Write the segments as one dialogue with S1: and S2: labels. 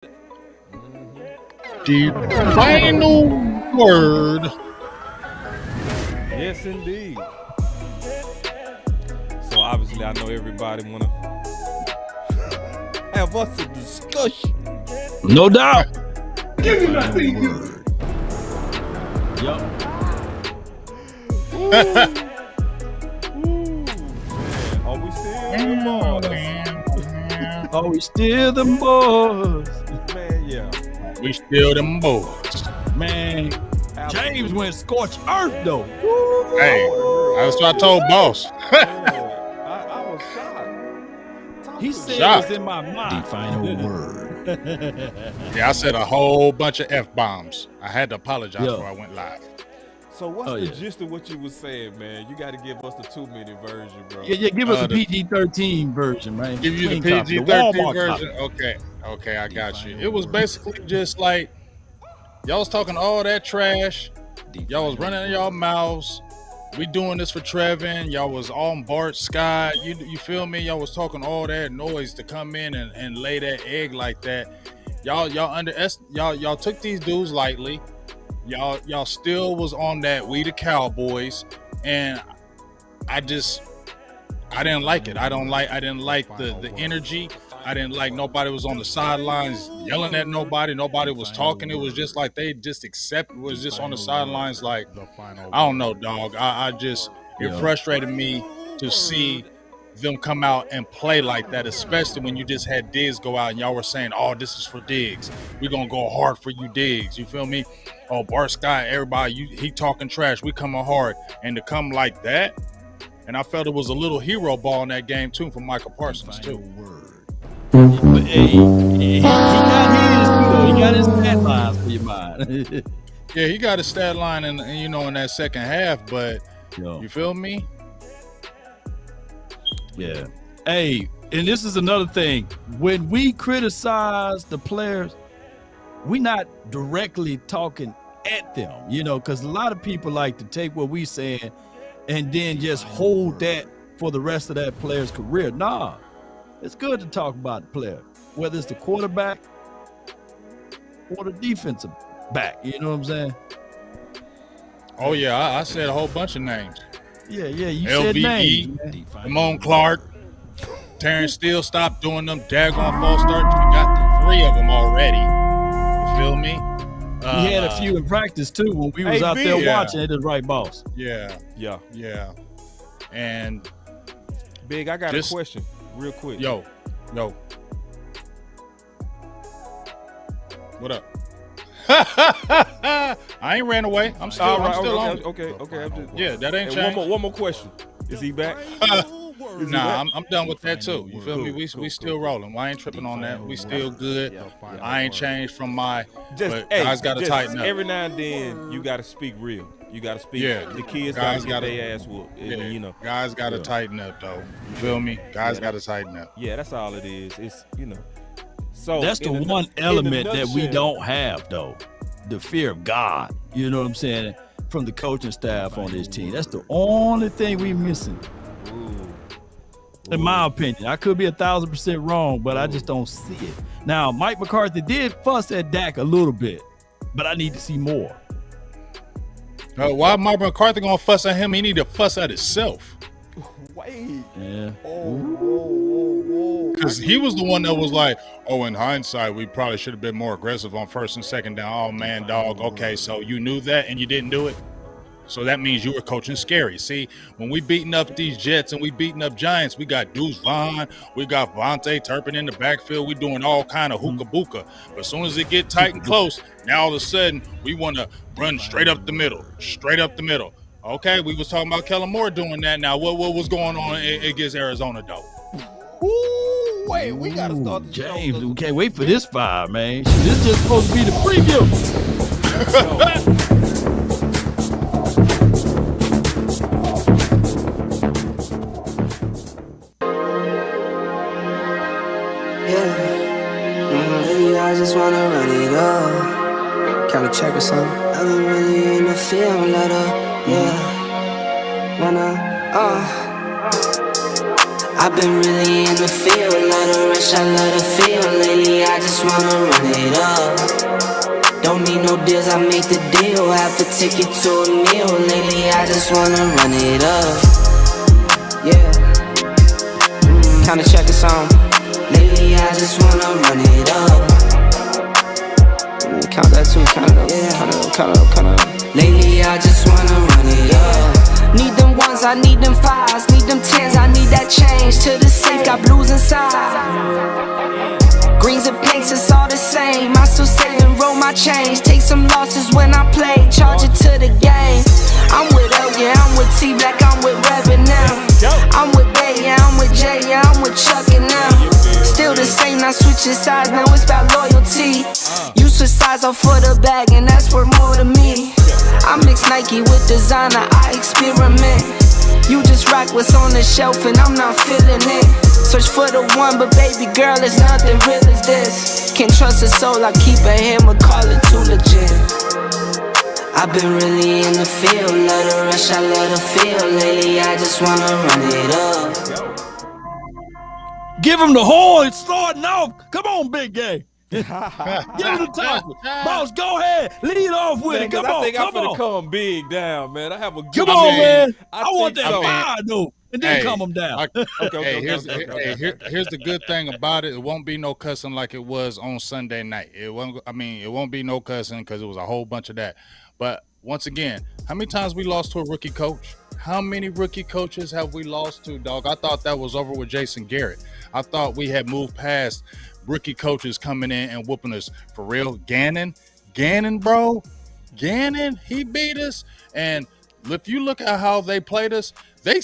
S1: The final word.
S2: Yes, indeed. So obviously, I know everybody wanna have us a discussion.
S3: No doubt.
S4: Give me my thing.
S3: Yup.
S2: Are we still the boys?
S3: Oh, we still the boys.
S2: Man, yeah.
S1: We still them boys.
S3: Man, James went scorched earth though.
S1: Hey, that's what I told boss.
S2: I was shocked.
S3: He said
S1: Shocked.
S3: it was in my mind.
S4: The final word.
S1: Yeah, I said a whole bunch of F-bombs. I had to apologize
S3: Yeah.
S1: before I went live.
S2: So what's the
S3: yeah.
S2: gist of what you was saying, man? You got to give us the 2-minute version, bro.
S3: Yeah, give us a
S1: the-
S3: PG-13 version, man.
S1: Give you the
S3: Clean copy,
S1: PG-13
S3: Walmart
S1: version. Okay, I got you. It was basically just like y'all was talking all that trash. Y'all was running in y'all mouths. We doing this for Trevin. Y'all was on Bart Scott. You feel me? Y'all was talking all that noise to come in and lay that egg like that. Y'all took these dudes lightly. Y'all still was on that we the Cowboys, and I didn't like it. I didn't like the energy. I didn't like nobody was on the sidelines yelling at nobody. Nobody was talking. It was just like they just was just on the sidelines like, I don't know, dog. It frustrated me to see them come out and play like that, especially when you just had Diggs go out and y'all were saying, oh, this is for Diggs. We're going to go hard for you, Diggs. You feel me? Oh, Bart Scott, everybody, he talking trash. We coming hard. And to come like that, and I felt it was a little hero ball in that game, too, from Michael Parsons, too.
S3: But hey, he got his, he got his stat lines for your mind.
S1: Yeah, he got a stat line in that second half, but you feel me?
S3: Yeah. Hey, and this is another thing. When we criticize the players, we're not directly talking at them, because a lot of people like to take what we saying and then just hold that for the rest of that player's career. Nah, it's good to talk about the player, whether it's the quarterback or the defensive back. You know what I'm saying?
S1: Oh, yeah, I said a whole bunch of names.
S3: Yeah, you
S1: LVE,
S3: said names, man.
S1: Ramon Clark, Terrence Steele, stopped doing them daggone false starts. You got 3 of them already. You feel me?
S3: He had a few in practice too when we was out there watching it as right boss.
S1: Yeah. And
S2: Big, I got a question real quick.
S1: Yo. What up? I ain't ran away. I'm still on.
S2: Okay.
S1: Yeah, that ain't changed.
S2: One more question. Is he back?
S1: Nah, I'm done with that too. You feel me? We still rolling. I ain't tripping on that. We still good. I ain't changed from my. But guys got to tighten up.
S2: Every now and then, you got to speak real. You got to speak.
S1: Yeah,
S2: the kids got to get their ass whooped.
S1: Yeah, guys got to tighten up though. You feel me? Guys got to tighten up.
S2: Yeah, that's all it is. It's So
S3: that's the one element that we don't have though, the fear of God. You know what I'm saying? From the coaching staff on this team, that's the only thing we missing. In my opinion, I could be 1,000% wrong, but I just don't see it. Now, Mike McCarthy did fuss at Dak a little bit, but I need to see more.
S1: Why Mike McCarthy gonna fuss at him? He need to fuss at himself.
S2: Wait.
S3: Yeah.
S1: Because he was the one that was like, oh, in hindsight, we probably should have been more aggressive on first and second down. Oh, man, dog. Okay, so you knew that and you didn't do it? So that means you were coaching scary. See, when we beating up these Jets and we beating up Giants, we got Deuce Vaughn, we got Vontae Turpin in the backfield. We doing all kind of hookah-booka. But as soon as it get tight and close, now all of a sudden, we want to run straight up the middle. Okay, we was talking about Kellen Moore doing that. Now, what was going on against Arizona, though?
S2: Ooh, wait, we got to start the
S3: James, we can't wait for this fire, man. This is just supposed to be the preview.
S5: I just wanna run it up. Can we check or something? I've been really in the field, let up, yeah. I've been really in the field, love the rush, I love the feel. Lately I just wanna run it up. Don't need no deals, I make the deal. Half a ticket to a meal. Lately I just wanna run it up. Yeah. Kinda check a song. Lately I just wanna run it up. Count that too, count it up, yeah. Count it up. Lately I just wanna run it up. Need them ones, I need them fives. Need them tens, I need that change. To the safe, got blues inside. Greens and pinks, it's all the same. I still save and roll my change. Take some losses when I play, charge it to the game. I'm with L, yeah, I'm with T Black, I'm with Reverend now. I'm with Bay, yeah, I'm with Jay, yeah, I'm with Chuck and now. Still the same, not switching sides, now it's about loyalty. You switch sides off for the bag, and that's worth more to me. I mix Nike with designer, I experiment. You just rock what's on the shelf and I'm not feeling it. Search for the one, but baby girl, it's nothing real as this. Can't trust a soul, I keep a hammer, call it too legit. I've been really in the field, love the rush, I love the feel. Lately I just wanna run it up.
S3: Give him the horn, starting off. Come on, big game. Give him the top. Boss, go ahead. Lead off with it. Come on.
S2: I think I'm gonna come big down, man. I have a good
S3: Come on, man. I want that
S2: so.
S3: fire, though. And then calm them down.
S1: Here's the good thing about it. It won't be no cussing like it was on Sunday night. It won't be no cussing because it was a whole bunch of that. But once again, how many times we lost to a rookie coach? How many rookie coaches have we lost to, dog? I thought that was over with Jason Garrett. I thought we had moved past rookie coaches coming in and whooping us. For real, Gannon, bro. Gannon, he beat us. And if you look at how they played us, they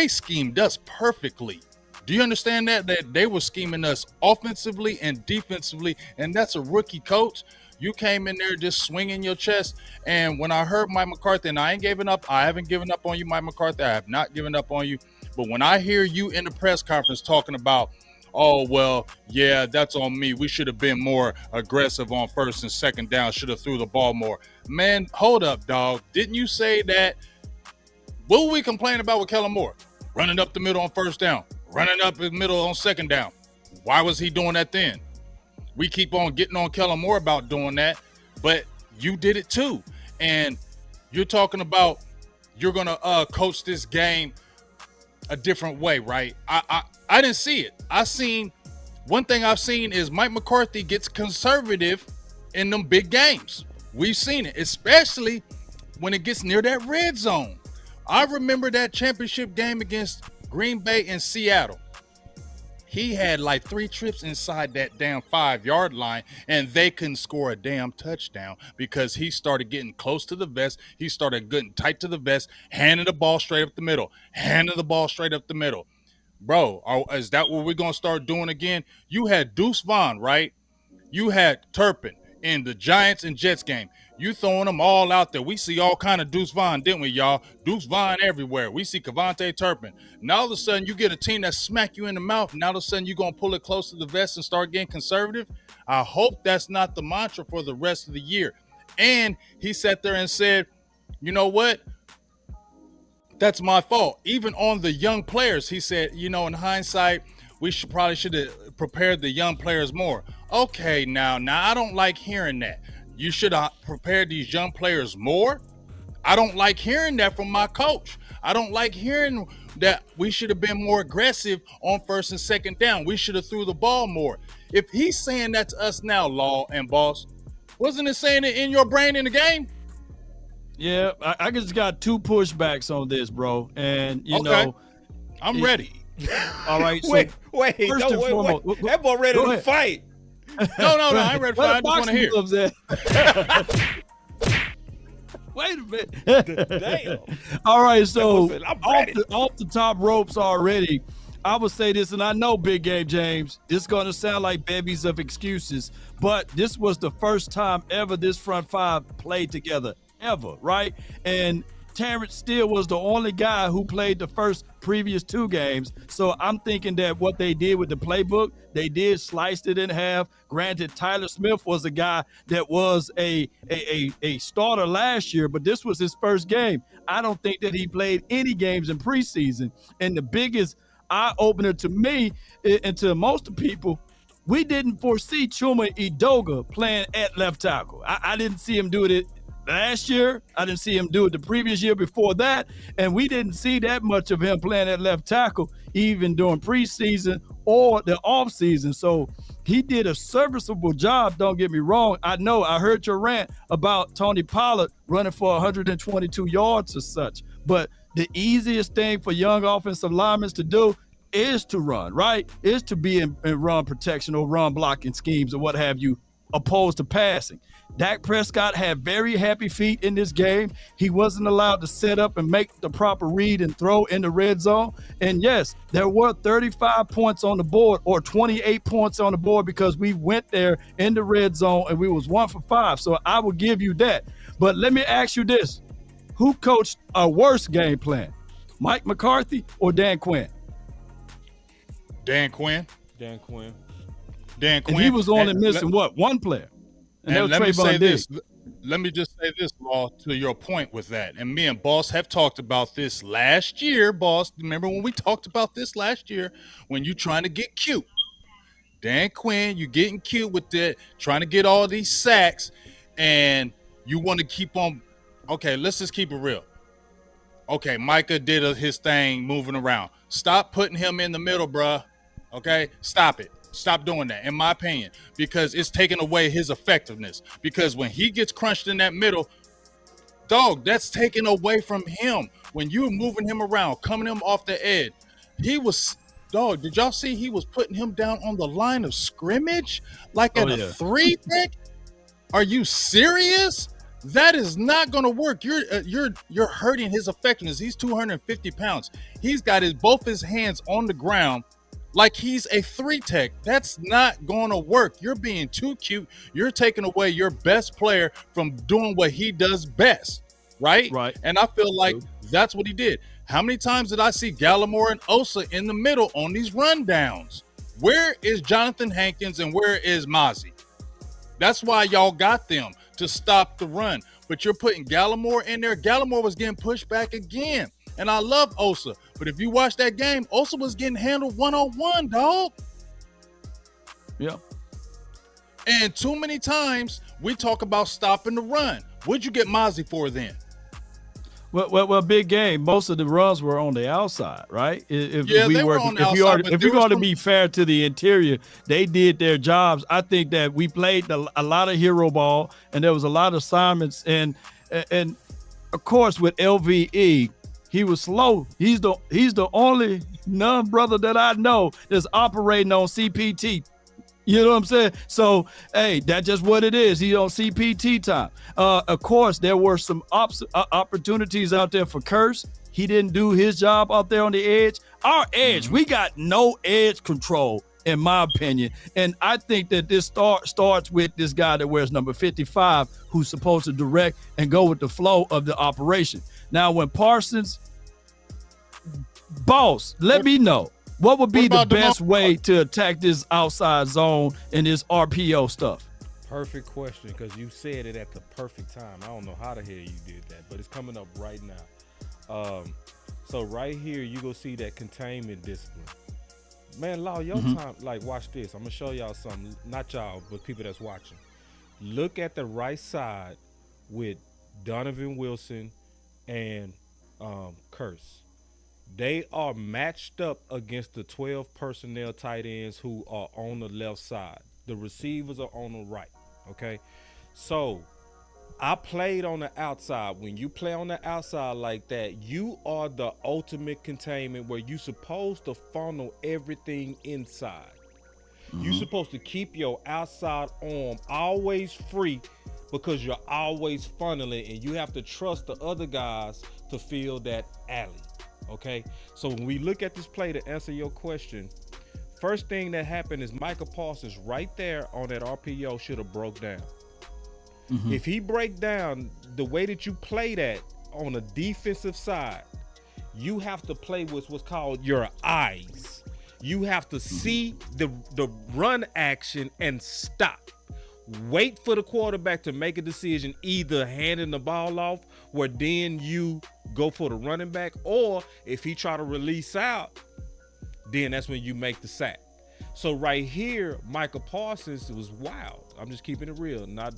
S1: schemed us perfectly. Do you understand that they were scheming us offensively and defensively? And that's a rookie coach. You came in there just swinging your chest. And when I heard Mike McCarthy, and I ain't giving up, I haven't given up on you, Mike McCarthy. I have not given up on you. But when I hear you in the press conference talking about, oh, well, yeah, that's on me. We should have been more aggressive on first and second down. Should have threw the ball more. Man, hold up, dog. Didn't you say that? What were we complaining about with Kellen Moore? Running up the middle on first down. Running up the middle on second down. Why was he doing that then? We keep on getting on Kellen Moore about doing that, but you did it too. And you're talking about you're going to coach this game a different way, right? I didn't see it. One thing I've seen is Mike McCarthy gets conservative in them big games. We've seen it, especially when it gets near that red zone. I remember that championship game against Green Bay and Seattle. He had like 3 trips inside that damn 5-yard line, and they couldn't score a damn touchdown because he started getting close to the vest. He started getting tight to the vest, handing the ball straight up the middle. Bro, is that what we're going to start doing again? You had Deuce Vaughn, right? You had Turpin in the Giants and Jets game. You throwing them all out there. We see all kind of Deuce Vaughn, didn't we, y'all? Deuce Vaughn everywhere. We see Kevontae Turpin. Now all of a sudden you get a team that smack you in the mouth. Now all of a sudden you're going to pull it close to the vest and start getting conservative. I hope that's not the mantra for the rest of the year. And he sat there and said, you know what? That's my fault. Even on the young players, he said, in hindsight, we should have prepared the young players more. Okay, now I don't like hearing that. You should have prepared these young players more. I don't like hearing that from my coach. I don't like hearing that we should have been more aggressive on first and second down. We should have threw the ball more. If he's saying that to us now, Law and Boss, wasn't it saying it in your brain in the game?
S3: Yeah, I just got 2 pushbacks on this, bro. And,
S1: I'm ready.
S3: All right. So
S2: wait.
S3: First and foremost,
S2: that boy ready to fight.
S1: No, I ain't ready to fight. I just want to hear.
S3: Wait a minute.
S2: Damn.
S3: All right, so
S2: I'm
S3: off the top ropes already, I would say this, and I know, Big Game James, this is going to sound like bevies of excuses, but this was the first time ever this front 5 played together, ever, right? And Terrence Steele was the only guy who played the previous 2 games. So I'm thinking that what they did with the playbook, they did sliced it in half. Granted, Tyler Smith was a guy that was a starter last year, but this was his first game. I don't think that he played any games in preseason. And the biggest eye-opener to me and to most of the people. We didn't foresee Chuma Edoga playing at left tackle. I didn't see him do it last year. I didn't see him do it the previous year before that. And we didn't see that much of him playing at left tackle, even during preseason or the offseason. So he did a serviceable job, don't get me wrong. I know I heard your rant about Tony Pollard running for 122 yards or such. But the easiest thing for young offensive linemen to do is to run, right? Is to be in run protection or run blocking schemes or what have you, opposed to passing. Dak Prescott had very happy feet in this game. He wasn't allowed to set up and make the proper read and throw in the red zone. And yes, there were 35 points on the board or 28 points on the board because we went there in the red zone and we was 1 for 5. So I will give you that. But let me ask you this. Who coached a worse game plan? Mike McCarthy or Dan Quinn?
S1: Dan Quinn.
S2: Dan Quinn.
S1: Dan Quinn.
S3: And he was only missing one player. And
S1: let me say this.
S3: Diggs.
S1: Let me just say this, Law, to your point with that. And me and Boss have talked about this last year, Boss. Remember when we talked about this last year when you trying to get cute? Dan Quinn, you getting cute with that, trying to get all these sacks, and you want to keep on. Okay, let's just keep it real. Okay, Micah did his thing moving around. Stop putting him in the middle, bruh. Okay, stop it. Stop doing that, in my opinion, because it's taking away his effectiveness. Because when he gets crunched in that middle, dog, that's taken away from him. When you're moving him around, coming him off the edge, he was, dog, did y'all see he was putting him down on the line of scrimmage? Like at a 3-tech? Are you serious? That is not going to work. You're hurting his effectiveness. He's 250 pounds. He's got both his hands on the ground like he's a 3-tech. That's not going to work. You're being too cute. You're taking away your best player from doing what he does best, right?
S3: Right.
S1: And I feel like that's what he did. How many times did I see Gallimore and Osa in the middle on these rundowns? Where is Jonathan Hankins and where is Mozzie? That's why y'all got them, to stop the run. But you're putting Gallimore in there. Gallimore was getting pushed back again. And I love Osa. But if you watch that game, Osa was getting handled one-on-one, dog.
S3: Yeah.
S1: And too many times we talk about stopping the run. What'd you get Mozzie for then?
S3: Well, big game. Most of the runs were on the outside, right? If we're going to be fair to the interior, they did their jobs. I think that we played a lot of hero ball, and there was a lot of assignments. And of course, with LVE, he was slow. He's the only brother that I know that's operating on CPT. You know what I'm saying? So, hey, that's just what it is. He's on CPT time. Of course, there were some opportunities out there for Curse. He didn't do his job out there on the edge. Our edge, we got no edge control, in my opinion. And I think that this starts with this guy that wears number 55, who's supposed to direct and go with the flow of the operation. Now, when Parsons, Boss, let me know. What would be the best way to attack this outside zone and this RPO stuff?
S2: Perfect question, because you said it at the perfect time. I don't know how the hell you did that, but it's coming up right now. So right here, you go see that containment discipline. Man, Law, your time, like, watch this. I'm going to show y'all something. Not y'all, but people that's watching. Look at the right side with Donovan Wilson and Curse. They are matched up against the 12 personnel tight ends who are on the left side. The receivers are on the right, okay? So I played on the outside. When you play on the outside like that, you are the ultimate containment where you're supposed to funnel everything inside. You're supposed to keep your outside arm always free because you're always funneling, and you have to trust the other guys to fill that alley. Okay, so when we look at this play, to answer your question, first thing that happened is Micah Parsons right there on that RPO should have broke down. If he break down, the way that you play that on the defensive side, you have to play with what's called your eyes. You have to see the run action and stop. Wait for the quarterback to make a decision, either handing the ball off, where then you go for the running back, or if he try to release out, then that's when you make the sack. So right here, Michael Parsons was wild. I'm just keeping it real. Not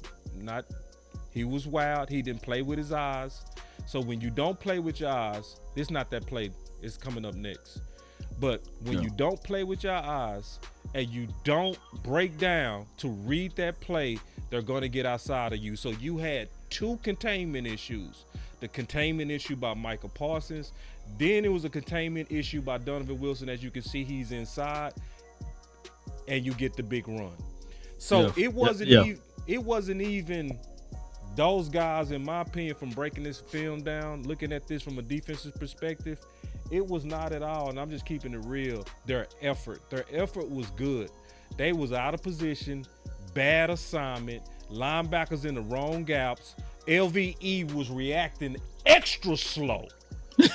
S2: he was wild. He didn't play with his eyes. So when you don't play with your eyes, it's not that play. It's coming up next. But when you don't play with your eyes and you don't break down to read that play, they're going to get outside of you. So you had 2 containment issues. The containment issue by Michael Parsons. Then it was a containment issue by Donovan Wilson. As you can see, he's inside. And you get the big run. So it wasn't even those guys, in my opinion, from breaking this film down, looking at this from a defensive perspective, it was not at all. And I'm just keeping it real. Their effort was good. They was out of position, bad assignment, linebackers in the wrong gaps. LVE was reacting extra slow.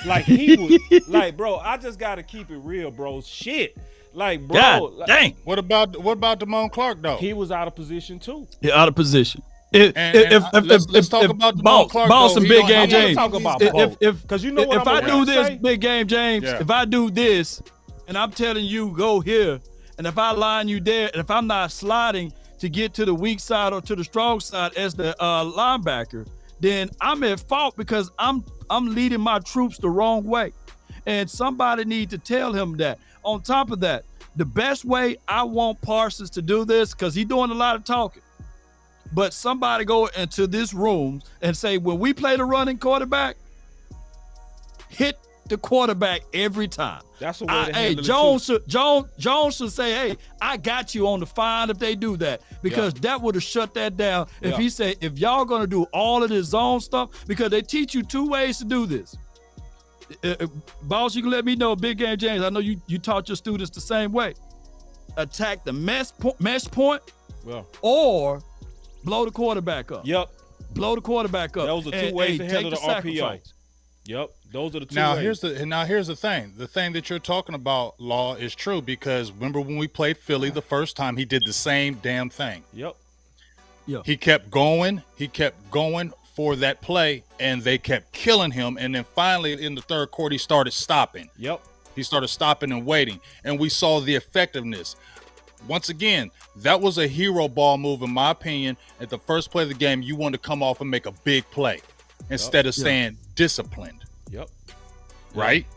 S2: Like he was like, bro, I just got to keep it real, bro. Shit. Like, bro,
S3: God dang.
S1: What about Damone Clark though?
S2: He was out of position too.
S3: Yeah, out of position.
S1: Let's talk about Damone Clark.
S3: Boss and Big Game
S2: I
S3: James.
S2: want to talk about both. Because you know what
S3: if I do this,
S2: say?
S3: Big Game James, if I do this, and I'm telling you go here, and if I line you there, and if I'm not sliding to get to the weak side or to the strong side as the linebacker, then I'm at fault because I'm leading my troops the wrong way, and somebody need to tell him that. On top of that, the best way I want Parsons to do this, because he's doing a lot of talking, but somebody go into this room and say, when we play the running quarterback, hit the quarterback every time.
S2: That's the way to handle
S3: Jones should say, hey, I got you on the fine if they do that, because that would have shut that down. If he said, if y'all going to do all of this zone stuff, because they teach you 2 ways to do this. Boss, you can let me know, Big Game James. I know you taught your students the same way. Attack the mesh point, or blow the quarterback up.
S2: Yep.
S3: Blow the quarterback up.
S2: Those are 2 ways to handle the RPO. Yep. Those are the 2 ways.
S1: Now here's the thing. The thing that you're talking about, Law, is true, because remember when we played Philly the first time, he did the same damn thing.
S2: Yep.
S1: He kept going for that play, and they kept killing him. And then finally in the third quarter, he started stopping.
S2: Yep.
S1: He started stopping and waiting, and we saw the effectiveness. Once again, that was a hero ball move, in my opinion. At the first play of the game, you wanted to come off and make a big play instead of staying disciplined.
S2: Yep.
S1: Right?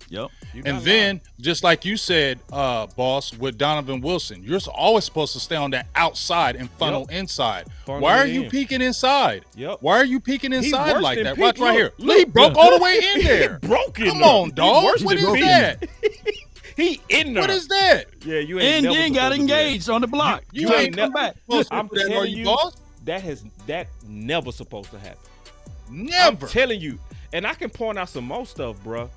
S2: Yep.
S1: And then, just like you said, Boss, with Donovan Wilson, you're always supposed to stay on that outside and funnel inside. Why are you peeking inside? Why are you peeking inside like that? Watch right here. Lee broke all the way in there.
S2: Come
S1: on, dog. What is that?
S2: He in there.
S1: What is that?
S2: Yeah, you ain't
S3: got engaged on the block.
S2: You ain't
S3: come back.
S2: I'm telling you, that never supposed to happen.
S1: Never.
S2: I'm telling you. And I can point out some more stuff, bro.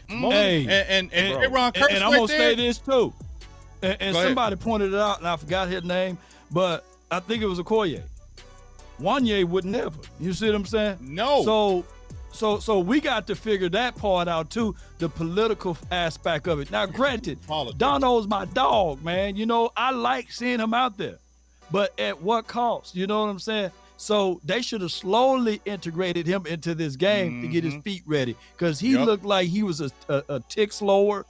S3: Hey,
S1: and Ron Curtis,
S3: and I'm gonna say this too. And somebody pointed it out, and I forgot his name, but I think it was Okoye. Wanye would never. You see what I'm saying?
S1: No.
S3: So we got to figure that part out too, the political aspect of it. Now, granted, Dono's my dog, man. You know, I like seeing him out there, but at what cost? You know what I'm saying? So they should have slowly integrated him into this game to get his feet ready, because he looked like he was a tick slower.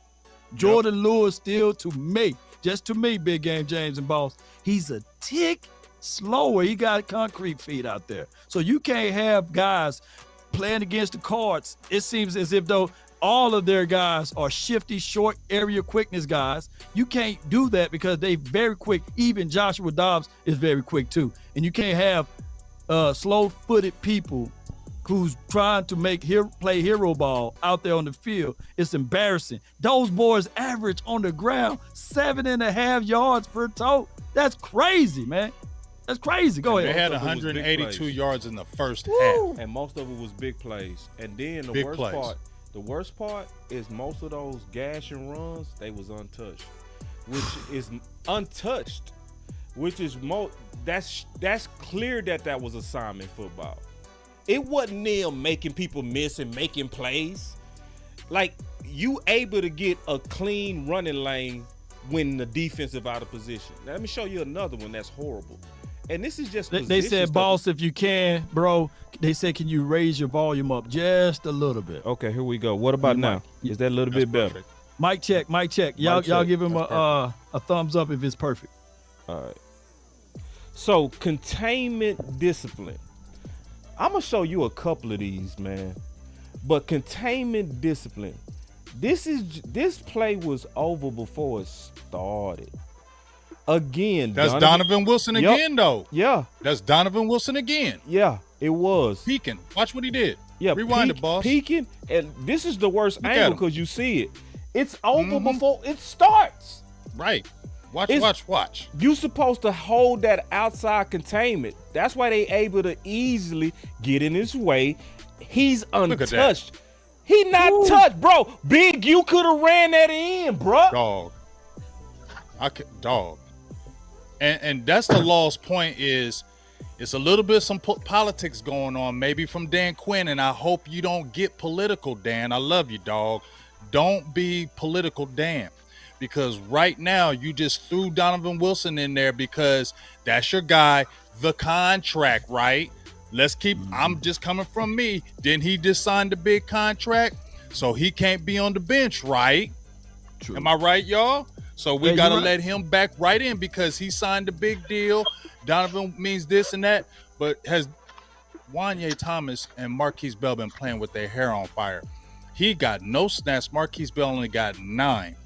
S3: Jordan Lewis still, to me, Big Game James and Boss, he's a tick slower. He got concrete feet out there. So you can't have guys playing against the Cards. It seems as if though all of their guys are shifty, short area quickness guys. You can't do that because they very quick. Even Joshua Dobbs is very quick too. And you can't have slow-footed people who's trying to play hero ball out there on the field. It's embarrassing. Those boys average on the ground 7.5 yards per toe. That's crazy, man. That's crazy. Go ahead.
S1: They had 182 yards in the first half.
S2: And most of it was big plays. And then the worst part is most of those gash and runs, they was untouched. That's clear that was assignment football. It wasn't them making people miss and making plays. Like, you able to get a clean running lane when the defensive out of position. Now, let me show you another one that's horrible. And this is just
S3: they said, Boss, if you can, bro, they said, can you raise your volume up just a little bit?
S2: Okay, here we go. What about now? Is that a little bit better?
S3: Mic check. Y'all give him a thumbs up if it's perfect.
S2: All right. So containment discipline. I'm gonna show you a couple of these, man. But containment discipline. This play was over before it started. Again,
S1: that's Donovan Wilson again, though.
S2: Yeah.
S1: That's Donovan Wilson again.
S2: Yeah, it was.
S1: Peeking. Watch what he did.
S2: Yeah,
S1: rewind it, boss.
S2: Peeking, and this is the worst
S1: Look
S2: angle because you see it. It's over before it starts.
S1: Right. Watch.
S2: You supposed to hold that outside containment. That's why they able to easily get in his way. He's untouched. He not touched, bro. Big, you could have ran that in, bro.
S1: Dog. And that's the lost point is it's a little bit some politics going on, maybe from Dan Quinn, and I hope you don't get political, Dan. I love you, dog. Don't be political, Dan, because right now you just threw Donovan Wilson in there because that's your guy, the contract, right? Let's keep, I'm just coming from me. Didn't he just sign the big contract? So he can't be on the bench, right?
S3: True.
S1: Am I right, y'all? So we got to let him back right in because he signed a big deal. Donovan means this and that. But has Wanye Thomas and Marquise Bell been playing with their hair on fire? He got no snaps. Marquise Bell only got 9.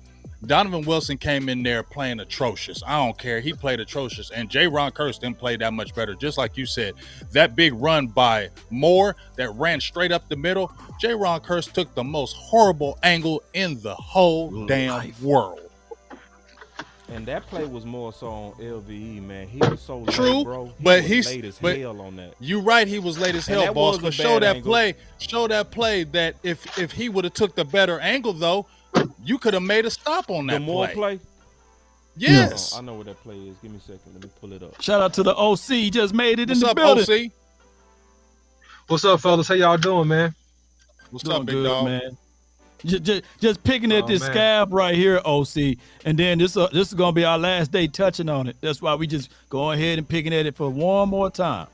S1: Donovan Wilson came in there playing atrocious. I don't care. He played atrocious. And J-Ron Curse didn't play that much better. Just like you said, that big run by Moore that ran straight up the middle, J-Ron Curse took the most horrible angle in the whole damn world.
S2: And that play was more so on LVE, man. He was so
S1: true,
S2: late, bro.
S1: But
S2: he's late as hell on that.
S1: You're right, he was late as hell, boss. But show that play that if he would have took the better angle, though, you could have made a stop on that
S2: the more play.
S1: Yes.
S2: I know what that play is. Give me a second. Let me pull it up.
S3: Shout out to the OC. He just made it in the
S1: building.
S3: OC?
S6: What's up, fellas? How y'all doing, man?
S1: What's up, big dog?
S3: Man. Just picking at this scab right here, OC, and then this is gonna be our last day touching on it. That's why we just go ahead and picking at it for one more time.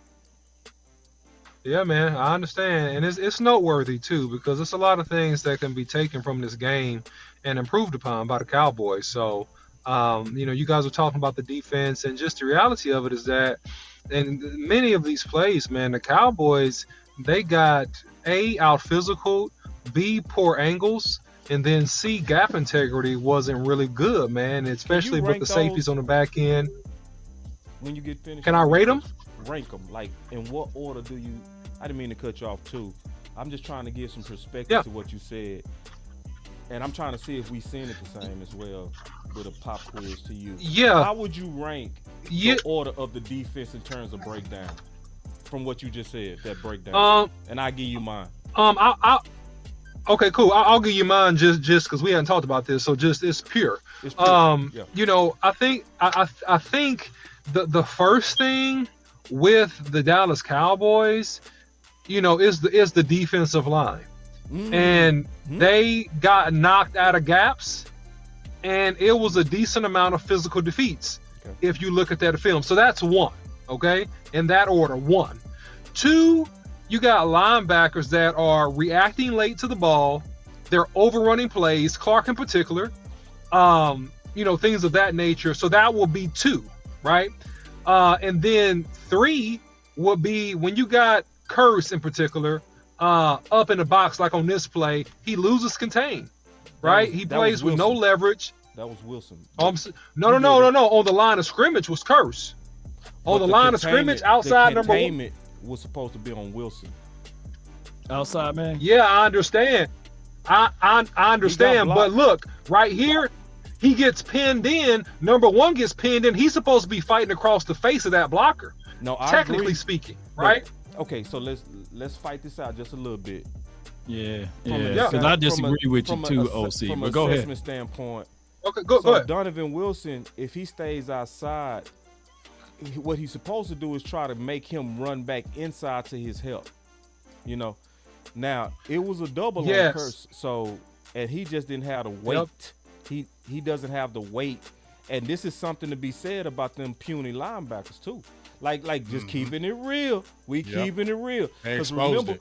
S6: Yeah, man, I understand, and it's noteworthy too because there's a lot of things that can be taken from this game and improved upon by the Cowboys. So, you guys were talking about the defense, and just the reality of it is that, in many of these plays, man, the Cowboys they got out physical. B, poor angles, and then C, gap integrity wasn't really good, man, especially with the safeties on the back end.
S2: When you get finished,
S6: can I rate them?
S2: Rank them. Like, in what order do you? I didn't mean to cut you off too. I'm just trying to give some perspective to what you said, and I'm trying to see if we seen it the same as well with a pop quiz to you.
S6: Yeah.
S2: How would you rank the order of the defense in terms of breakdown from what you just said? That breakdown, and I give you mine.
S6: Okay, cool. I'll give you mine just because we haven't talked about this, so just it's pure.
S2: It's pure.
S6: I think the first thing with the Dallas Cowboys, is the defensive line, and they got knocked out of gaps, and it was a decent amount of physical defeats if you look at that film. So that's one, okay, in that order. 1, 2. You got linebackers that are reacting late to the ball. They're overrunning plays, Clark in particular, things of that nature. So that will be 2, right? And then 3 would be when you got Curse in particular up in the box, like on this play, he loses contain, right? He plays with no leverage.
S2: That was Wilson.
S6: No. On the line of scrimmage was Curse. On the line of scrimmage, outside number 1.
S2: Was supposed to be on Wilson.
S3: Outside, man.
S6: Yeah, I understand. I understand, but look, right here, he gets pinned in. Number 1 gets pinned in. He's supposed to be fighting across the face of that blocker.
S2: No,
S6: technically speaking, right?
S2: Okay, so let's fight this out just a little bit.
S3: Yeah. Because I disagree with you too, OC.
S2: From
S3: but
S2: an
S3: go ahead.
S2: assessment standpoint.
S6: Okay, go ahead.
S2: Donovan Wilson, if he stays outside, what he's supposed to do is try to make him run back inside to his help. Now it was a double on Curse, and he just didn't have the weight. He doesn't have the weight, and this is something to be said about them puny linebackers too. Like just keeping it real. We keeping it real.
S1: They exposed it.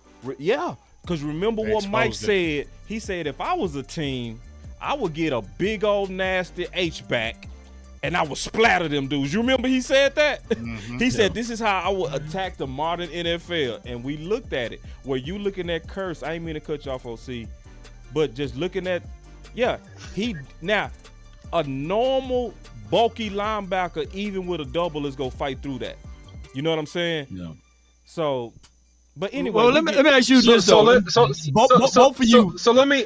S2: Because remember what Mike said. He said if I was a team, I would get a big old nasty H-back and I would splatter them dudes. You remember he said that? He said, this is how I would attack the modern NFL. And we looked at it. Where you looking at Curse, I ain't mean to cut you off, OC, but just looking at, now, a normal bulky linebacker, even with a double, is going to fight through that. You know what I'm saying?
S3: Yeah.
S2: So, but anyway.
S3: Well, let me ask you this, though. Both of you.
S6: So let me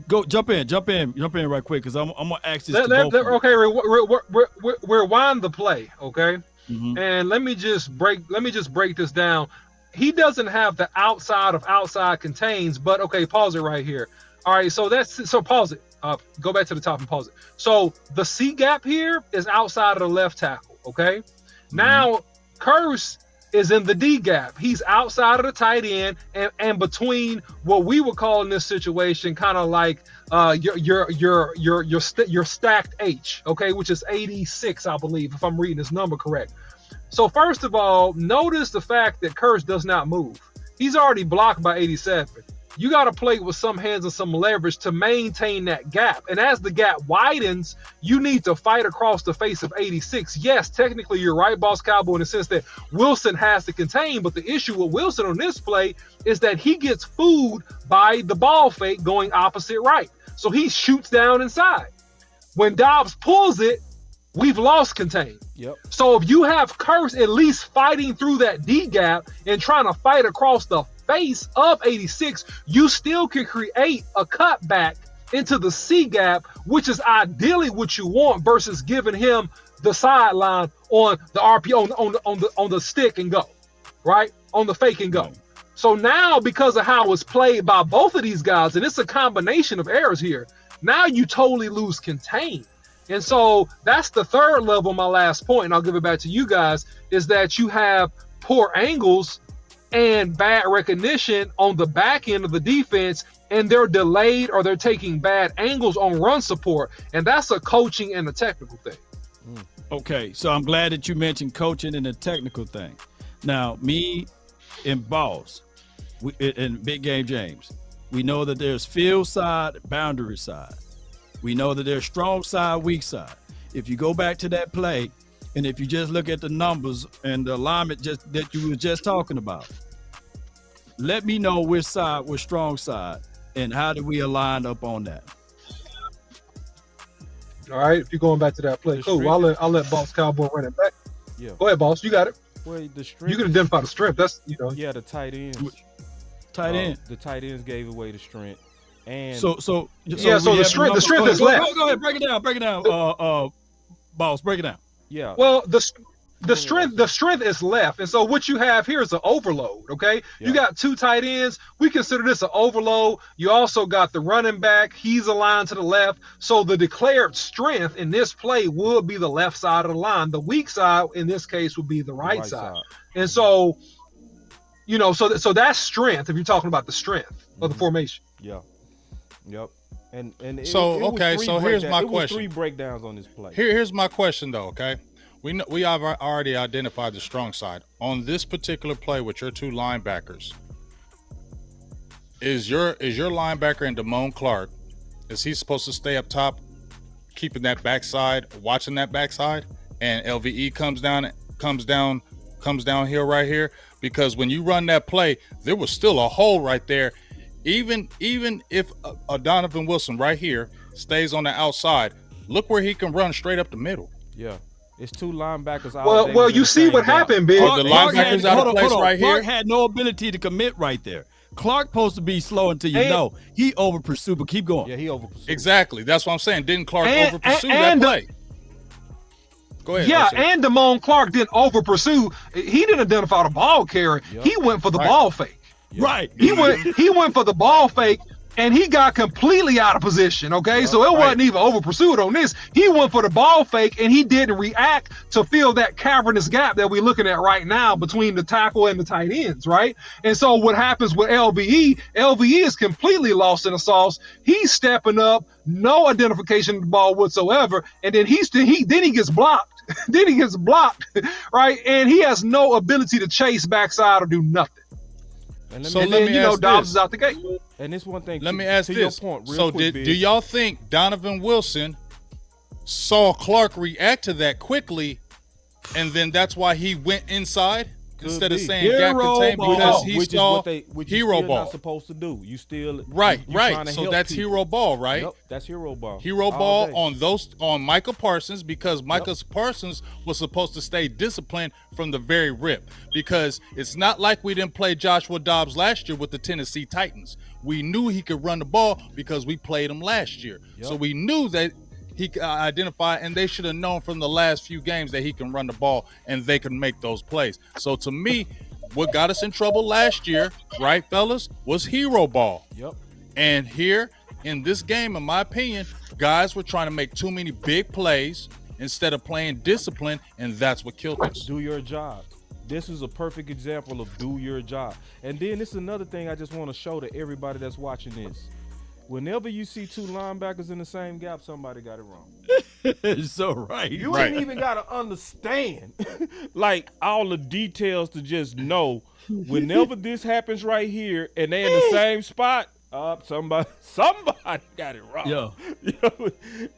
S3: go jump in right quick, because I'm gonna ask this.
S6: Okay, rewind the play, okay, and let me just break this down. He doesn't have the outside of outside contains, but okay, pause it right here. All right, so pause it. Go back to the top and pause it. So the C gap here is outside of the left tackle, okay. Now Curse is in the D gap. He's outside of the tight end and between what we would call in this situation kind of like your stacked H, okay, which is 86, I believe, if I'm reading this number correct. So first of all, notice the fact that Curse does not move. He's already blocked by 87. You got to play with some hands and some leverage to maintain that gap. And as the gap widens, you need to fight across the face of 86. Yes, technically you're right, Boss Cowboy, in the sense that Wilson has to contain. But the issue with Wilson on this play is that he gets fooled by the ball fake going opposite right. So he shoots down inside. When Dobbs pulls it, we've lost contain.
S2: Yep.
S6: So if you have Curse at least fighting through that D gap and trying to fight across the face of 86, you still can create a cutback into the C gap, which is ideally what you want, versus giving him the sideline on the RPO on the stick and go, right? On the fake and go. So now, because of how it's played by both of these guys, and it's a combination of errors here, now you totally lose contain. And so that's the third level, my last point, and I'll give it back to you guys, is that you have poor angles and bad recognition on the back end of the defense, and they're delayed or they're taking bad angles on run support. And that's a coaching and a technical thing.
S3: Okay, so I'm glad that you mentioned coaching and the technical thing. Now, me and Boss, and Big Game James, we know that there's field side, boundary side. We know that there's strong side, weak side. If you go back to that play, and if you just look at the numbers and the alignment that you were just talking about, let me know which side was strong side and how do we align up on that.
S6: All right, if you're going back to that play, cool. I'll let Boss Cowboy run it back.
S2: Yeah.
S6: Go ahead, Boss. You got it.
S2: Well, the strength.
S6: You can identify the strength. That's
S2: Yeah, the tight ends. The tight ends gave away the strength. And
S6: so the strength is left.
S3: Go ahead, break it down. Boss, break it down.
S2: Yeah.
S6: Well, the strength is left, and so what you have here is an overload. Okay, You got two tight ends. We consider this an overload. You also got the running back. He's aligned to the left. So the declared strength in this play would be the left side of the line. The weak side in this case would be the right side. And so, so that's strength. If you're talking about the strength of the formation.
S2: Yeah. Yep. And
S1: so here's my question.
S2: 3 breakdowns on this play.
S1: Here's my question though. Okay. We have already identified the strong side. On this particular play with your two linebackers, is your linebacker in Damone Clark, is he supposed to stay up top, keeping that backside, watching that backside, and LVE comes downhill right here? Because when you run that play, there was still a hole right there. Even if a Donovan Wilson right here stays on the outside, look where he can run straight up the middle.
S2: Yeah. It's two linebackers out.
S6: Well, you see what happened, Big.
S1: The linebackers out of place right here.
S3: Clark had no ability to commit right there. Clark supposed to be slow until he over pursued, but keep going.
S2: Yeah, he over pursued.
S1: Exactly. That's what I'm saying. Didn't Clark over pursue that play? Go ahead.
S6: Yeah, and Damone Clark didn't over pursue. He didn't identify the ball carrier. Yep. He went for the ball fake.
S2: Yep.
S3: Right.
S6: He went for the ball fake. And he got completely out of position, okay? So it wasn't even over pursued on this. He went for the ball fake, and he didn't react to fill that cavernous gap that we're looking at right now between the tackle and the tight ends, right? And so what happens with LVE is completely lost in the sauce. He's stepping up, no identification of the ball whatsoever, and then he gets blocked. Then he gets blocked, right? And he has no ability to chase backside or do nothing.
S2: And
S1: So
S6: And
S1: let
S6: then,
S1: me
S6: you know,
S1: ask
S6: Dobbs
S1: this.
S6: is out the gate.
S2: And this one thing.
S1: Let me ask
S2: to
S1: this.
S2: Your point, real
S1: So
S2: quick,
S1: do
S2: Big.
S1: y'all think Donovan Wilson saw Clark react to that quickly, and then that's why he went inside instead of
S2: be.
S1: saying gap
S3: Hero
S1: contain
S3: ball.
S1: because he
S2: which
S1: saw
S2: is what you
S1: hero
S2: still
S1: ball.
S2: not supposed to do. You still
S1: Right,
S2: you trying
S1: right.
S2: to
S1: So
S2: help
S1: that's
S2: people.
S1: hero ball, right?
S2: Yep, that's hero ball.
S1: Hero
S2: All
S1: ball
S2: day.
S1: on Micah Parsons because Micah Parsons was supposed to stay disciplined from the very rip, because it's not like we didn't play Joshua Dobbs last year with the Tennessee Titans. We knew he could run the ball because we played him last year.
S2: Yep.
S1: So we knew that he could identify, and they should have known from the last few games that he can run the ball and they can make those plays. So to me, what got us in trouble last year, right, fellas, was hero ball.
S2: Yep.
S1: And here in this game, in my opinion, guys were trying to make too many big plays instead of playing discipline, and that's what killed us.
S2: Do your job. This is a perfect example of do your job. And then this is another thing I just want to show to everybody that's watching this. Whenever you see two linebackers in the same gap, somebody got it wrong.
S3: So right.
S2: You
S1: Right.
S2: ain't even got to understand like all the details to just know whenever this happens right here and they in the same spot, somebody got it wrong.
S3: Yeah.
S2: You know?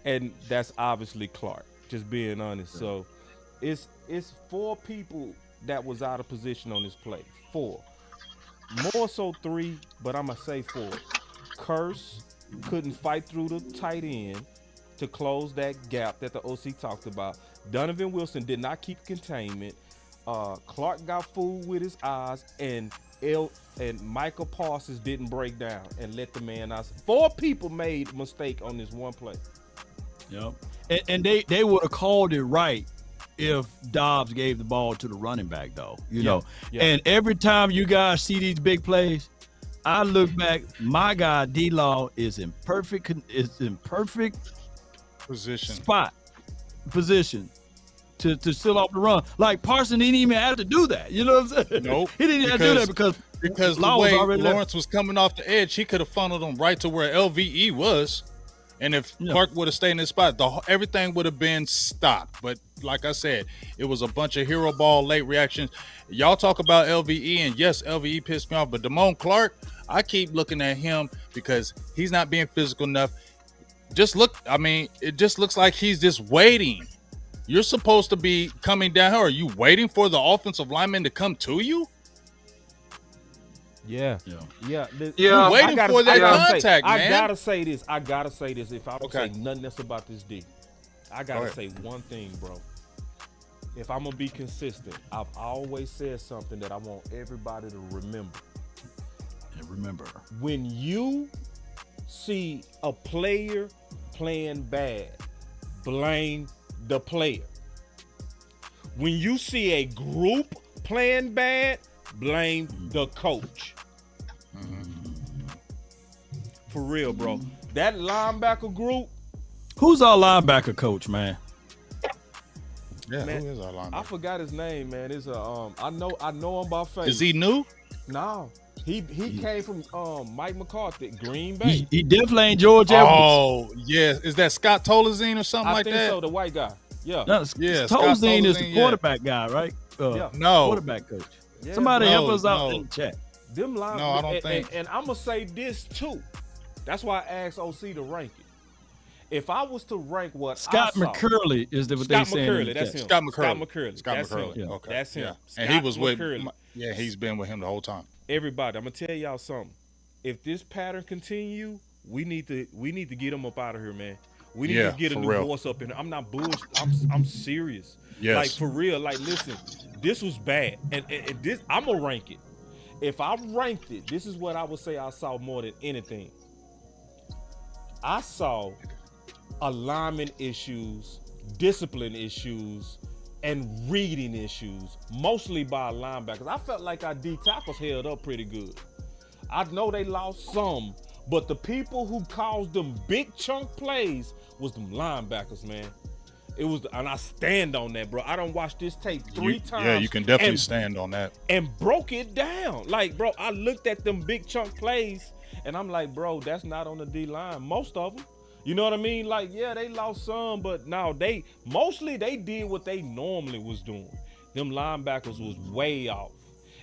S2: And that's obviously Clark, just being honest. So it's 4 people that was out of position on this play. 4. More so 3, but I'm going to say 4. Curse couldn't fight through the tight end to close that gap that the OC talked about. Donovan Wilson did not keep containment. Clark got fooled with his eyes, and Michael Parsons didn't break down and let the man out. 4 people made a mistake on this one play.
S3: Yep. And they would have called it right if Dobbs gave the ball to the running back, though. You know.
S2: Yeah.
S3: And every time you guys see these big plays, I look back, my guy D-Law is in perfect position to seal off the run. Like Parson didn't even have to do that. You know what I'm saying?
S1: Nope.
S3: He didn't have to do that because
S1: the
S3: Law was
S1: way
S3: already there.
S1: Lawrence was coming off the edge, he could have funneled him right to where LVE was. And if Clark would have stayed in his spot, everything would have been stopped. But like I said, it was a bunch of hero ball late reactions. Y'all talk about LVE, and yes, LVE pissed me off. But Damone Clark, I keep looking at him because he's not being physical enough. It just looks like he's just waiting. You're supposed to be coming down here. Are you waiting for the offensive lineman to come to you?
S2: Yeah.
S6: Yeah.
S1: You're waiting for that contact, man.
S2: I gotta say this. If I don't say nothing else about this D, I gotta say one thing, bro. If I'm gonna be consistent, I've always said something that I want everybody to remember.
S3: And remember,
S2: when you see a player playing bad, blame the player. When you see a group playing bad, blame the coach. For real, bro. That linebacker group.
S3: who's our linebacker coach, man?
S1: Yeah,
S2: Man,
S1: who is our linebacker?
S2: I forgot his name, man. It's I know him by face.
S1: Is he new?
S2: No. He came from Mike McCarthy, Green Bay.
S3: He definitely ain't George Edwards.
S1: Oh, yeah. Is that Scott Tolzien or something
S2: I
S1: like
S2: think
S1: that?
S2: so, the white guy. Yeah.
S3: No,
S1: Yeah, Scott
S3: Tolzien is the
S1: Tolzien,
S3: quarterback guy, right?
S2: Yeah.
S1: No.
S3: Quarterback coach.
S2: Yeah,
S3: Somebody
S1: no,
S3: help us out
S1: no.
S3: in the chat.
S2: Them line,
S1: No, I don't think.
S2: And I'm gonna say this too. That's why I asked OC to rank it. If I was to rank what
S3: Scott
S2: I saw,
S3: McCurley is what they
S2: Scott
S3: saying. in
S2: McCurley,
S3: the
S2: that's
S3: chat.
S2: him.
S1: Scott McCurley.
S2: Scott
S1: Scott
S2: McCurley.
S1: McCurley.
S2: Yeah.
S1: Okay.
S2: That's him.
S1: Yeah. And he was
S2: McCurley.
S1: with. Yeah, he's been with him the whole time.
S2: Everybody, I'm gonna tell y'all something. If this pattern continue, we need to get him up out of here, man. We need
S1: Yeah,
S2: to get a
S1: for
S2: new
S1: real.
S2: voice up in here. I'm not bullshit. I'm serious.
S1: Yes.
S2: Like for real. Like listen, this was bad, and this I'm gonna rank it. If I ranked it, this is what I would say I saw more than anything. I saw alignment issues, discipline issues, and reading issues, mostly by linebackers. I felt like our D tackles held up pretty good. I know they lost some, but the people who caused them big chunk plays was them linebackers, man. It was, and I stand on that, bro. I don't watch this tape three times.
S1: Yeah, you can definitely
S2: and-
S1: stand on that.
S2: and broke it down. Like, bro, I looked at them big chunk plays, and I'm like, bro, that's not on the D line. Most of them, you know what I mean? Like, yeah, they lost some, but no, they did what they normally was doing. Them linebackers was way off,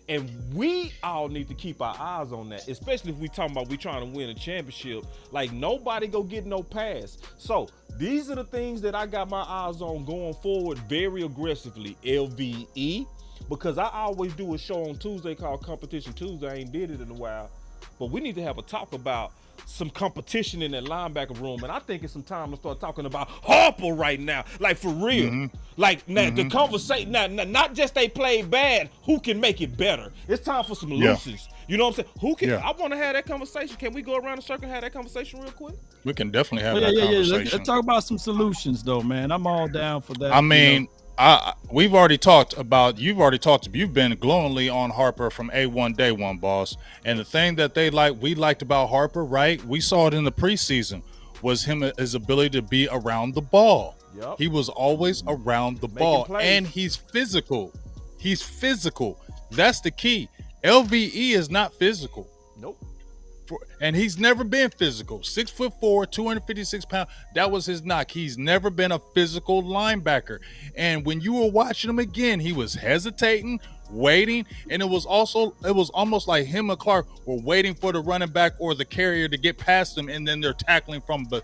S2: And we all need to keep our eyes on that, especially if we talking about we trying to win a championship. Like, nobody go get no pass. So these are the things that I got my eyes on going forward very aggressively. LVE, because I always do a show on Tuesday called Competition Tuesday. I ain't did it in a while, but we need to have a talk about some competition in that linebacker room. And I think it's some time to start talking about Harper right now, like for real. Like now, the conversation, not just they played bad, who can make it better? It's time for some solutions. You know what I'm saying? Who can? I want to have that conversation. Can we go around the circle and have that conversation real quick?
S1: We can definitely have that conversation.
S3: Let's talk about some solutions, though, man. I'm all down for that.
S1: I mean, you've been glowingly on Harper from A1 day one, boss. And the thing that we liked about Harper, right? We saw it in the preseason, was his ability to be around the ball.
S2: Yep.
S1: He was always around the ball,
S2: plays.
S1: and he's physical. That's the key. LVE is not physical.
S2: Nope.
S1: And he's never been physical. 6'4", 256 pounds. That was his knock. He's never been a physical linebacker. And when you were watching him again, he was hesitating, waiting, and it was almost like him and Clark were waiting for the running back or the carrier to get past them, and then they're tackling from the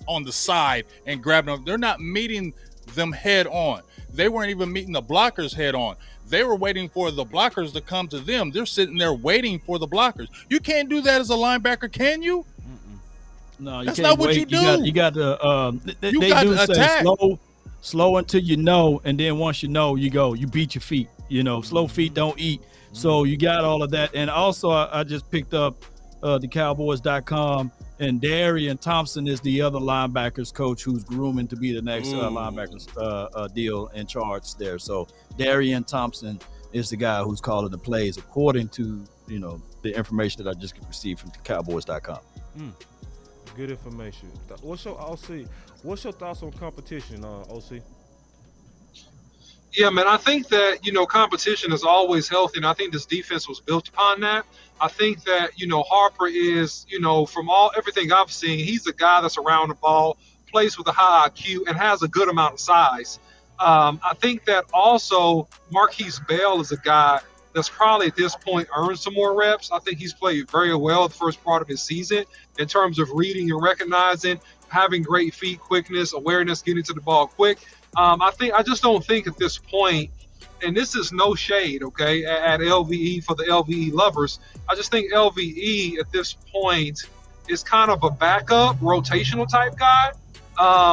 S1: on the side and grabbing them. They're not meeting them head on. They weren't even meeting the blockers head on. They were waiting for the blockers to come to them. They're sitting there waiting for the blockers. You can't do that as a linebacker, can you?
S3: No, you
S1: That's
S3: can't
S1: not what
S3: wait.
S1: you do.
S3: You got to. They
S1: got
S3: do
S1: to
S3: say
S1: attack.
S3: slow until you know, and then once you know, you go. You beat your feet. Slow feet don't eat. So you got all of that. And also, I just picked up the Cowboys.com, and Darian Thompson is the other linebackers coach who's grooming to be the next linebackers deal in charge there. So Darian Thompson is the guy who's calling the plays according to the information that I just received from the Cowboys.com.
S2: Good information. What's your thoughts on competition, OC?
S6: Yeah, man, I think that, competition is always healthy, and I think this defense was built upon that. I think that, Harper is, from everything I've seen, he's a guy that's around the ball, plays with a high IQ, and has a good amount of size. I think that also Marquise Bell is a guy that's probably at this point earned some more reps. I think he's played very well the first part of his season in terms of reading and recognizing, having great feet quickness, awareness, getting to the ball quick. I just don't think at this point, and this is no shade, okay, at LVE for the LVE lovers. I just think LVE at this point is kind of a backup, rotational type guy.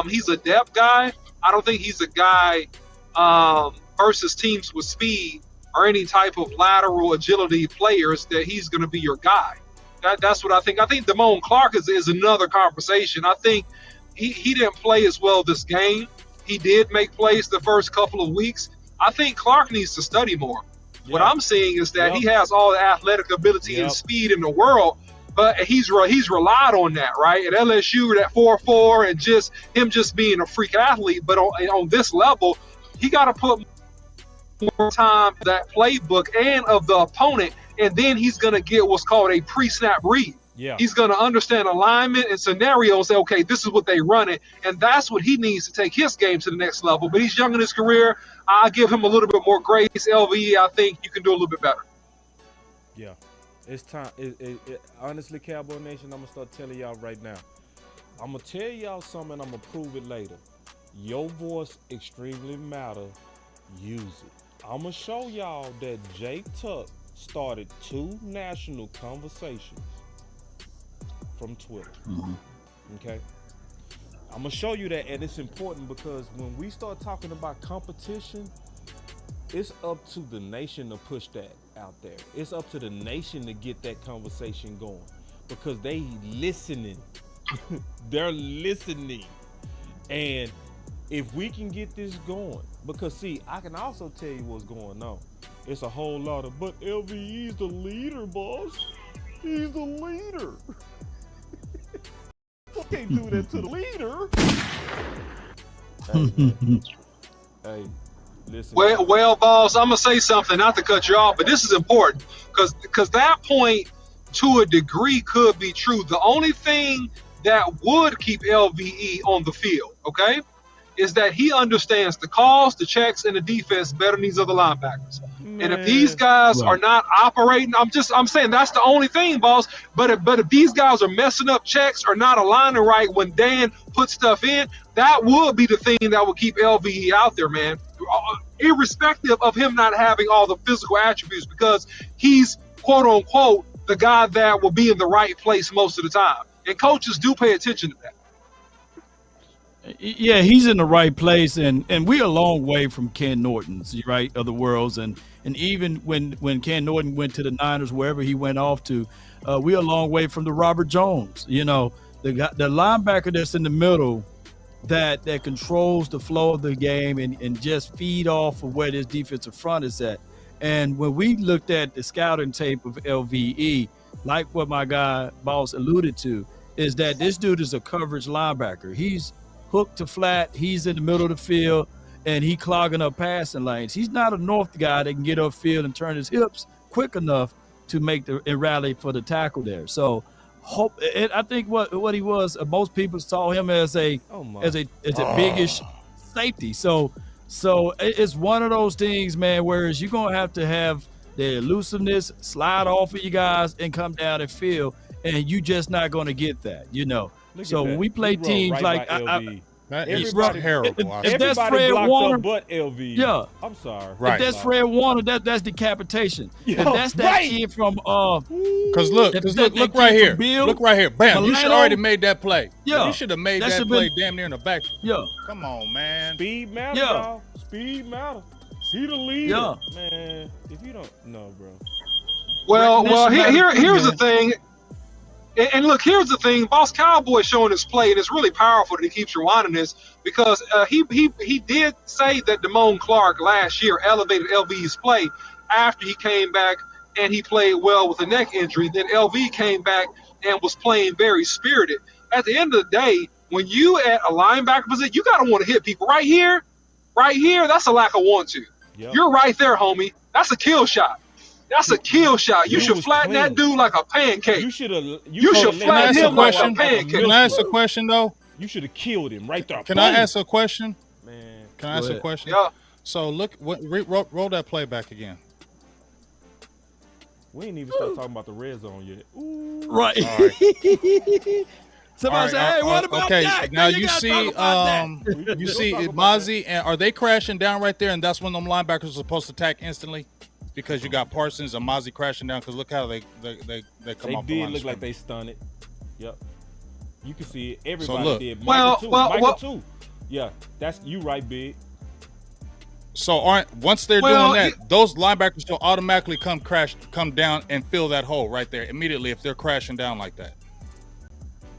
S6: He's a depth guy. I don't think he's a guy versus teams with speed or any type of lateral agility players that he's going to be your guy. That's what I think. I think Damone Clark is another conversation. I think he didn't play as well this game. He did make plays the first couple of weeks. I think Clark needs to study more. Yep. What I'm seeing is that he has all the athletic ability and speed in the world, but he's relied on that, right? At LSU, that 4.4 and just being a freak athlete. But on this level, he got to put more time in that playbook and of the opponent, and then he's going to get what's called a pre-snap read. Yeah. He's going to understand alignment and scenarios, say, okay, this is what they run it, and that's what he needs to take his game to the next level. But he's young in his career. I give him a little bit more grace. LVE, I think you can do a little bit better.
S2: Yeah, it's time. Honestly, Cowboy Nation, I'm going to start telling y'all right now. I'm going to tell y'all something, I'm going to prove it later. Your voice extremely matter. Use it. I'm going to show y'all that Jake Tuck started 2 national conversations from Twitter. Okay, I'm gonna show you that, and it's important because when we start talking about competition, it's up to the nation to push that out there. It's up to the nation to get that conversation going because they listening. They're listening, and if we can get this going, because see, I can also tell you what's going on. It's a whole lot of, but LVE's the leader, boss. He's the leader. You can't do that to the leader. Hey, listen.
S6: Well, boss, I'm gonna say something, not to cut you off, but this is important because that point, to a degree, could be true. The only thing that would keep LVE on the field, okay, is that he understands the calls, the checks, and the defense better than these other linebackers. And if these guys are not operating, I'm saying that's the only thing, boss. But if these guys are messing up checks or not aligning right when Dan puts stuff in, that would be the thing that would keep LVE out there, man. Irrespective of him not having all the physical attributes, because he's quote unquote the guy that will be in the right place most of the time. And coaches do pay attention to that.
S3: Yeah, he's in the right place, and we're a long way from Ken Norton's, right, of the worlds, and even when Ken Norton went to the Niners, wherever he went off to, we're a long way from the Robert Jones, the linebacker that's in the middle that controls the flow of the game and just feed off of where this defensive front is at. And when we looked at the scouting tape of LVE, like what my guy Boss alluded to, is that this dude is a coverage linebacker. He's hook to flat, he's in the middle of the field, and he clogging up passing lanes. He's not a north guy that can get upfield and turn his hips quick enough to make and rally for the tackle there. So I think what he was, most people saw him as a biggish safety. So it's one of those things, man, whereas you're gonna have to have the elusiveness, slide off of you guys and come down and field, and you just not gonna get that, So when we play teams like
S1: everybody terrible.
S3: If that's Fred Warner,
S2: but LV.
S3: Yeah,
S2: I'm sorry.
S3: Right. If that's Fred Warner, that's decapitation. If that's that kid from
S1: because look right here. Look right here. Bam! You should already made that play. Yeah, you should have made that play damn near in the back.
S3: Yeah.
S1: Come on, man.
S2: Speed matters, y'all. Speed matters. He the leader. Yeah. Man, if you don't know, bro.
S6: Well, here's the thing. And look, here's the thing. Boss Cowboy showing his play, and it's really powerful that he keeps rewinding this, because he did say that Damone Clark last year elevated LV's play after he came back and he played well with a neck injury. Then LV came back and was playing very spirited. At the end of the day, when you at a linebacker position, you got to want to hit people. Right here, that's a lack of want to. Yep. You're right there, homie. That's a kill shot. That's a kill shot. You should flatten that dude like a pancake. You should flatten him like a pancake.
S1: Can I ask a question, though?
S2: You should have killed him right there.
S1: Can I ask a question?
S2: Man.
S1: Can I ask a question?
S6: Yeah.
S1: So look, roll that play back again.
S2: We ain't even start talking about the red zone yet. Ooh.
S3: Right.
S1: All right.
S3: Somebody say, "Hey, what about that?"
S1: Now you see Mozzie, and are they crashing down right there? And that's when them linebackers are supposed to attack instantly, because you got Parsons and Mozzie crashing down. Because look how they come off the line.
S2: They did look like they stunned it. Yep. You can see it. Everybody
S1: so look,
S2: did. Michael too. Yeah, that's you right, Big.
S1: So once they're doing that, those linebackers will automatically come down and fill that hole right there immediately if they're crashing down like that.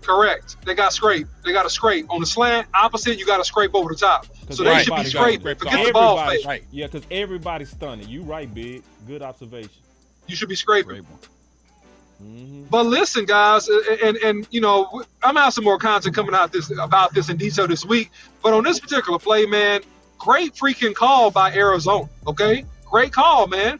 S6: Correct. They got scrape. They got to scrape on the slant. Opposite, you got to scrape over the top. So they should be scraping. Forget the ball fake.
S2: Right. Yeah, because everybody's stunning. You right, Big. Good observation.
S6: You should be scraping. Mm-hmm. But listen, guys, and I'm gonna have some more content coming out about this in detail this week. But on this particular play, man, great freaking call by Arizona. Okay, great call, man.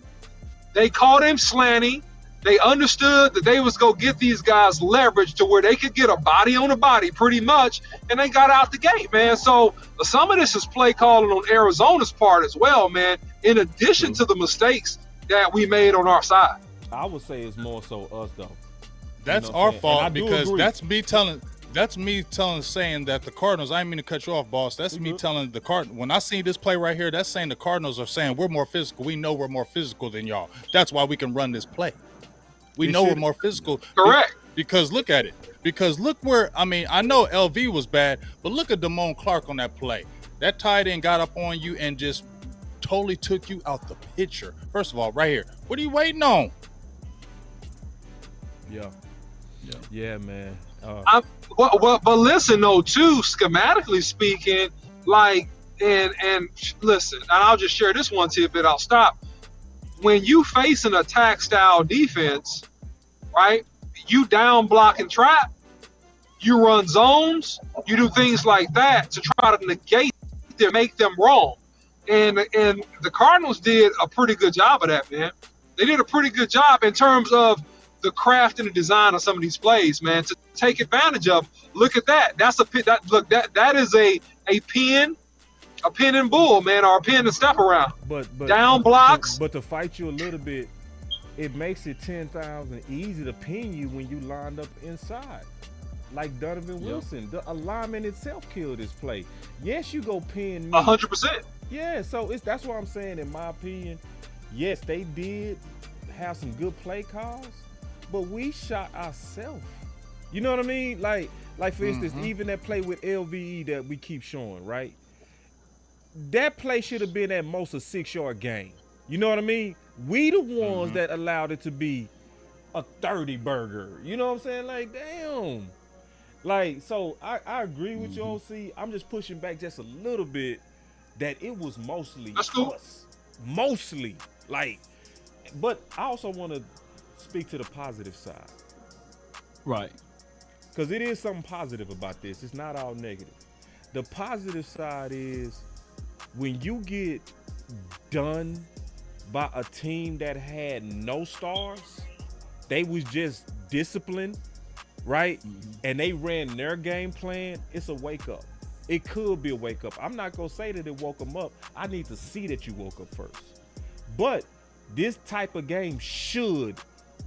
S6: They called him slanty. They understood that they was going to get these guys leverage to where they could get a body on a body pretty much, and they got out the gate, man. So some of this is play calling on Arizona's part as well, man, in addition to the mistakes that we made on our side.
S2: I would say it's more so us, though.
S1: That's our fault, because that's me saying that the Cardinals, I didn't mean to cut you off, boss. That's me telling the Cardinals. When I see this play right here, that's saying the Cardinals are saying we're more physical. We know we're more physical than y'all. That's why we can run this play. We know we're more physical.
S6: Correct.
S1: Because look at it. Because look where, I know LV was bad, but look at Damone Clark on that play. That tight end got up on you and just totally took you out the picture. First of all, right here. What are you waiting on?
S2: Yeah, man.
S6: But listen, though, too, schematically speaking, and listen, and I'll just share this one tidbit. I'll stop. When you face an attack style defense, right, you down block and trap, you run zones, you do things like that to try to negate them, make them wrong. And the Cardinals did a pretty good job of that, man. They did a pretty good job in terms of the craft and the design of some of these plays, man, to take advantage of. Look at that. That is a pin a pin and bull, man, or a pin and step around.
S2: But
S6: down blocks.
S2: But to fight you a little bit, it makes it 10,000 easy to pin you when you lined up inside. Like Donovan Wilson, the alignment itself killed his play. Yes, you go pin me.
S6: 100%.
S2: Yeah, so that's what I'm saying. In my opinion, yes, they did have some good play calls, but we shot ourselves. You know what I mean? Like for instance, even that play with LVE that we keep showing, right? That play should have been at most a 6-yard gain. You know what I mean? We the ones that allowed it to be a 30 burger. You know what I'm saying? Like, damn. Like, so I agree with you, OC. I'm just pushing back just a little bit that it was mostly us. Mostly. Like, but I also want to speak to the positive side.
S3: Right.
S2: Because it is something positive about this. It's not all negative. The positive side is when you get done by a team that had no stars, they was just disciplined, right? And they ran their game plan, it's a wake up. It could be a wake up. I'm not going to say that it woke them up. I need to see that you woke up first. But this type of game should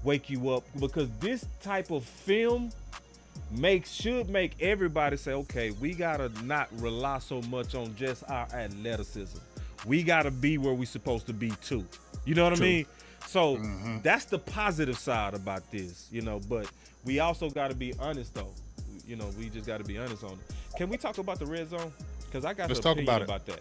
S2: wake you up, because this type of film should make everybody say, okay, we got to not rely so much on just our athleticism. We got to be where we're supposed to be too. You know what I mean? So that's the positive side about this, you know, but we also got to be honest though. You know, we just got to be honest on it. Can we talk about the red zone? Because I got an opinion about that.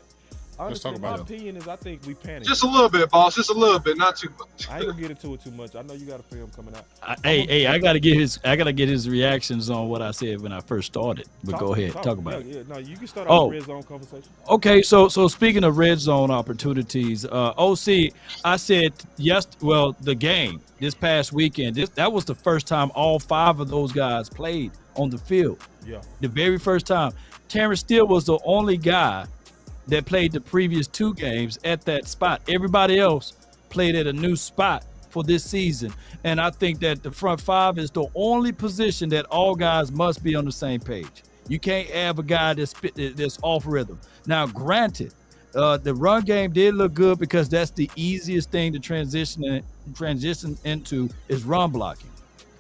S2: Honestly, my opinion is I think we panicked.
S6: Just a little bit, boss. Just a little bit, not too much.
S2: I ain't gonna get into it too much. I know you got a film coming out.
S3: I gotta get his reactions on what I said when I first started. But go ahead, talk about it.
S2: Yeah, no, you can start off the red zone conversation.
S3: Okay, so speaking of red zone opportunities, OC, I said the game this past weekend, that was the first time all 5 of those guys played on the field.
S2: Yeah.
S3: The very first time. Terrence Steele was the only guy that played the previous 2 games at that spot. Everybody else played at a new spot for this season. And I think that the front 5 is the only position that all guys must be on the same page. You can't have a guy that's off rhythm. Now, granted, the run game did look good because that's the easiest thing to transition into is run blocking.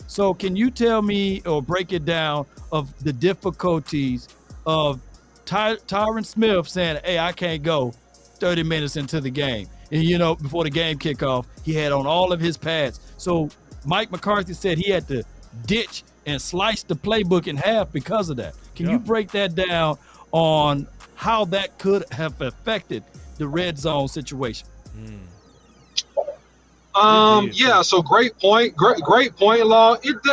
S3: So can you tell me or break it down of the difficulties of Tyron Smith saying, hey, I can't go 30 minutes into the game. And, you know, before the game kickoff, he had on all of his pads. So Mike McCarthy said he had to ditch and slice the playbook in half because of that. Can you break that down on how that could have affected the red zone situation?
S6: So great point. Great point, Law. It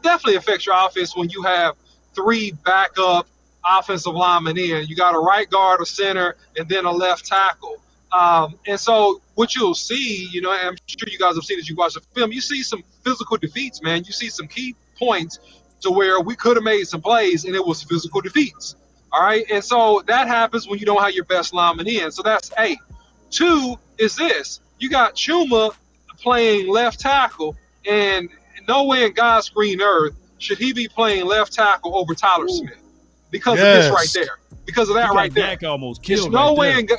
S6: definitely affects your offense when you have 3 backup offensive linemen in. You got a right guard, a center, and then a left tackle. And so what you'll see, you know, and I'm sure you guys have seen as you watch the film, you see some physical defeats, man. You see some key points to where we could have made some plays and it was physical defeats. All right. And so that happens when you don't have your best lineman in. So that's A. 2 is this. You got Chuma playing left tackle, and no way in God's green earth should he be playing left tackle over Tyler Smith. Because of this right there. Because of that right there.
S3: Dak almost killed.
S6: There's no way. And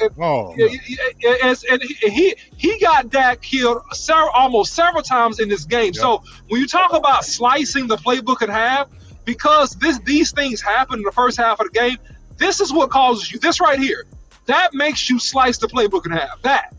S6: he got Dak killed almost several times in this game. Yep. So when you talk about slicing the playbook in half, because these things happen in the first half of the game, this is what causes you. This right here, that makes you slice the playbook in half. That.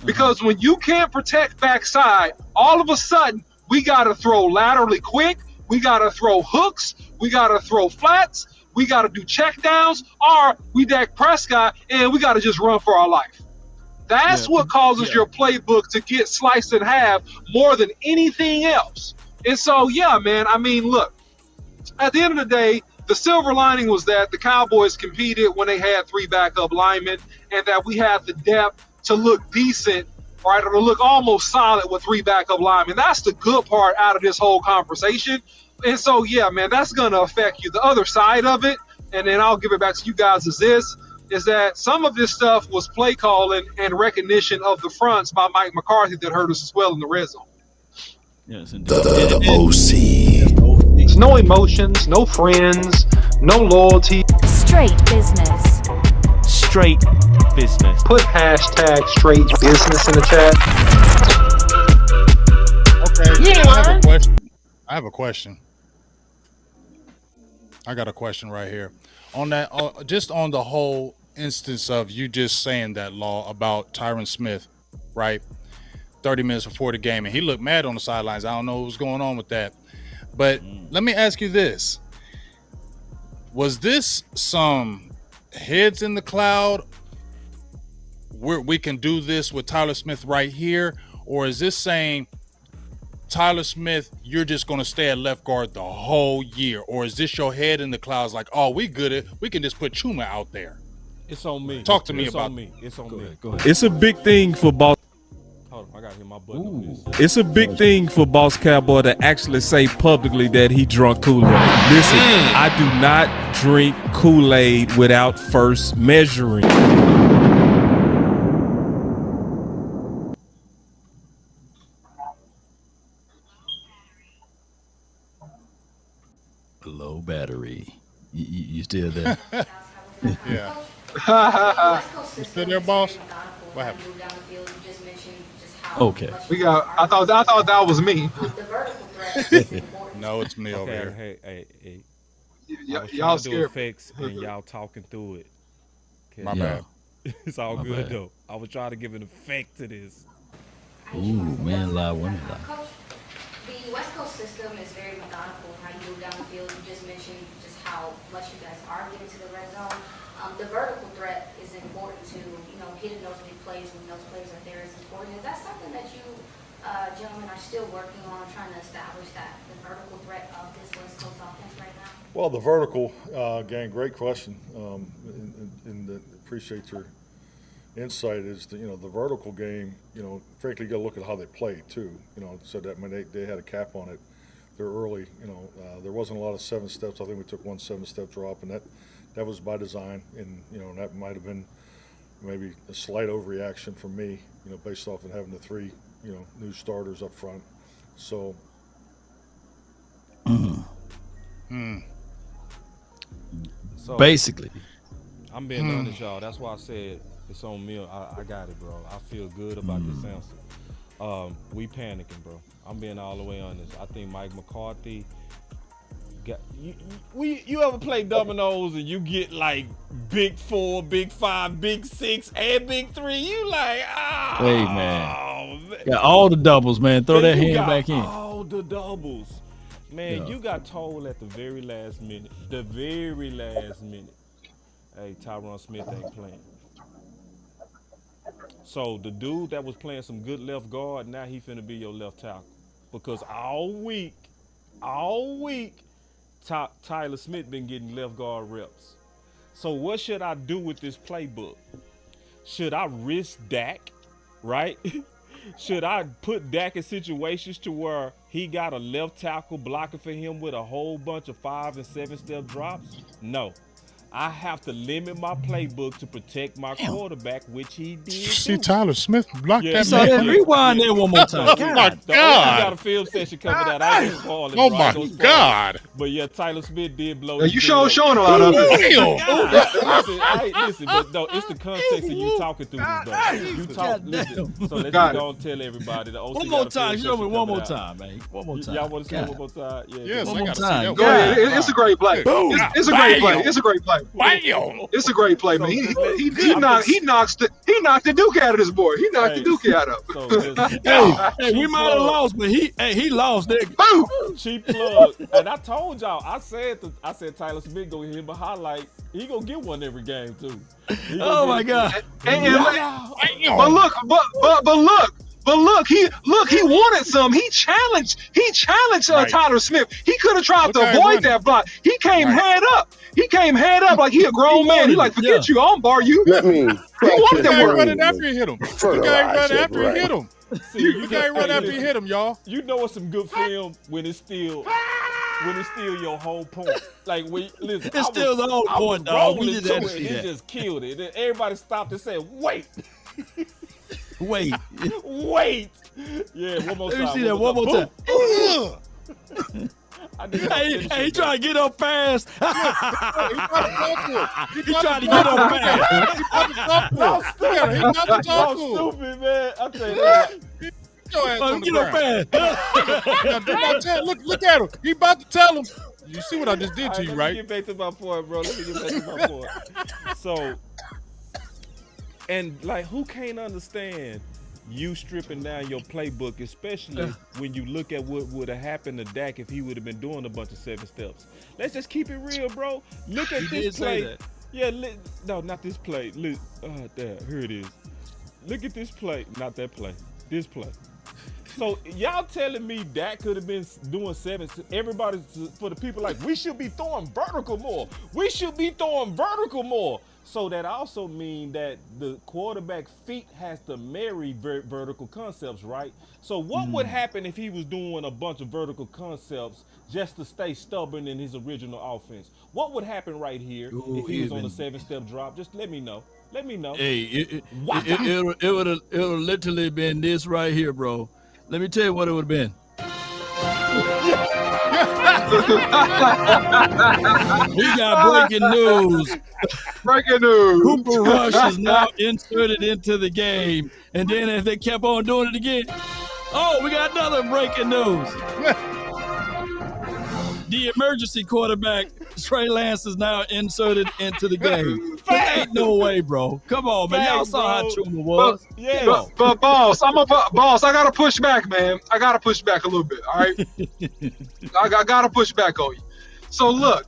S6: Because when you can't protect backside, all of a sudden we got to throw laterally quick. We got to throw hooks. We got to throw flats. We got to do check downs, or we Dak Prescott, and we got to just run for our life. That's what causes your playbook to get sliced in half more than anything else. And so, man, I mean, look, at the end of the day, the silver lining was that the Cowboys competed when they had 3 backup linemen, and that we had the depth to look decent, right, or to look almost solid with 3 backup linemen. That's the good part out of this whole conversation. And so, man, that's going to affect you. The other side of it, and then I'll give it back to you guys, is that some of this stuff was play calling and recognition of the fronts by Mike McCarthy that hurt us as well in the red zone.
S3: Yes,
S4: The OC.
S6: It's no emotions, no friends, no loyalty.
S7: Straight business.
S2: straight business.
S6: Put hashtag straight business in the chat.
S1: Okay, I have a question. I have a question. I got a question right here. On that, just on the whole instance of you just saying that law about Tyron Smith, right? 30 minutes before the game, and he looked mad on the sidelines. I don't know what was going on with that. But let me ask you this. Was this some heads in the cloud where we can do this with Tyler Smith right here? Or is this saying, Tyler Smith, you're just going to stay at left guard the whole year? Or is this your head in the clouds like, oh, we good at, we can just put Chuma out there?
S2: It's on me.
S1: Talk to me about
S2: me. It's on me.
S3: Go ahead.
S7: It's a big thing for Boss.
S2: Hold on, I gotta hit my button on this.
S7: It's a big thing for Boss Cowboy to actually say publicly that he drunk Kool-Aid. Listen, I do not drink Kool-Aid without first measuring.
S3: Low battery. You still there?
S1: Yeah. You still there, boss? What happened?
S3: Okay.
S6: I thought that was me.
S1: No, it's me over
S2: Okay,
S1: here.
S2: hey.
S6: Y'all
S2: do
S6: scared.
S2: effects and y'all talking through it. Okay.
S1: My bad.
S2: It's all
S3: My
S2: good
S3: bad.
S2: though. I was trying to give an effect to this.
S3: Ooh, man, live, women live.
S8: Coach, the West Coast system is very methodical in how you move down the field. You just mentioned just how much you guys are getting to the red zone. The vertical threat is important to, hitting those big plays when those plays are there is important. Is that something that you gentlemen are still working on, trying to establish that the vertical threat of this West Coast offense right now?
S9: Well, the vertical gang, great question. Appreciate your insight. Is the vertical game. Frankly, you got to look at how they played too. So that when they had a cap on it, they're early. There wasn't a lot of 7 steps. I think we took one 7-step drop, and that was by design. And that might have been maybe a slight overreaction from me. Based off of having the 3 new starters up front. So.
S2: So
S3: Basically.
S2: I'm being honest, y'all. That's why I said it's on me. I got it, bro. I feel good about this answer. We panicking, bro. I'm being all the way honest. I think Mike McCarthy got you ever play dominoes and you get like big 4, big 5, big 6, and big 3? You like,
S3: Hey, man. Got all the doubles, man. Throw that hand back in.
S2: All the doubles. Man,
S3: Yeah.
S2: you got told at the very last minute. Hey, Tyron Smith ain't playing. So the dude that was playing some good left guard, now he finna be your left tackle. Because all week, Tyler Smith been getting left guard reps. So what should I do with this playbook? Should I risk Dak, right? Should I put Dak in situations to where he got a left tackle blocking for him with a whole bunch of 5 and 7-step drops? No. I have to limit my playbook to protect my quarterback, which he did.
S1: See Tyler Smith block
S2: Yeah,
S1: that
S3: So
S1: man.
S3: then rewind that one more time.
S1: Oh my
S2: The OC
S1: God.
S2: got a film session coming out. I ain't spoil it.
S1: Oh
S2: bro. I
S1: my
S2: ain't gonna spoil it.
S1: God.
S2: But yeah, Tyler Smith did blow.
S6: You
S2: his
S6: showing
S2: field
S6: a lot of it.
S1: Damn.
S2: listen, but no, it's the context of you talking through this, though. You talk, listen. So let's
S6: Got
S2: go and tell everybody. The OC
S3: One
S2: got
S3: more
S2: a film
S3: time. Show me
S2: session
S3: one more
S2: coming out.
S3: time, man. One more time.
S2: Y'all want to say
S3: God.
S2: one more time? Yeah.
S1: Yes,
S3: One
S1: I
S3: more
S1: gotta see
S3: time.
S1: that.
S3: Go
S6: Yeah,
S3: ahead.
S6: it's a great play. It's a great play. It's a great play.
S1: Bam.
S6: It's a great play, man. He knocked the Duke out of this boy. He knocked the Duke out of
S2: So
S6: him.
S2: listen,
S3: Hey, we might have lost, but he lost that.
S6: Boom!
S2: cheap plug. And I told y'all, I said Tyler Smith gonna hit him a highlight. He gonna get one every game too.
S3: Oh my God.
S6: But look, he wanted some. He challenged
S1: Right.
S6: Tyler Smith. He could have tried
S1: Look
S6: to
S1: how he
S6: avoid
S1: running.
S6: that block. He came
S1: Right.
S6: head up. He came head up like he a grown man. He like, forget you, I'll bar you.
S4: Let me.
S6: He wanted
S1: You
S6: that
S1: can't
S6: work.
S1: run it after he hit him. You can't run after he hit him.
S2: See,
S1: You can't run after he hit him, y'all.
S2: You know it's some good film when it's still your whole point. Like when listen,
S3: It's still the whole point, dog. We just had to see
S2: He
S3: that.
S2: just killed it. And everybody stopped and said, "Wait,
S3: Wait.
S2: wait." Yeah, one more
S3: Let
S2: time.
S3: me see that one more time.
S2: Boom.
S3: Hey, he trying to get up fast.
S1: He
S3: trying to get up fast.
S1: He about to talk to him.
S2: Stupid, man. I tell you that.
S1: Get your ass on the
S3: Get up
S1: ground.
S3: fast.
S1: Look at him. He about to tell him. You see what I just did to you,
S2: Let
S1: right?
S2: me get back to my point, bro. Let me get back to my point. So, and like, who can't understand you stripping down your playbook, especially when you look at what would have happened to Dak if he would have been doing a bunch of 7 steps. Let's just keep it real, bro. Look at this play. Yeah, no, not this play. Look, there, here it is. Look at this play, not that play. This play. So y'all telling me Dak could have been doing 7? Everybody, for the people like, we should be throwing vertical more. We should be throwing vertical more. So that also means that the quarterback feet has to marry vertical concepts, right? So what would happen if he was doing a bunch of vertical concepts just to stay stubborn in his original offense? What would happen right here if he was on a 7-step drop? Just let me know. Let me know.
S3: Hey, it would have literally been this right here, bro. Let me tell you what it would have been. We got breaking news.
S6: Breaking news.
S3: Cooper Rush is now inserted into the game. And then if they kept on doing it again, we got another breaking news. The emergency quarterback, Trey Lance, is now inserted into the game. Ain't no way, bro. Come on, man. Y'all saw how Chuma was.
S6: But boss, I gotta push back, man. I gotta push back a little bit, all right? I gotta push back on you. So look,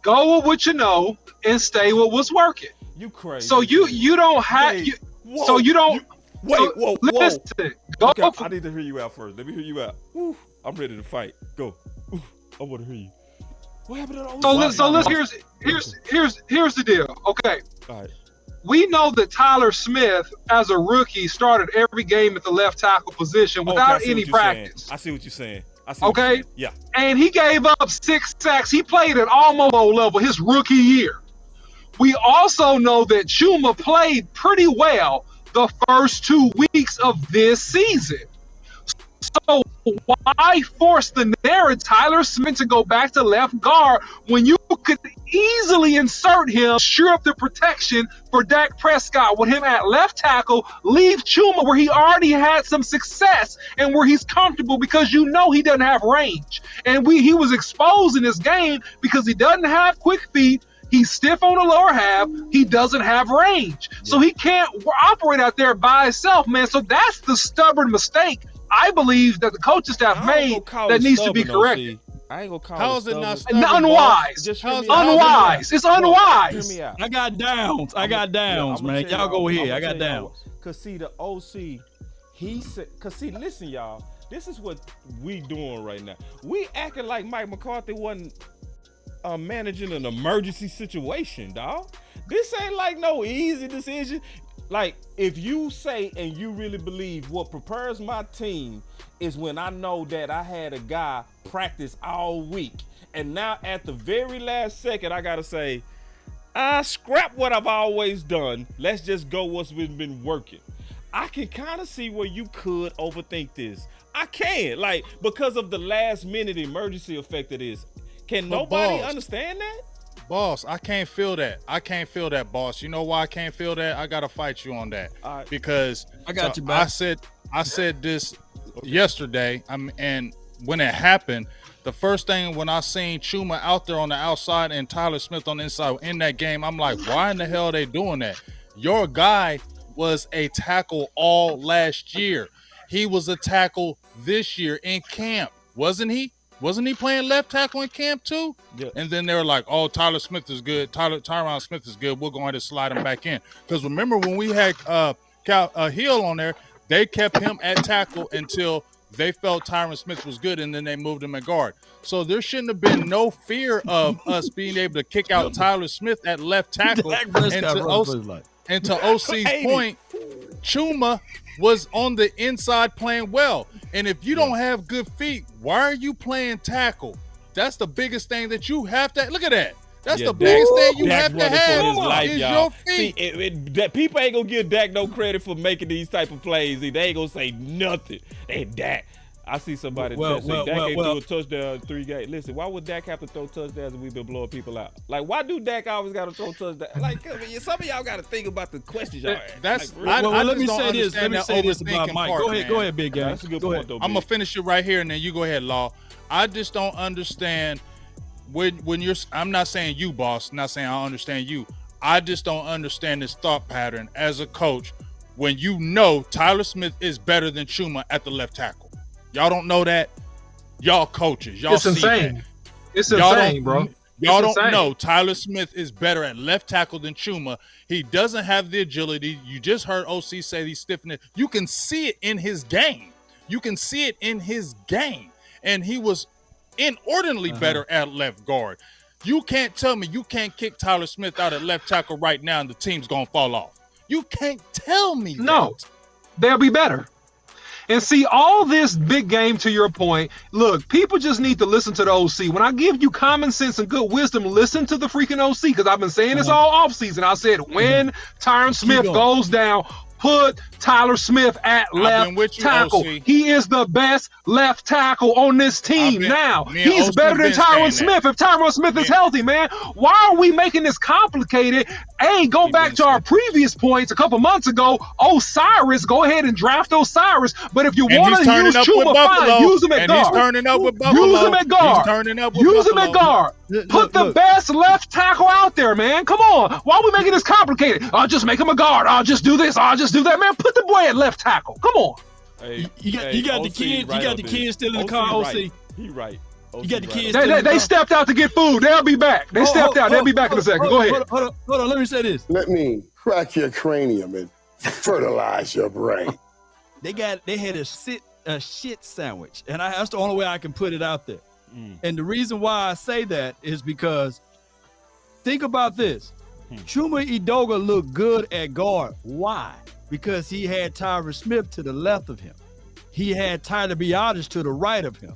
S6: go with what you know and stay with what's working.
S2: You crazy.
S6: So you don't have so you don't
S2: whoa.
S6: Listen. Go
S2: Okay, I need to hear you out first. Let me hear you out. Woo, I'm ready to fight. Go. Ooh, I want to hear you. What happened to those?
S6: So here's the deal. Okay.
S2: All right.
S6: We know that Tyler Smith, as a rookie, started every game at the left tackle position without any practice.
S2: I see what you're saying.
S6: Okay?
S2: Yeah.
S6: And he gave up 6 sacks. He played at almost low level his rookie year. We also know that Chuma played pretty well the first 2 weeks of this season. So why force the narrative Tyler Smith to go back to left guard when you could easily insert him, sure up the protection for Dak Prescott with him at left tackle, leave Chuma where he already had some success and where he's comfortable because you know he doesn't have range. And he was exposed in this game because he doesn't have quick feet. He's stiff on the lower half. He doesn't have range. Yeah. So he can't operate out there by himself, man. So that's the stubborn mistake I believe that the coaching staff made that needs to be corrected.
S2: I ain't gonna call
S1: How
S2: it
S1: is it not
S2: stubborn.
S1: stubborn?
S6: Unwise. Unwise. It's unwise.
S2: Hear me out.
S3: I got downs, man. Y'all go here. I got downs.
S2: Cause see, the OC, he said, cause see, listen, y'all, this is what we doing right now. We acting like Mike McCarthy wasn't managing an emergency situation, dog. This ain't like no easy decision. Like, if you say and you really believe what prepares my team is when I know that I had a guy practice all week, and now at the very last second, I gotta say, scrap what I've always done. Let's just go what's been working. I can kind of see where you could overthink this. I can, like, because of the last minute emergency effect of this. Can nobody understand that?
S1: Boss, I can't feel that. I can't feel that, boss. You know why I can't feel that? I gotta fight you on that. Because
S3: I got you back.
S1: I said this yesterday. And when it happened, the first thing when I seen Chuma out there on the outside and Tyler Smith on the inside in that game, I'm like, why in the hell are they doing that? Your guy was a tackle all last year. He was a tackle this year in camp, wasn't he? Wasn't he playing left tackle in camp too?
S2: Yeah.
S1: And then they were like, oh, Tyler Smith is good. Tyron Smith is good. We're going to slide him back in. Because remember when we had Hill on there, they kept him at tackle until they felt Tyron Smith was good, and then they moved him at guard. So there shouldn't have been no fear of us being able to kick out Tyler Smith at left tackle. And to OC's point, Chuma was on the inside playing well. And if you don't have good feet, why are you playing tackle? That's the biggest thing that you have to look at that. That's the biggest thing you have to have is your feet.
S2: See, people ain't gonna give Dak no credit for making these type of plays. They ain't gonna say nothing. Hey, Dak, I see somebody
S3: Well,
S2: that say
S3: well,
S2: Dak
S3: well,
S2: ain't
S3: well.
S2: threw a touchdown in 3 games. Listen, why would Dak have to throw touchdowns if we've been blowing people out? Like, why do Dak always got to throw touchdowns? Like, I mean, some of y'all got to think about the questions y'all ask.
S1: That's
S2: Like,
S3: Well,
S1: I
S3: let
S1: just
S3: me
S1: don't
S3: say this. Let
S1: understand
S3: me
S1: that
S3: say this about
S1: overthinking
S3: Mike.
S1: part,
S3: Go ahead,
S1: man.
S3: go ahead, big guy.
S2: that's a good
S3: Go
S2: point,
S3: ahead.
S2: though.
S1: I'm gonna
S2: Big.
S1: finish it right here, and then you go ahead, Law. I just don't understand when you're. I'm not saying you, boss. Not saying I understand you. I just don't understand this thought pattern as a coach when you know Tyler Smith is better than Chuma at the left tackle. Y'all don't know that. Y'all coaches, y'all
S6: It's
S1: see
S6: insane.
S1: that.
S6: It's
S1: Y'all
S6: insane, bro.
S1: Y'all
S6: It's
S1: don't
S6: insane.
S1: know Tyler Smith is better at left tackle than Chuma. He doesn't have the agility. You just heard OC say he's stiffening. You can see it in his game. You can see it in his game. And he was inordinately better at left guard. You can't tell me you can't kick Tyler Smith out at left tackle right now and the team's going to fall off. You can't tell me
S6: No,
S1: that.
S6: they'll be better. And see, all this big game, to your point, look, people just need to listen to the OC. When I give you common sense and good wisdom, listen to the freaking OC, because I've been saying this all offseason. I said, when Tyron Smith goes down, put Tyler Smith at
S1: been
S6: left
S1: with you,
S6: tackle.
S1: OC.
S6: He is the best left tackle on this team. Now,
S1: me and
S6: he's
S1: OC
S6: better than
S1: been saying
S6: Tyron
S1: that.
S6: Smith if Tyron Smith is healthy, man. Why are we making this complicated? Hey, go back to our previous points a couple months ago. Osiris, go ahead and draft Osiris. But if you
S1: And
S6: want
S1: he's
S6: to
S1: turning
S6: use
S1: up with
S6: Chuma,
S1: Buffalo.
S6: fine, use him at
S1: And
S6: guard.
S1: he's turning up with Buffalo.
S6: Use him at guard.
S1: He's turning up with
S6: Use him
S1: Buffalo.
S6: at guard. Put the best left tackle out there, man. Come on. Why are we making this complicated? I'll just make him a guard. I'll just do this. I'll just do that, man. Put the boy at left tackle. Come on.
S2: Hey,
S3: You got the
S2: OC
S3: kid.
S2: right
S3: You got
S2: on
S3: the
S2: this.
S3: kids still in the car. OC.
S2: Right. He right.
S3: You got the kids.
S6: They stepped out to get food. They'll be back. They stepped out. They'll be back in a second. Go ahead.
S3: Hold on. Let me say this.
S4: Let me crack your cranium and fertilize your brain.
S3: They had a shit sandwich, and that's the only way I can put it out there. And the reason why I say that is because think about this. Chuma Edoga looked good at guard. Why? Because he had Tyron Smith to the left of him. He had Tyler Biadasz to the right of him.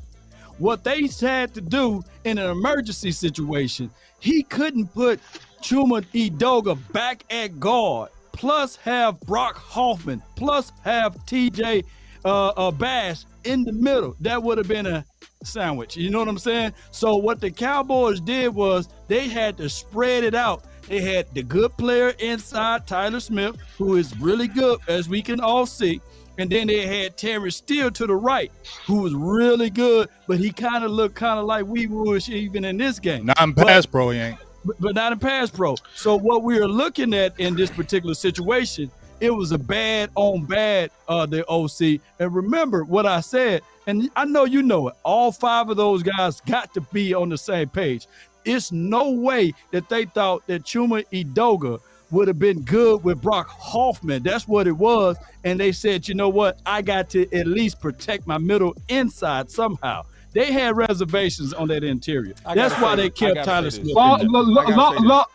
S3: What they had to do in an emergency situation, he couldn't put Chuma Edoga back at guard, plus have Brock Hoffman, plus have TJ Bass in the middle. That would have been a sandwich. You know what I'm saying? So what the Cowboys did was they had to spread it out. They had the good player inside, Tyler Smith, who is really good, as we can all see. And then they had Terry Steele to the right, who was really good, but he kind of looked kind of like we wish even in this game.
S1: Not in pass pro, he ain't.
S3: But not in pass pro. So what we are looking at in this particular situation, it was a bad on bad, the OC. And remember what I said, and I know you know it. All 5 of those guys got to be on the same page. It's no way that they thought that Chuma Edoga would have been good with Brock Hoffman. That's what it was. And they said, you know what? I got to at least protect my middle inside somehow. They had reservations on that interior. That's why they kept Tyler Smith.
S6: Go ahead,
S2: Lo.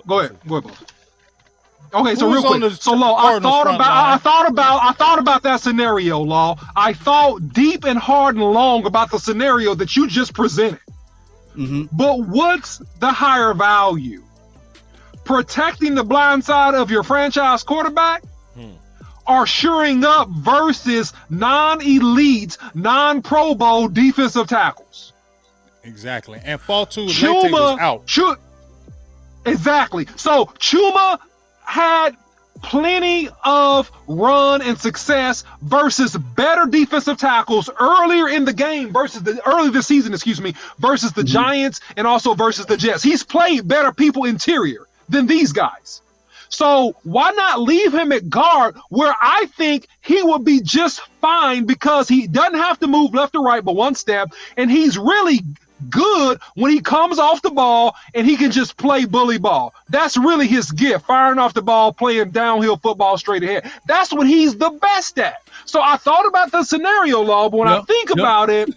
S6: Go ahead, boss. Okay, so
S1: Who
S6: real
S1: was on
S6: quick.
S1: the
S6: So Law, I
S1: Cardinals
S6: thought
S1: front
S6: about that scenario, Law. I thought deep and hard and long about the scenario that you just presented. But what's the higher value? Protecting the blind side of your franchise quarterback, or shoring up versus non-elite, non-Pro Bowl defensive tackles?
S1: Exactly. And fall 2 was out.
S6: Exactly. So Chuma had plenty of run and success versus better defensive tackles earlier in the game versus early this season, versus the Giants and also versus the Jets. He's played better people interior than these guys. So why not leave him at guard where I think he would be just fine, because he doesn't have to move left or right but one step, and he's really good when he comes off the ball and he can just play bully ball. That's really his gift, firing off the ball, playing downhill football straight ahead. That's what he's the best at. So I thought about the scenario, Law, but when I think about it,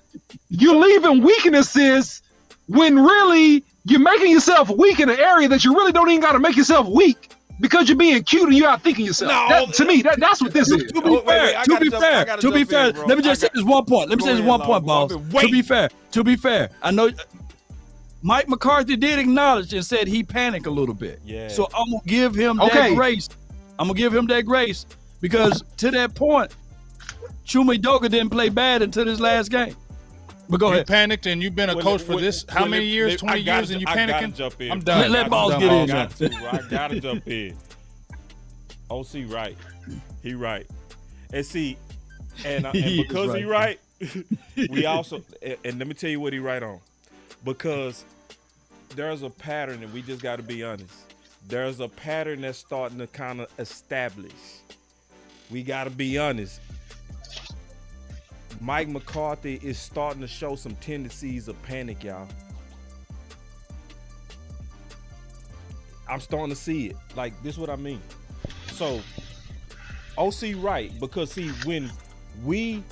S6: you're leaving weaknesses when really you're making yourself weak in an area that you really don't even got to make yourself weak, because you're being cute and you're out thinking yourself. To me, that's what this is.
S3: To be fair, let me just say this one point. Boss. To be fair, I know Mike McCarthy did acknowledge and said he panicked a little bit.
S2: Yeah.
S3: So I'm gonna give him that grace. Because to that point, Chuma Edoga didn't play bad until this last game. But go
S1: You
S3: ahead.
S1: panicked, and you've been a coach for this how many years? 20 years, and you
S7: I gotta
S1: panicking?
S7: jump in.
S1: I'm done.
S3: Let Boss
S1: I'm
S3: get
S1: done,
S3: in
S1: Boss.
S3: there.
S7: I gotta jump in. OC right. He right. And see, and
S3: He is
S7: because he
S3: right.
S7: right, we also and let me tell you what he right on. Because there's a pattern, and we just got to be honest. There's a pattern that's starting to kind of establish. We got to be honest. Mike McCarthy is starting to show some tendencies of panic, y'all. I'm starting to see it. Like, this is what I mean. So, OC right, because see, when we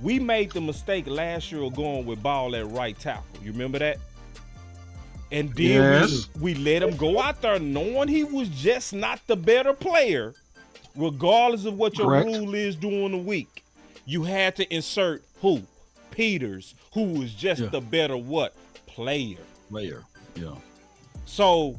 S7: made the mistake last year of going with Ball at right tackle. You remember that? And then
S6: Yes.
S7: we let him go out there knowing he was just not the better player, regardless of what your
S6: Correct.
S7: rule is during the week. You had to insert who? Peters, who was just the better what? Player.
S3: Player. Yeah.
S7: So,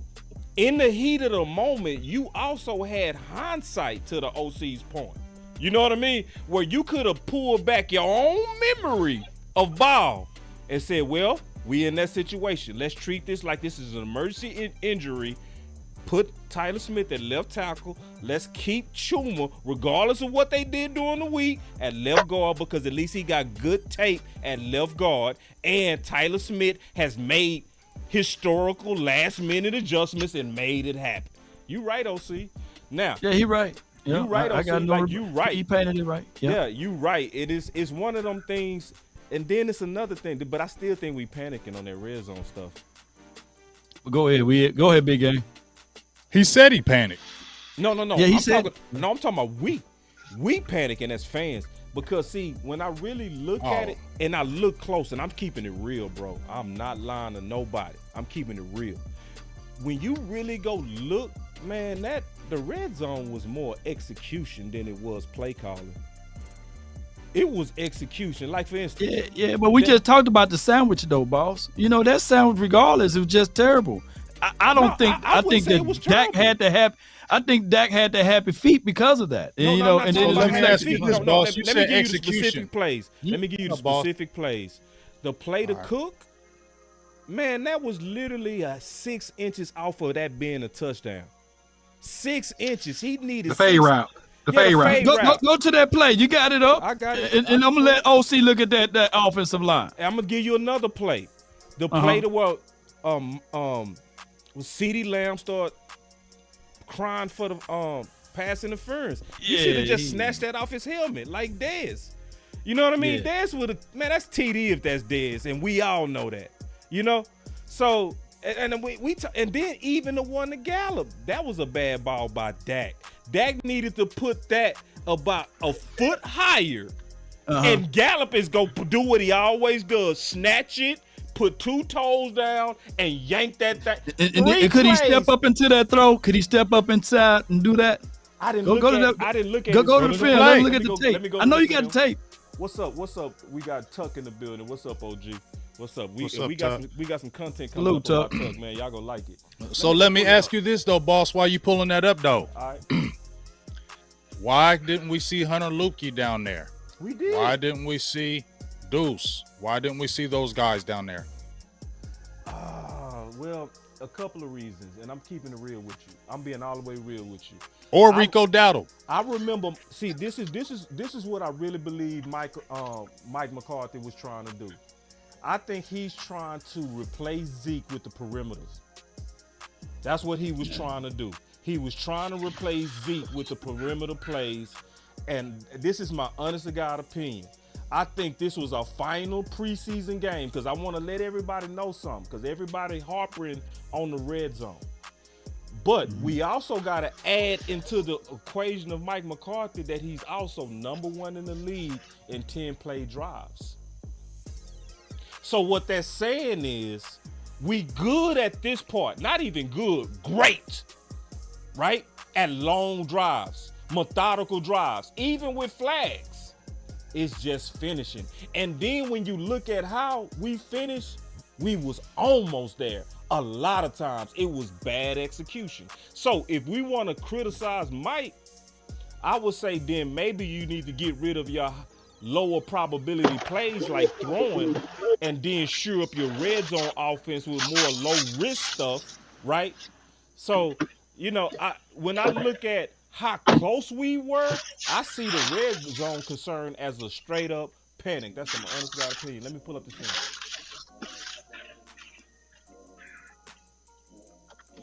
S7: in the heat of the moment, you also had hindsight to the OC's point. You know what I mean? Where you could have pulled back your own memory of Ball and said, well, we in that situation. Let's treat this like this is an emergency injury. Put Tyler Smith at left tackle. Let's keep Chuma, regardless of what they did during the week, at left guard, because at least he got good tape at left guard. And Tyler Smith has made historical last-minute adjustments and made it happen. You right, OC. Now,
S3: Yeah, he right. Yeah,
S7: you right,
S3: I
S7: OC.
S3: got no
S7: Like, you right.
S3: He painted it right.
S7: Yeah, you right. It's one of them things, and then it's another thing. But I still think we panicking on that red zone stuff.
S3: Go ahead. Go ahead, big game.
S1: He said he panicked.
S7: No.
S3: Yeah, he
S7: I'm
S3: said-
S7: I'm talking about we panicking as fans, because see, when I really look at it and I look close, and I'm keeping it real, bro. I'm not lying to nobody. I'm keeping it real. When you really go look, man, that the red zone was more execution than it was play calling. It was execution. Like, for instance,
S3: Yeah, but we just talked about the sandwich though, boss. You know, that sandwich, regardless, it was just terrible. I don't think I
S7: wouldn't
S3: think
S7: say it was
S3: that Dak
S7: terrible.
S3: had to have. I think Dak had the happy feet because of that. And, you know, and then
S1: let me ask you this, boss.
S7: Let
S1: You
S7: me
S1: said
S7: give you the
S1: execution.
S7: specific plays. Let me give you the
S1: boss.
S7: specific plays. The play to Cook, man, that was literally 6 inches off of that being a touchdown. 6 inches. He needed
S6: The fade route. The
S7: Yeah,
S6: fade
S7: the
S6: route.
S7: fade route.
S3: go to that play. You got it up.
S7: I got it.
S3: And I'm gonna let OC look at that offensive line.
S7: I'm gonna give you another play. The play to where CeeDee Lamb start crying for the pass interference. You should have just snatched that off his helmet like Dez. You know what I mean?
S3: Yeah.
S7: Dez would have, man, that's TD if that's Dez, and we all know that. You know? So and then even the one to Gallup, that was a bad ball by Dak. Dak needed to put that about a foot higher. And Gallup is going to do what he always does, snatch it, put 2 toes down, and yank that thing.
S3: And could he step up into that throw? Could he step up inside and do that?
S7: I didn't
S3: Go
S7: look
S3: to
S7: at
S3: the-
S7: I didn't look at
S3: Go
S7: his-
S3: to the film. Let me look at the
S7: Let me
S3: tape.
S7: go
S3: I
S7: to
S3: know
S7: the
S3: you got the
S7: film.
S3: tape.
S7: What's up? We got Tuck in the building. What's up, OG? What's up?
S1: What's up, Tuck?
S7: We got some content coming
S3: Salute,
S7: up about
S3: Tuck.
S7: Tuck, man. Y'all gonna like it.
S1: So let me ask you this though, boss. Why you pulling that up though?
S7: All right.
S1: Why didn't we see Hunter Lukey down there?
S7: We did.
S1: Why didn't we see Deuce? Why didn't we see those guys down there?
S7: Well, a couple of reasons, and I'm keeping it real with you. I'm being all the way real with you.
S1: Or Rico Dowdle?
S7: I remember. See, this is what I really believe Mike McCarthy was trying to do. I think he's trying to replace Zeke with the perimeters. That's what he was trying to do. He was trying to replace Zeke with the perimeter plays, and this is my honest to God opinion. I think this was a final preseason game because I want to let everybody know something because everybody harping on the red zone. But we also got to add into the equation of Mike McCarthy that he's also #1 in the league in 10-play drives. So what that's saying is we good at this part, not even good, great, right? At long drives, methodical drives, even with flags. It's just finishing. And then when you look at how we finished, we was almost there. A lot of times it was bad execution. So if we want to criticize Mike, I would say then maybe you need to get rid of your lower probability plays like throwing, and then sure up your red zone offense with more low risk stuff, right? So, when I look at how close we were, I see the red zone concern as a straight up panic. That's my honest God opinion. Let me pull up the thing.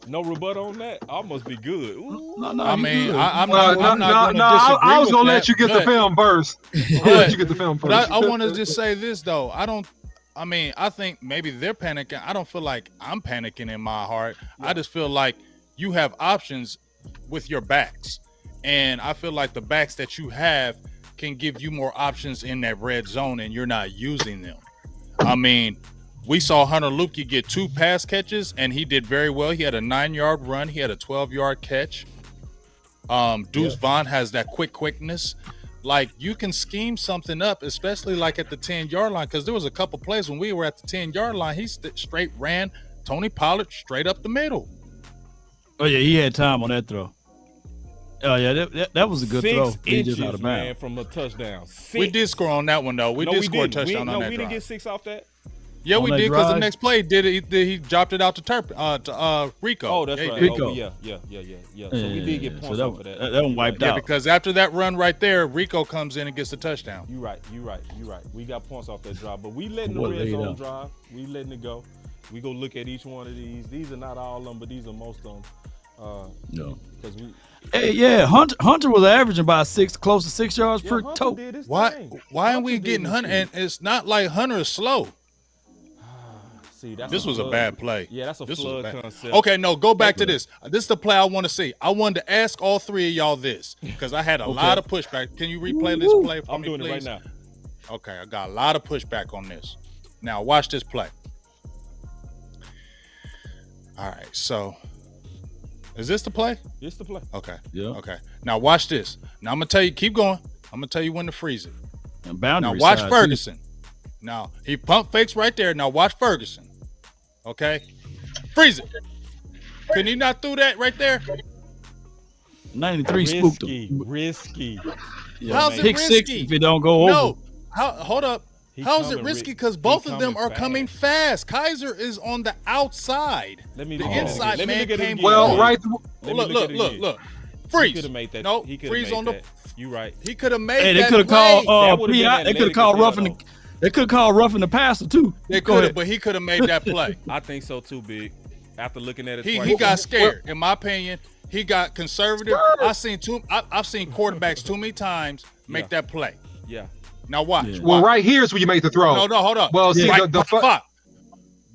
S7: No rebuttal on that. I must be good. Ooh.
S3: No,
S1: I mean,
S3: good.
S1: I'm not going to disagree
S6: I was
S1: with
S6: gonna
S1: that,
S6: let you get the
S1: but-
S6: film first. I'll let you get the film first.
S1: But I want to just say this though. I think maybe they're panicking. I don't feel like I'm panicking in my heart. I just feel like you have options with your backs. And I feel like the backs that you have can give you more options in that red zone and you're not using them. I mean, we saw Hunter Luepke get 2 pass catches and he did very well. He had a 9-yard run. He had a 12-yard catch. Deuce Vaughn has that quickness. Like, you can scheme something up, especially like at the 10-yard line, because there was a couple plays when we were at the 10-yard line, he straight ran Tony Pollard straight up the middle.
S3: Oh yeah, he had time on that throw. Oh yeah, that was a good
S7: 6
S3: throw. He
S7: inches,
S3: just out of
S7: man,
S3: bounds.
S7: from a touchdown. 6.
S1: We did score on that one though. We did score a touchdown on that
S7: we
S1: drive.
S7: didn't get 6 off that.
S1: Yeah, we
S3: that
S1: did, because the
S3: drive.
S1: next play he dropped it out to Rico.
S7: Oh, that's
S1: Yeah, he
S7: right.
S1: did.
S3: Rico.
S7: Oh, yeah. So we did get points off of that.
S3: That one wiped
S1: Yeah,
S3: out.
S1: because after that run right there, Rico comes in and gets the touchdown.
S7: You right. We got points off that drive, but we letting the
S3: Boy,
S7: red
S3: laid
S7: zone
S3: out.
S7: drive. We letting it go. We go look at each one of these. These are not all of them, but these are most of them.
S3: No.
S7: Because we.
S3: Hey, yeah, Hunter was averaging about close to 6 yards per
S7: Hunter
S3: toe.
S7: did his
S1: Why
S7: thing.
S1: aren't we
S7: Hunter did
S1: getting
S7: his
S1: Hunter?
S7: thing.
S1: And it's not like Hunter is slow.
S7: See, that's
S1: This was a
S7: flood.
S1: bad play.
S7: Yeah, that's a
S1: This was
S7: flood
S1: bad.
S7: concept.
S1: Okay, no, go back to this. This is the play I want to see. I wanted to ask all 3 of y'all this because I had a lot of pushback. Can you replay this play for
S7: I'm
S1: me,
S7: doing
S1: please?
S7: it right now.
S1: Okay, I got a lot of pushback on this. Now watch this play. All right, so is this the play?
S7: It's the play.
S1: Okay.
S3: Yeah.
S1: Okay. Now watch this. Now I'm gonna tell you, keep going. I'm gonna tell you when to freeze it.
S3: And boundary
S1: Now watch
S3: side,
S1: Ferguson. Now he pump fakes right there. Now watch Ferguson. Okay. Freeze it. Can you not do that right there?
S3: too. 93 spooked him.
S7: Risky.
S3: Yeah,
S1: How's
S3: man.
S1: it
S3: Pick
S1: risky?
S3: 6 if it don't go over.
S1: No. Hold up.
S7: He
S1: How's it
S7: coming
S1: risky?
S7: ri-
S1: Because
S7: he
S1: both of them
S7: coming
S1: are coming fast. Kaiser is on the outside.
S7: Let me
S1: The
S7: look at it
S1: inside
S7: again. Let me
S1: man
S7: look at it
S1: came.
S7: again.
S6: Well,
S7: Yeah.
S6: right.
S7: Let me
S1: Look.
S7: at it again. He
S1: Freeze.
S7: could have made that.
S1: No,
S7: he could have
S1: freeze
S7: made
S1: on the.
S7: that. You right.
S1: He could have made
S3: Hey, they
S1: that
S3: could have
S1: play.
S3: called
S7: That would've been
S3: PI. They could have
S7: athletic
S3: called
S7: as hell,
S3: roughing.
S7: though.
S3: They could have called roughing the passer too.
S1: They
S3: Go
S1: could have,
S3: ahead.
S1: but he could have made that play.
S7: I think so too, Big. After looking at it
S1: He
S7: twice.
S1: got scared. In my opinion, he got conservative. I've seen quarterbacks too many times make
S7: Yeah.
S1: that play.
S7: Yeah.
S1: Now watch.
S3: Yeah.
S6: Well,
S1: watch.
S6: right here is where you make the throw.
S1: No, hold up.
S6: Well, see,
S1: Right,
S6: the
S1: fuck.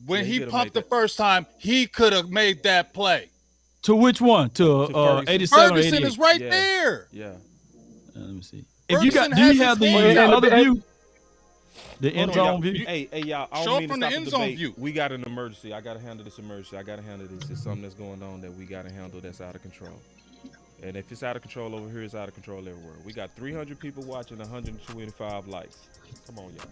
S1: When
S7: Yeah, he
S1: he
S7: could've
S1: pumped
S7: made
S1: the first time, he could have made that play.
S3: To which one? To
S7: Ferguson.
S3: 87 or
S1: Ferguson
S3: 88?
S1: is right
S7: Yeah.
S1: there.
S7: Yeah.
S3: Let me see. If you
S1: Ferguson
S3: got, do you
S1: has
S3: have the
S1: his hands
S6: out.
S3: other view? The
S7: Hold
S3: end
S7: on,
S3: zone
S7: y'all.
S3: view?
S7: Hey, y'all. I
S1: Show
S7: don't
S1: it
S7: mean to
S1: from the
S7: stop
S1: end
S7: the
S1: zone
S7: debate.
S1: view.
S7: We got an emergency. I got to handle this emergency. I got to handle this. It's something that's going on that we got to handle that's out of control. And if it's out of control over here, it's out of control everywhere. We got 300 people watching, 125 likes. Come on, y'all.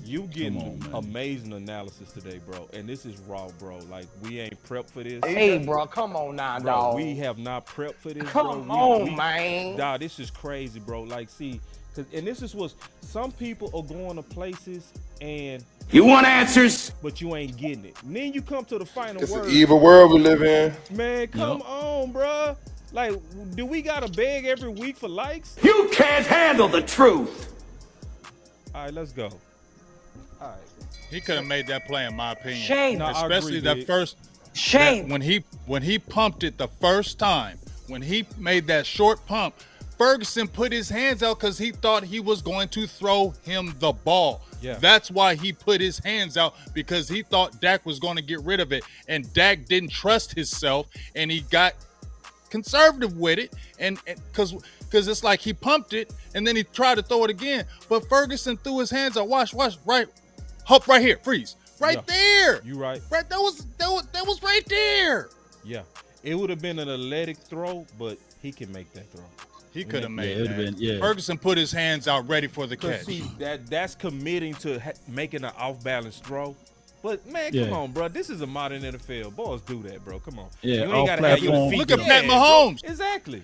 S7: You getting
S3: on, man.
S7: amazing analysis today, bro. And this is raw, bro. Like, we ain't prepped for this.
S10: Hey, bro, come on now,
S7: Bro,
S10: dog.
S7: we have not prepped for this,
S10: Come
S7: bro.
S10: on, man.
S7: Dog, this is crazy, bro. Like, see, and this is what some people are going to places and
S11: You want answers?
S7: but you ain't getting it. And then you come to the final
S4: It's
S7: word.
S4: an evil world we live in.
S7: Man, come on, bro. Like, do we gotta beg every week for likes?
S11: You can't handle the truth.
S7: All right, let's go. All right.
S1: He could have made that play, in my opinion.
S10: Shame.
S7: No, I
S1: Especially
S7: agree,
S1: that
S7: Big.
S1: first.
S10: Shame.
S1: When he pumped it the first time, when he made that short pump, Ferguson put his hands out because he thought he was going to throw him the ball.
S7: Yeah.
S1: That's why he put his hands out, because he thought Dak was going to get rid of it. And Dak didn't trust himself, and he got conservative with it. And because it's like he pumped it, and then he tried to throw it again. But Ferguson threw his hands out. Watch, right. Hop right here. Freeze. Right
S7: Yeah.
S1: there.
S7: You right.
S1: Right, that was right there.
S7: Yeah. It would have been an athletic throw, but he can make that throw.
S1: He could have made
S3: it would've
S1: that.
S3: been, yeah.
S1: Ferguson put his hands out ready for the
S7: Cause
S1: catch.
S7: see, that's committing to making an off-balance throw. But man,
S3: Yeah.
S7: come on, bro. This is a modern NFL. Boys do that, bro. Come on.
S3: Yeah,
S7: you ain't gotta have your
S3: off-platform.
S7: feet.
S1: Look at
S7: Yeah,
S1: Pat
S7: bro.
S1: Mahomes.
S7: Exactly.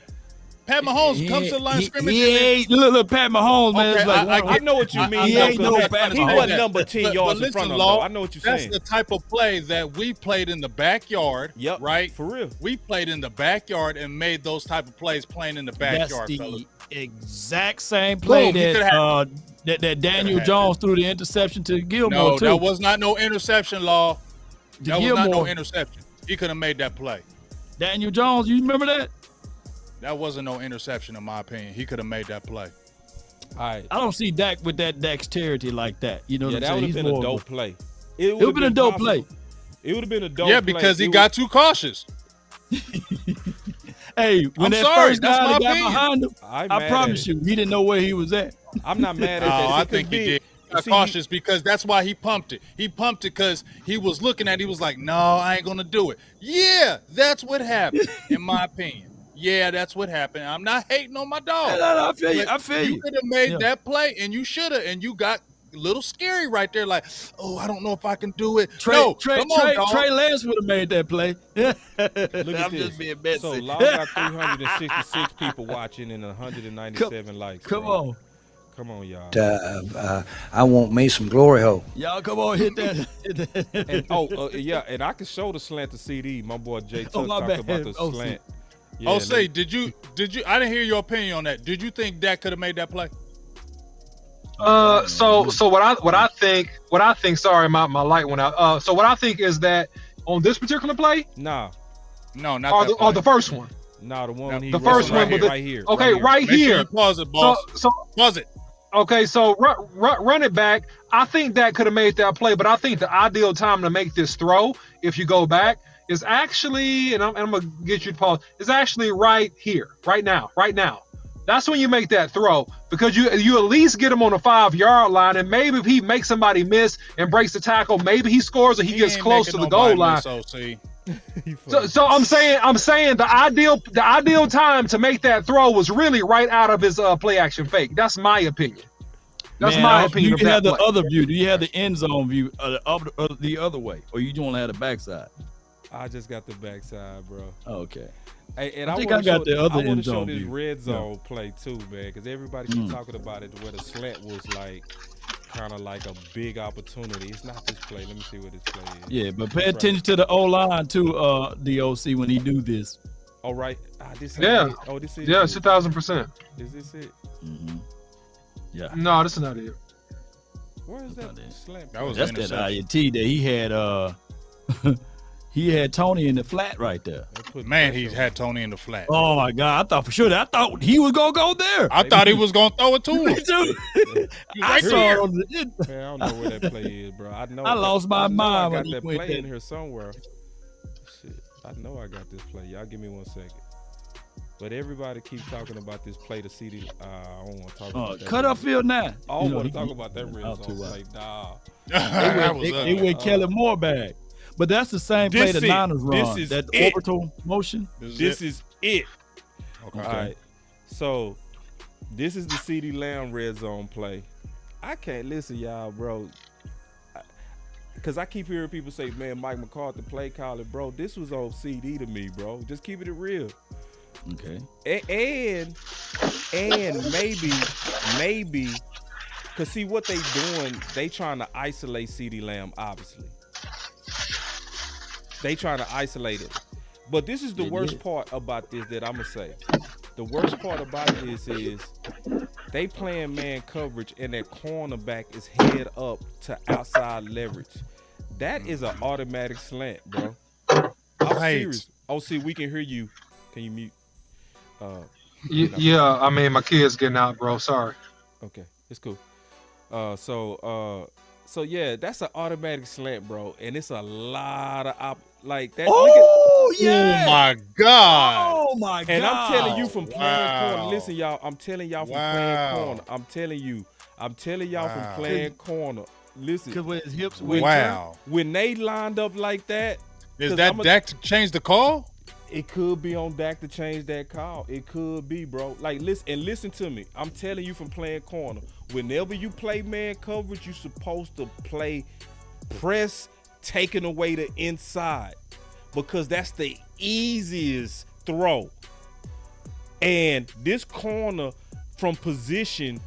S1: Pat Mahomes comes to the line of scrimmage.
S3: He ain't look Pat Mahomes, man.
S1: Okay,
S3: It's like,
S2: I know what you mean.
S3: he
S2: though,
S3: ain't no
S2: 'cause
S3: Pat
S2: he
S3: Mahomes.
S2: wasn't number 10 yards in front of him.
S1: Law,
S2: Though. I know what you're
S1: that's
S2: saying.
S1: the type of play that we played in the backyard.
S2: Yep,
S1: right.
S2: for real.
S1: We played in the backyard and made those type of plays playing in the
S3: That's
S1: backyard.
S3: the
S1: fellas.
S3: exact same play
S1: Boom, he could've
S3: that Daniel Jones threw the interception to Gilmore
S1: No,
S3: too.
S1: that was not no interception, Law. That was not no
S3: Gilmore.
S1: interception. He could have made that play.
S3: Daniel Jones, you remember that?
S1: That wasn't no interception, in my opinion. He could have made that play.
S2: All right.
S3: I don't see Dak with that dexterity like that. You know
S2: Yeah,
S3: what
S2: that
S3: I'm
S2: would
S3: saying?
S2: have been a dope play. It
S3: It would have been a dope play.
S2: It would have been a dope
S1: Yeah,
S2: play.
S1: because he
S2: It
S1: got too cautious.
S3: Hey, when
S1: I'm
S3: that
S1: sorry,
S3: first
S1: that's
S3: guy
S1: my
S3: that got
S1: opinion.
S3: behind him,
S2: I'm
S3: I
S2: mad
S3: promise
S2: at
S3: you, he didn't know where he was at.
S2: I'm not mad at
S1: Oh,
S2: that.
S1: I
S2: It
S1: think
S2: could
S1: he
S2: be-
S1: did. Got
S2: See,
S1: cautious because that's why he pumped it. He pumped it because he was looking at it. He was like, no, I ain't going to do it. Yeah, that's what happened, in my opinion. Yeah, that's what happened. I'm not hating on my dog.
S3: I feel you.
S1: But
S3: I feel
S1: you
S3: you.
S1: could have made
S3: Yeah.
S1: that play, and you should have, and you got a little scary right there. Like, oh, I don't know if I can do it.
S3: Trey
S1: come on, dog.
S3: Trey Lance would have made that play.
S2: Look at
S3: I'm
S2: this.
S3: just being messy.
S2: So Law got 366 people watching and 197 likes.
S3: Come
S2: bro.
S3: on.
S2: Come on, y'all.
S12: I want me some glory hole.
S3: Y'all come on, hit that.
S2: And yeah, and I can show the slant to CD. My boy Jay Tuck
S3: my
S2: talked
S3: bad.
S2: about the
S3: OC.
S2: slant. Yeah,
S1: Oh, say, did you? I didn't hear your opinion on that. Did you think Dak could have made that play?
S6: So what I think. Sorry, my light went out. So what I think is that on this particular play,
S2: Nah,
S1: No, not
S6: or
S1: that
S6: the first one.
S2: the one he
S6: The first
S2: right
S6: one,
S2: here,
S6: but
S2: right here.
S6: Okay, right
S1: Make sure
S6: here.
S1: you pause it, boss.
S6: So
S1: Pause it.
S6: okay, so run it back. I think that could have made that play, but I think the ideal time to make this throw, if you go back, is actually, and I'm gonna get you to pause. Is actually right here, right now. That's when you make that throw, because you at least get him on the 5-yard line, and maybe if he makes somebody miss and breaks the tackle, maybe he scores or he gets
S1: ain't
S6: close to
S1: making
S6: the goal
S1: nobody
S6: line.
S1: miss, OC.
S6: So I'm saying the ideal time to make that throw was really right out of his play action fake. That's my opinion. That's
S3: Man,
S6: my
S3: do
S6: opinion
S3: you
S6: of that
S3: have the
S6: play.
S3: other view? Do you have the end zone view the other way? Or you don't have the backside?
S2: I just got the backside, bro.
S3: Okay.
S2: Hey, and
S3: I think
S2: wanna
S3: I got
S2: show,
S3: the other
S2: I want
S3: end
S2: to show
S3: zone
S2: this
S3: view.
S2: red zone play too, man, because everybody keep talking about it where the slant was like kind of like a big opportunity. It's not this play. Let me see what this play is.
S3: Yeah, but pay attention to the O-line too, DOC, when he do this.
S2: All right. This is
S6: Yeah.
S2: it. Oh, this is
S6: Yeah,
S2: it.
S6: 2,000%.
S2: Is this it?
S3: Yeah.
S6: No, this is not it.
S2: Where is that
S3: That's
S2: slant?
S1: That was
S3: That's
S1: an
S3: that
S1: interception.
S3: INT that he had he had Tony in the flat right there.
S1: Man, he had Tony in the flat.
S3: Oh my God. I thought for sure I thought he was gonna go there.
S1: I thought he was gonna throw it to him.
S3: Me too. I
S1: right
S3: saw
S1: there.
S3: it on the,
S2: Man, I don't know where that play is, bro. I know.
S3: I lost my
S2: I know
S3: mind
S2: I
S3: when
S2: got
S3: he
S2: that
S3: went
S2: play
S3: there.
S2: in here somewhere. Shit, I know I got this play. Y'all give me 1 second. But everybody keep talking about this play to CD. I don't want to talk about that.
S3: cut off field now.
S2: I don't
S3: You know,
S2: want
S3: he-
S2: to talk about that red
S3: out
S2: zone
S3: too wide.
S2: play. Nah.
S1: That was
S3: It
S1: ugly.
S3: went Kelly Moore bag. But that's the same play
S2: This
S3: the
S2: it.
S3: Niners
S2: This
S3: run.
S2: is
S3: That
S2: it.
S3: orbital motion.
S2: This is it.
S1: Okay.
S2: All right. So this is the CD Lamb red zone play. I can't listen, y'all, bro. Because I keep hearing people say, man, Mike McCarthy play caller, bro. This was on CD to me, bro. Just keep it real.
S3: Okay.
S2: And maybe, because see what they doing, they trying to isolate CD Lamb, obviously. They trying to isolate it. But this is the worst part about this that I'm going to say. The worst part about this is they playing man coverage and that cornerback is head up to outside leverage. That is an automatic slant, bro. I'm
S1: Right.
S2: serious. Oh, see, we can hear you. Can you mute?
S6: Yeah, I mean, my kid's getting out, bro. Sorry.
S2: Okay, it's cool. So yeah, that's an automatic slant, bro, and it's a lot of like that.
S3: Oh
S1: Oh
S3: yeah.
S1: my God.
S3: Oh my God.
S2: And I'm telling you from playing
S1: Wow.
S2: corner. Listen, y'all. I'm telling y'all from playing corner. I'm telling y'all from playing corner. Listen,
S3: Because when his hips
S2: when,
S3: went
S1: Wow.
S2: when they lined up like that,
S1: Is
S2: 'cause
S1: that
S2: I'ma-
S1: Dak to change the call?
S2: it could be on Dak to change that call. It could be, bro. Like, listen to me. I'm telling you from playing corner. Whenever you play man coverage, you're supposed to play press, taking away the inside, because that's the easiest throw. And this corner from position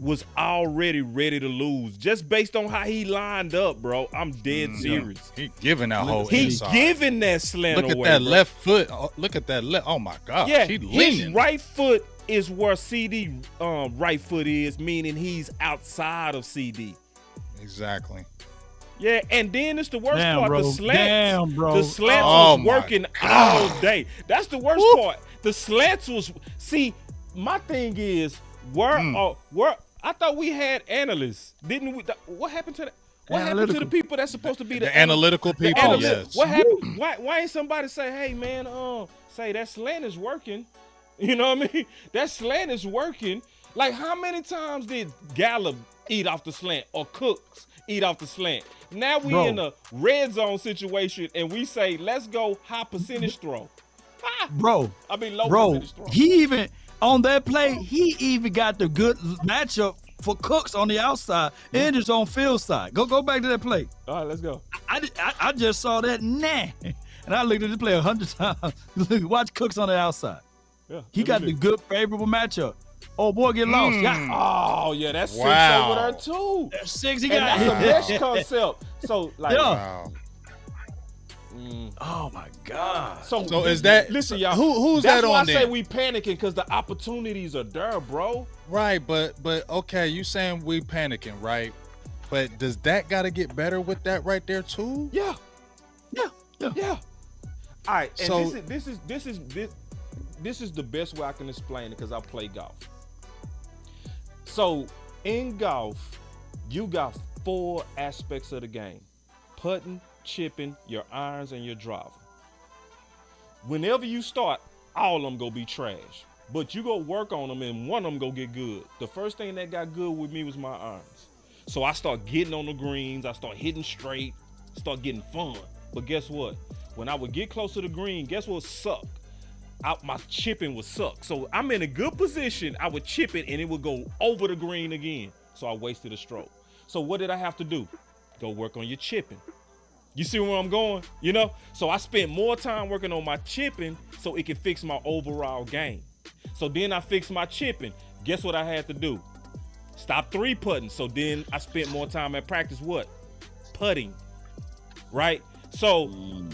S2: was already ready to lose just based on how he lined up, bro. I'm dead serious.
S1: He giving that whole
S2: He
S1: inside.
S2: giving that slant
S1: Look at
S2: away,
S1: that
S2: bro.
S1: left foot. Oh, look at that left. Oh my gosh.
S2: Yeah,
S1: He
S2: his
S1: leaning.
S2: right foot is where CD right foot is, meaning he's outside of CD.
S1: Exactly.
S2: Yeah, and then it's the worst
S3: Damn,
S2: part.
S3: bro.
S2: The slants,
S3: Damn, bro.
S2: the slants
S1: Oh,
S2: was
S1: my
S2: working
S1: God.
S2: all day. That's the worst part. The slants was. See, my thing is where I thought we had analysts, didn't we? What happened to that? What happened to the people that's supposed to be
S1: The analytical people, yes.
S2: What happened? Why ain't somebody say, hey man, say that slant is working? You know what I mean? That slant is working. Like how many times did Gallup eat off the slant or Cooks eat off the slant? Now we in a red zone situation and we say, let's go high percentage throw.
S3: Bro,
S2: I mean low
S3: bro,
S2: percentage throw.
S3: he even on that play, he even got the good matchup for Cooks on the outside and just on field side. Go back to that play.
S2: All right, let's go.
S3: I just saw that and I looked at this play 100 times. Watch Cooks on the outside.
S2: Yeah,
S3: He got the good favorable matchup. Oh boy, get lost. Yeah.
S2: Oh yeah, that's six
S1: Wow.
S2: over there too.
S3: That's 6 he
S2: And
S3: got.
S2: that's a mesh concept. So like,
S3: Yeah.
S1: Wow.
S3: Oh my God.
S1: So is that
S2: listen, y'all?
S1: who's
S2: that's
S1: that
S2: why
S1: on
S2: I say
S1: there?
S2: we panicking because the opportunities are there, bro.
S1: Right, but okay, you saying we panicking, right? But does that got to get better with that right there too?
S2: Yeah. All right, and
S1: So-
S2: this is the best way I can explain it because I play golf. So in golf, you got 4 aspects of the game: putting, chipping, your irons, and your driver. Whenever you start, all of them gonna be trash. But you go work on them and one of them go get good. The first thing that got good with me was my irons. So I start getting on the greens, I start hitting straight, start getting fun. But guess what? When I would get close to the green, guess what sucked? My chipping would suck. So I'm in a good position, I would chip it and it would go over the green again. So I wasted a stroke. So what did I have to do? Go work on your chipping. You see where I'm going? You know? So I spent more time working on my chipping so it can fix my overall game. So then I fixed my chipping. Guess what I had to do? Stop 3-putting. So then I spent more time at practice what? Putting. Right? So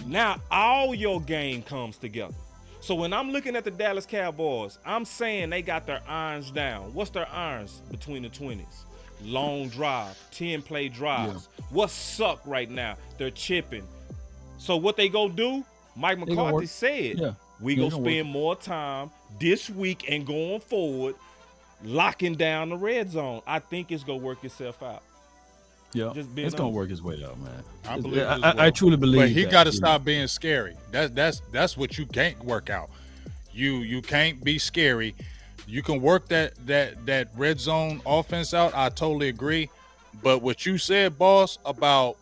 S2: now all your game comes together. So when I'm looking at the Dallas Cowboys, I'm saying they got their irons down. What's their irons between the 20s? Long drive, 10-play drives. What suck right now? They're chipping. So what they go do? Mike
S3: gonna
S2: McCarthy
S3: work.
S2: said,
S3: Yeah.
S2: we
S3: They
S2: go
S3: gonna
S2: spend more time this week and going forward locking down the red zone. I think it's going to work itself out.
S3: Yeah,
S2: Just being
S3: it's gonna
S2: honest.
S3: work its way out, man.
S1: I believe it as
S3: I
S1: well.
S3: truly believe.
S1: But he
S3: that,
S1: got to
S3: you know.
S1: stop being scary. That's what you can't work out. You can't be scary. You can work that red zone offense out. I totally agree. But what you said, boss, about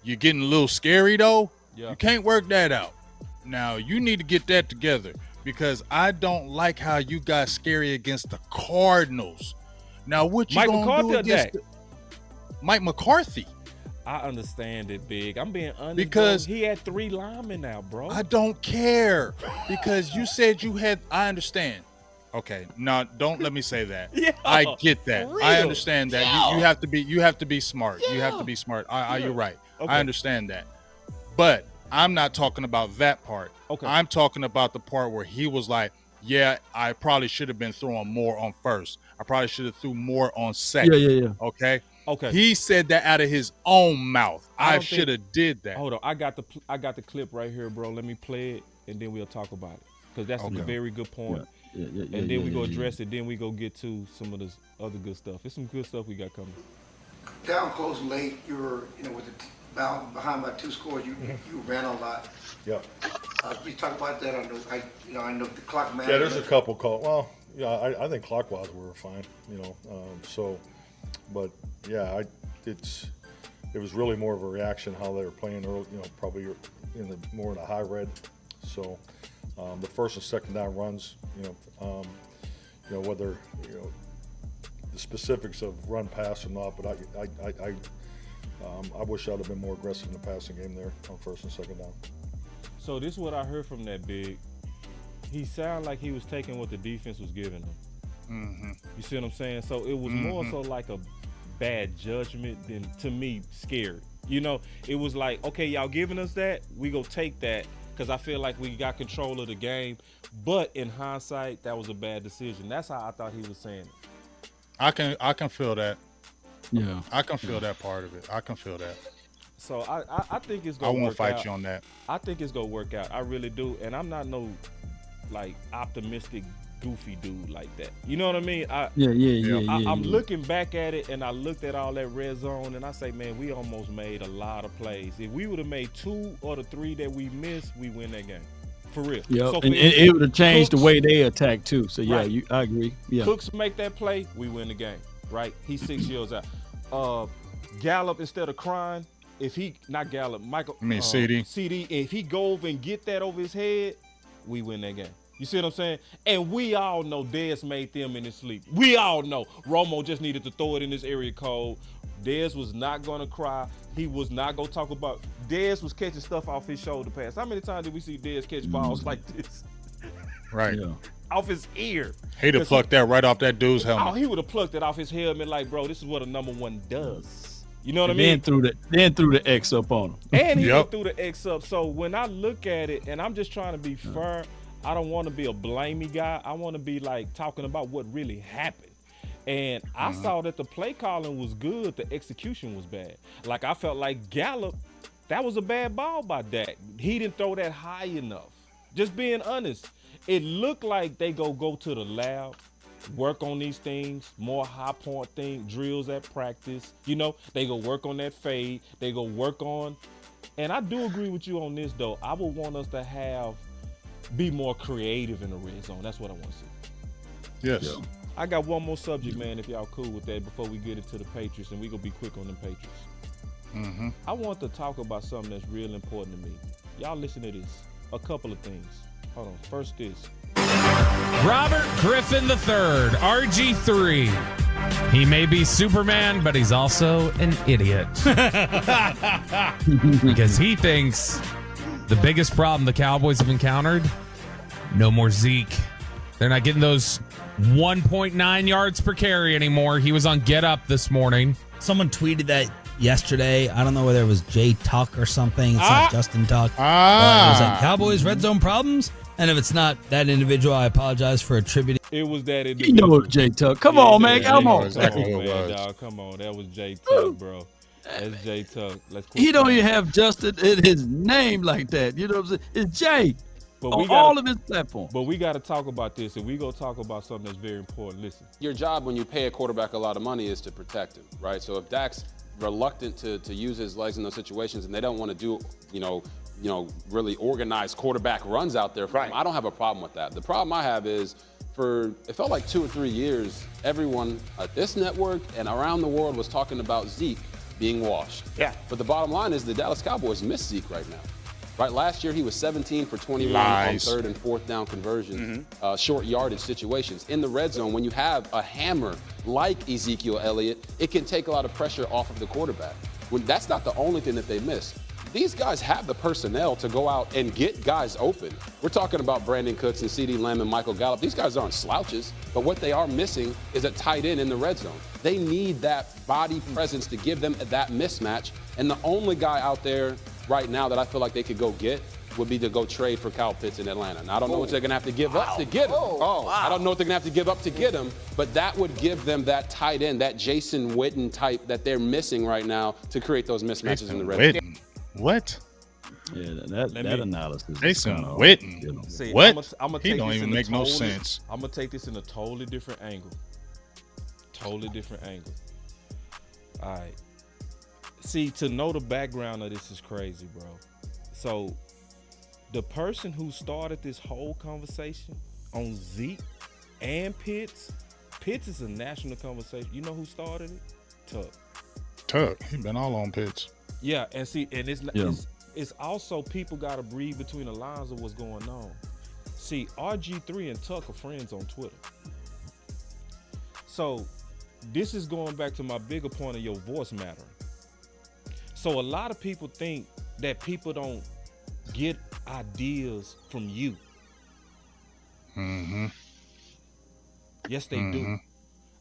S1: you getting a little scary though,
S2: Yeah.
S1: you can't work that out. Now you need to get that together because I don't like how you got scary against the Cardinals. Now what you
S2: Mike
S1: gonna
S2: McCarthy
S1: do
S2: or
S1: against
S2: Dak?
S1: Mike McCarthy?
S2: I understand it, Big. I'm being honest.
S1: Because-
S2: bro. He had 3 linemen now, bro.
S1: I don't care because you said you had. I understand. Okay, no, don't let me say that.
S2: Yeah,
S1: I get that.
S2: for
S1: I
S2: real.
S1: understand that.
S2: Yeah.
S1: You have to be. You have to be smart. You have
S2: Yeah.
S1: to be smart.
S2: Yeah.
S1: You're right.
S2: Okay.
S1: I understand that. But I'm not talking about that part.
S2: Okay.
S1: I'm talking about the part where he was like, "Yeah, I probably should have been throwing more on first. I probably should have threw more on second."
S3: Yeah.
S1: Okay.
S2: Okay.
S1: He said that out of his own mouth.
S2: I
S1: I
S2: don't think-
S1: should have did that.
S2: Hold on. I got the clip right here, bro. Let me play it and then we'll talk about it. Because that's
S1: Okay.
S2: a very good point.
S3: Yeah,
S2: And then we go address it. Then we go get to some of this other good stuff. There's some good stuff we got coming.
S13: Down close and late, you were, with the behind by 2 scores, you ran a lot.
S9: Yep.
S13: You talk about that. I know the clock
S9: Yeah,
S13: management.
S9: there's a couple call. Well, yeah, I think clockwise we were fine. But yeah, it was really more of a reaction how they were playing early. Probably more in the high red. So the first and second down runs. Whether the specifics of run pass or not, but I wish I'd have been more aggressive in the passing game there on first and second down.
S2: So this is what I heard from that, Big. he sounded like he was taking what the defense was giving him.
S1: Mm-hmm.
S2: You see what I'm saying? So it was more so like a bad judgment than, to me, scared. You know, it was like, okay, y'all giving us that, we go take that, because I feel like we got control of the game. But in hindsight, that was a bad decision. That's how I thought he was saying it.
S1: I can feel that.
S3: Yeah.
S1: I can feel that part of it. I can feel that.
S2: So I think it's
S1: I
S2: gonna
S1: won't
S2: work
S1: fight
S2: out.
S1: you on that.
S2: I think it's gonna work out. I really do. And I'm not no like optimistic, goofy dude like that. You know what I mean? I'm looking back at it, and I looked at all that red zone, and I say, man, we almost made a lot of plays. If we would have made 2 or the 3 that we missed, we win that game. For real.
S3: Yeah,
S2: So
S3: and it would have changed
S2: Cooks,
S3: the way they attack too. So yeah,
S2: right.
S3: I agree. Yeah.
S2: Cooks make that play, we win the game. Right? He's 6 years out. Gallup, instead of crying, if he not Gallup, Michael.
S1: I mean CD.
S2: CD. If he go over and get that over his head, we win that game. You see what I'm saying? And we all know Dez made them in his sleep. We all know Romo just needed to throw it in this area code. Dez was not gonna cry. He was not gonna talk about. Dez was catching stuff off his shoulder pads. How many times did we see Dez catch balls like this?
S1: Right.
S3: Yeah.
S2: Off his ear.
S1: He'd have plucked that right off that dude's helmet.
S2: Oh, he would have plucked it off his helmet like, bro, this is what a number 1 does. You know what I
S3: mean? Then threw the X up on him.
S2: And he threw the X up. So when I look at it, and I'm just trying to be fair, I don't want to be a blamey guy. I want to be like talking about what really happened. And I saw that the play calling was good. The execution was bad. Like I felt like Gallup, that was a bad ball by Dak. He didn't throw that high enough. Just being honest. It looked like they go to the lab, work on these things, more high point thing, drills at practice. You know, they go work on that fade. They go work on, and I do agree with you on this though. I would want us to be more creative in the red zone. That's what I want to see.
S1: Yes.
S3: Yeah.
S2: I got one more subject, man, if y'all cool with that, before we get into the Patriots, and we gonna be quick on them Patriots.
S1: Mm-hmm.
S2: I want to talk about something that's real important to me. Y'all listen to this. A couple of things. Hold on. First this.
S14: Robert Griffin III, RG3. He may be Superman, but he's also an idiot. Because he thinks the biggest problem the Cowboys have encountered, no more Zeke. They're not getting those 1.9 yards per carry anymore. He was on Get Up this morning.
S15: Someone tweeted that yesterday. I don't know whether it was Jay Tuck or something. It's not Justin Tuck. But it was like Cowboys red zone problems. And if it's not that individual, I apologize for attributing.
S2: It was that individual.
S3: You know it was Jay Tuck. Come on, man. Come on.
S1: Exactly what it
S2: Man,
S1: was.
S2: dog, come on. That was Jay Tuck, bro. That's Jay Tuck. Let's quit
S3: He don't
S2: playing.
S3: even have Justin in his name like that. You know what I'm saying? It's Jay
S2: But
S3: on
S2: we gotta-
S3: all of his platforms.
S2: But we got to talk about this, and we go talk about something that's very important. Listen.
S16: Your job when you pay a quarterback a lot of money is to protect him, right? So if Dak's reluctant to use his legs in those situations and they don't want to do, really organized quarterback runs out there for him, I don't have a problem with that. The problem I have is it felt like 2 or 3 years, everyone at this network and around the world was talking about Zeke being washed.
S10: Yeah.
S16: But the bottom line is the Dallas Cowboys miss Zeke right now. Right, last year he was 17 for 21
S1: Lies.
S16: on 3rd and 4th down conversions, short yardage situations. In the red zone, when you have a hammer like Ezekiel Elliott, it can take a lot of pressure off of the quarterback. That's not the only thing that they miss. These guys have the personnel to go out and get guys open. We're talking about Brandon Cooks and CeeDee Lamb and Michael Gallup. These guys aren't slouches, but what they are missing is a tight end in the red zone. They need that body presence to give them that mismatch. And the only guy out there right now that I feel like they could go get would be to go trade for Kyle Pitts in Atlanta. And I don't know what they're going to have to give up to get him. I don't know what they're going to have to give up to get him, but that would give them that tight end, that Jason Witten type that they're missing right now to create those mismatches in the red zone.
S1: What?
S3: Yeah, that analysis.
S1: Jason
S3: kinda,
S1: Witten.
S3: you know.
S2: See,
S1: What?
S2: I'ma
S1: He
S2: take
S1: don't
S2: this
S1: even
S2: in a
S1: make no
S2: totally-
S1: sense.
S2: I'm going to take this in a totally different angle. Totally different angle. All right. See, to know the background of this is crazy, bro. So, the person who started this whole conversation on Zeke and Pitts is a national conversation. You know who started it? Tuck.
S1: Tuck. He been all on Pitts.
S2: Yeah, and see, and
S3: Yeah.
S2: it's also people got to read between the lines of what's going on. See, RG3 and Tuck are friends on Twitter. So, this is going back to my bigger point of your voice mattering. So, a lot of people think that people don't get ideas from you.
S1: Mm-hmm.
S7: Yes, they do.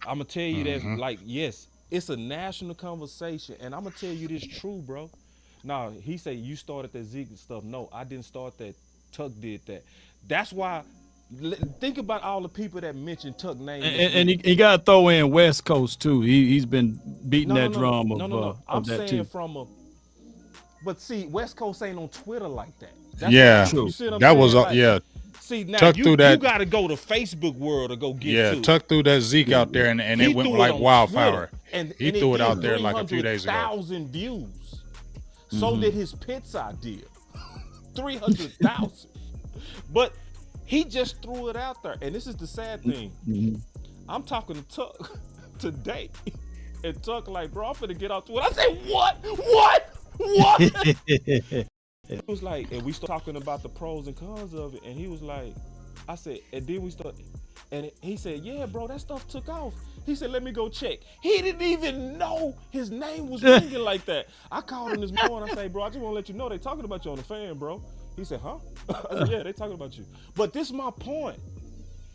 S7: I'm gonna tell you that, like, yes, it's a national conversation, and I'm gonna tell you this true, bro. Now, he said you started that Zeke stuff. No, I didn't start that. Tuck did that. That's why. Think about all the people that mentioned Tuck name.
S3: And he got to throw in West Coast too. He's been beating that drum
S7: No. I'm
S3: of that
S7: saying
S3: too.
S7: but see, West Coast ain't on Twitter like that. That's
S1: Yeah,
S3: true.
S7: You see what I'm
S1: that
S7: saying?
S1: was
S7: Like,
S1: yeah.
S7: See, now
S1: Tuck
S7: you
S1: through that.
S7: got to go to Facebook world to go get to it.
S1: Tuck through that Zeke out there, and
S7: He
S1: it went
S7: threw
S1: like
S7: on
S1: wildfire.
S7: Twitter,
S1: He threw it out there like a few days ago.
S7: 300,000 views. So did his Pitts idea. 300,000. But he just threw it out there. And this is the sad thing. I'm talking to Tuck today. And Tuck like, bro, I'm finna get out to it. I said, what? It was like, and we started talking about the pros and cons of it, and he was like, I said, and then we started, and he said, yeah, bro, that stuff took off. He said, let me go check. He didn't even know his name was ringing like that. I called him this morning. I said, bro, I just want to let you know they talking about you on the fan, bro. He said, huh? I said, yeah, they talking about you. But this is my point.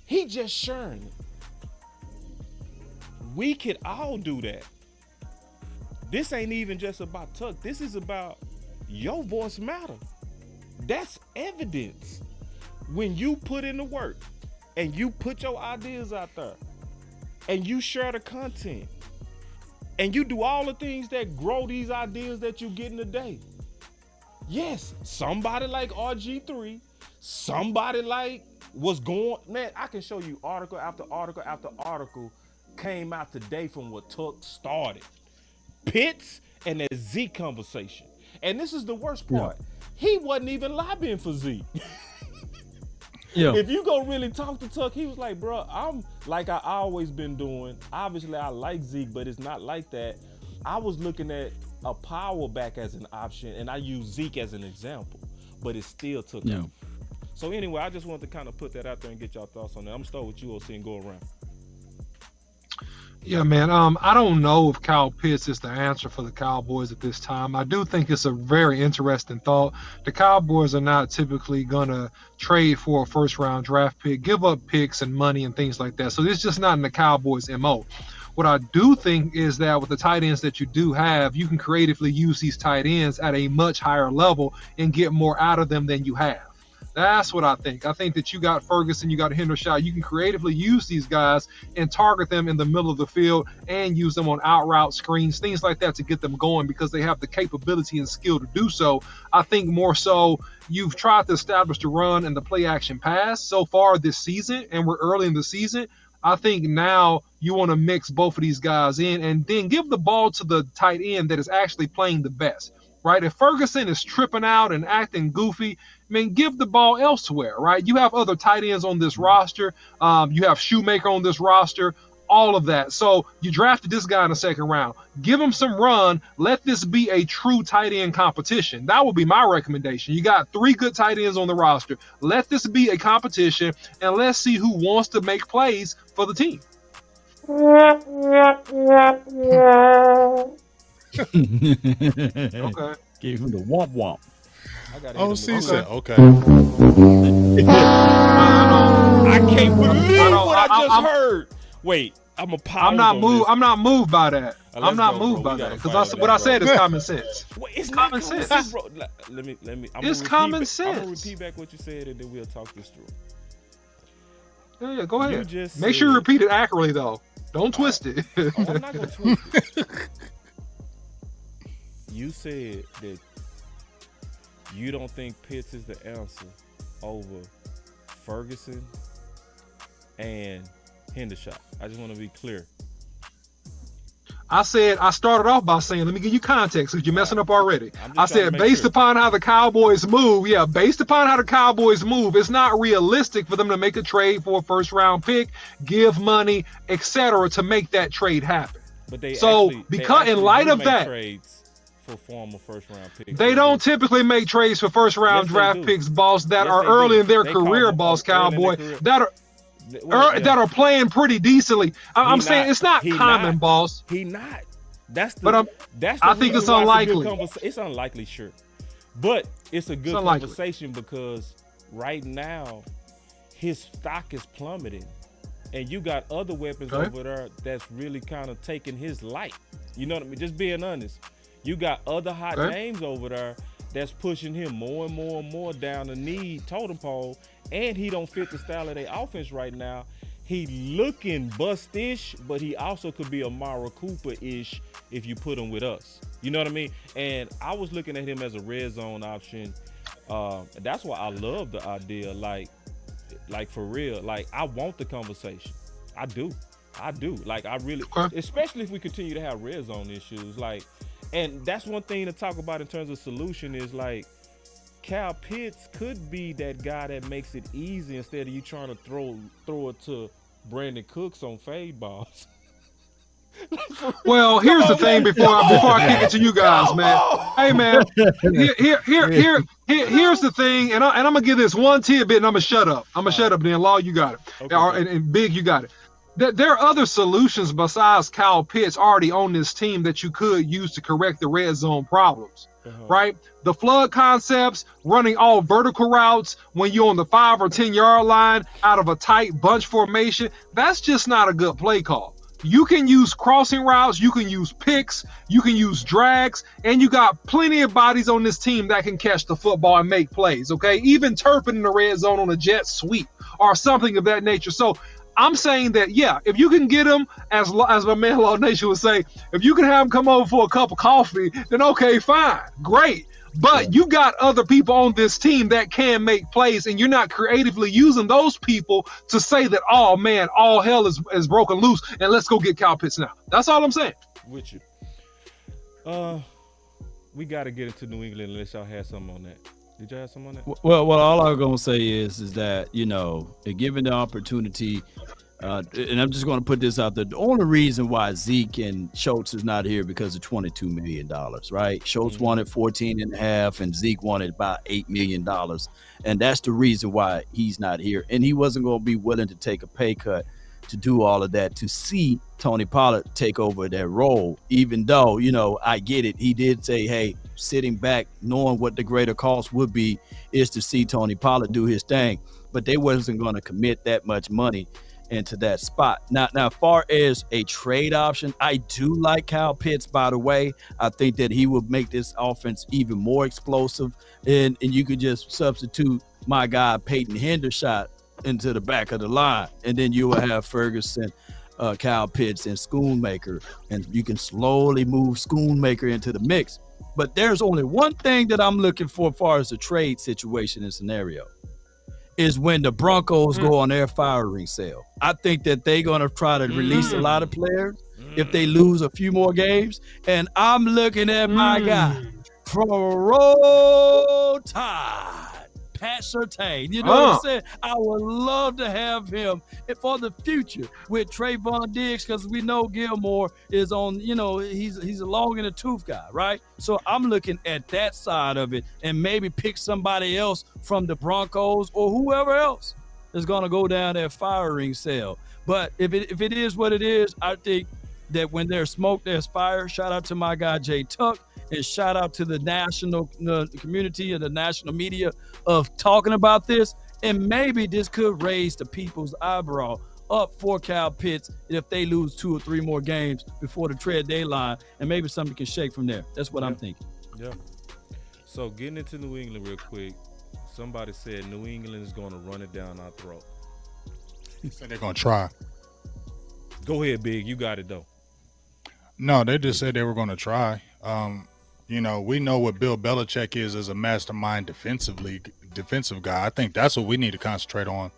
S7: He just sharing it. We could all do that. This ain't even just about Tuck. This is about your voice matter. That's evidence. When you put in the work and you put your ideas out there and you share the content and you do all the things that grow these ideas that you get in a day. Yes, somebody like RG3, somebody like what's going, man, I can show you article after article after article came out today from what Tuck started. Pitts and that Zeke conversation. And this is the worst part. Yeah. He wasn't even lobbying for Zeke.
S3: Yeah.
S7: If you go really talk to Tuck, he was like, bro, I'm like I always been doing. Obviously, I like Zeke, but it's not like that. I was looking at a power back as an option, and I use Zeke as an example, but it still took off. So anyway, I just wanted to kind of put that out there and get y'all thoughts on that. I'm gonna start with you, OC, and go around.
S6: Yeah, man. I don't know if Kyle Pitts is the answer for the Cowboys at this time. I do think it's a very interesting thought. The Cowboys are not typically gonna trade for a first-round draft pick, give up picks and money and things like that. So it's just not in the Cowboys' MO. What I do think is that with the tight ends that you do have, you can creatively use these tight ends at a much higher level and get more out of them than you have. That's what I think. I think that you got Ferguson, you got Hendershot. You can creatively use these guys and target them in the middle of the field and use them on out route screens, things like that to get them going because they have the capability and skill to do so. I think more so you've tried to establish the run and the play action pass so far this season, and we're early in the season. I think now you want to mix both of these guys in and then give the ball to the tight end that is actually playing the best. Right? If Ferguson is tripping out and acting goofy, I mean, give the ball elsewhere, right? You have other tight ends on this roster. You have Shoemaker on this roster, all of that. So you drafted this guy in the second round. Give him some run. Let this be a true tight end competition. That would be my recommendation. You got 3 good tight ends on the roster. Let this be a competition, and let's see who wants to make plays for the team.
S3: Okay. Gave him the womp womp.
S1: Oh, see, said, okay.
S7: I can't believe what I just heard. Wait, I'm a pause.
S6: I'm not moved by that. I'm not moved by that because what I said is common sense.
S7: Wait, it's
S6: common sense,
S7: bro. Let me.
S6: It's common sense.
S7: I'm gonna repeat back what you said, and then we'll talk this through.
S6: Yeah, go ahead. Make sure you repeat it accurately, though. Don't twist it.
S7: Oh, I'm not gonna twist it. You said that you don't think Pitts is the answer over Ferguson and Hendershot. I just want to be clear.
S6: I started off by saying, let me give you context because you're messing up already. I said, based upon how the Cowboys move, it's not realistic for them to make a trade for a first round pick, give money, etc. to make that trade happen.
S7: But they
S6: in light of that,
S7: trades for former first round picks.
S6: They don't typically make trades for first round draft picks, boss, that are early in their career, boss Cowboy, that are playing pretty decently. I'm saying it's not common, boss.
S7: He not. That's the.
S6: But I think it's unlikely.
S7: It's unlikely, sure, but it's a good conversation because right now his stock is plummeting. And you got other weapons over there that's really kind of taking his light. You know what I mean? Just being honest. You got other hot names over there that's pushing him more and more and more down the need totem pole. And he don't fit the style of their offense right now. He looking bust-ish, but he also could be a Mara Cooper-ish if you put him with us. You know what I mean? And I was looking at him as a red zone option. That's why I love the idea. Like for real. Like, I want the conversation. I do. Like, I really, especially if we continue to have red zone issues. Like, and that's one thing to talk about in terms of solution is like, Cal Pitts could be that guy that makes it easy instead of you trying to throw it to Brandon Cooks on fade balls.
S6: Well, here's the thing before I kick it to you guys, man. Hey, man, here's the thing, and I'm gonna give this one tidbit, and I'm gonna shut up. Then Law, you got it, and Big, you got it. There are other solutions besides Kyle Pitts already on this team that you could use to correct the red zone problems, right? The flood concepts, running all vertical routes when you're on the 5 or 10 yard line out of a tight bunch formation, that's just not a good play call. You can use crossing routes, you can use picks, you can use drags, and you got plenty of bodies on this team that can catch the football and make plays, okay? Even Turpin in the red zone on a jet sweep or something of that nature. So I'm saying that, yeah, if you can get him, as my man Law Nation would say, if you can have him come over for a cup of coffee, then okay, fine, great. But you got other people on this team that can make plays, and you're not creatively using those people to say that, oh, man, all hell is broken loose, and let's go get Kyle Pitts now. That's all I'm saying.
S7: With you. We got to get into New England unless y'all had something on that. Did y'all have something on that?
S3: Well, all I'm going to say is that, you know, given the opportunity, and I'm just going to put this out there. The only reason why Zeke and Schultz is not here because of $22 million, right? Schultz wanted 14.5 and Zeke wanted about $8 million. And that's the reason why he's not here. And he wasn't going to be willing to take a pay cut to do all of that, to see Tony Pollard take over that role, even though, you know, I get it. He did say, hey, sitting back, knowing what the greater cost would be is to see Tony Pollard do his thing. But they wasn't going to commit that much money into that spot. Now, as far as a trade option, I do like Kyle Pitts, by the way. I think that he would make this offense even more explosive. And you could just substitute my guy Peyton Hendershot into the back of the line. And then you will have Ferguson, Kyle Pitts, and Schoonmaker. And you can slowly move Schoonmaker into the mix. But there's only one thing that I'm looking for as far as the trade situation and scenario. Is when the Broncos go on their firing sale. I think that they're going to try to release a lot of players if they lose a few more games. And I'm looking at my guy from Roll Tide, Pat Surtain. You know what I'm saying? I would love to have him for the future with Trayvon Diggs, because we know Gilmore is on, you know, he's a long in the tooth guy, right? So I'm looking at that side of it and maybe pick somebody else from the Broncos or whoever else is going to go down that firing sale. But if it is what it is, I think that when there's smoke, there's fire. Shout out to my guy, Jay Tuck. And shout out to the national community and the national media of talking about this. And maybe this could raise the people's eyebrow up for Kyle Pitts if they lose 2 or 3 more games before the trade deadline. And maybe something can shake from there. That's what I'm thinking.
S7: Yeah. So getting into New England real quick, somebody said New England is going to run it down our throat.
S1: He said they're going to try.
S7: Go ahead, Big. You got it, though.
S1: No, they just said they were going to try. You know, we know what Bill Belichick is as a mastermind defensive guy. I think that's what we need to concentrate on.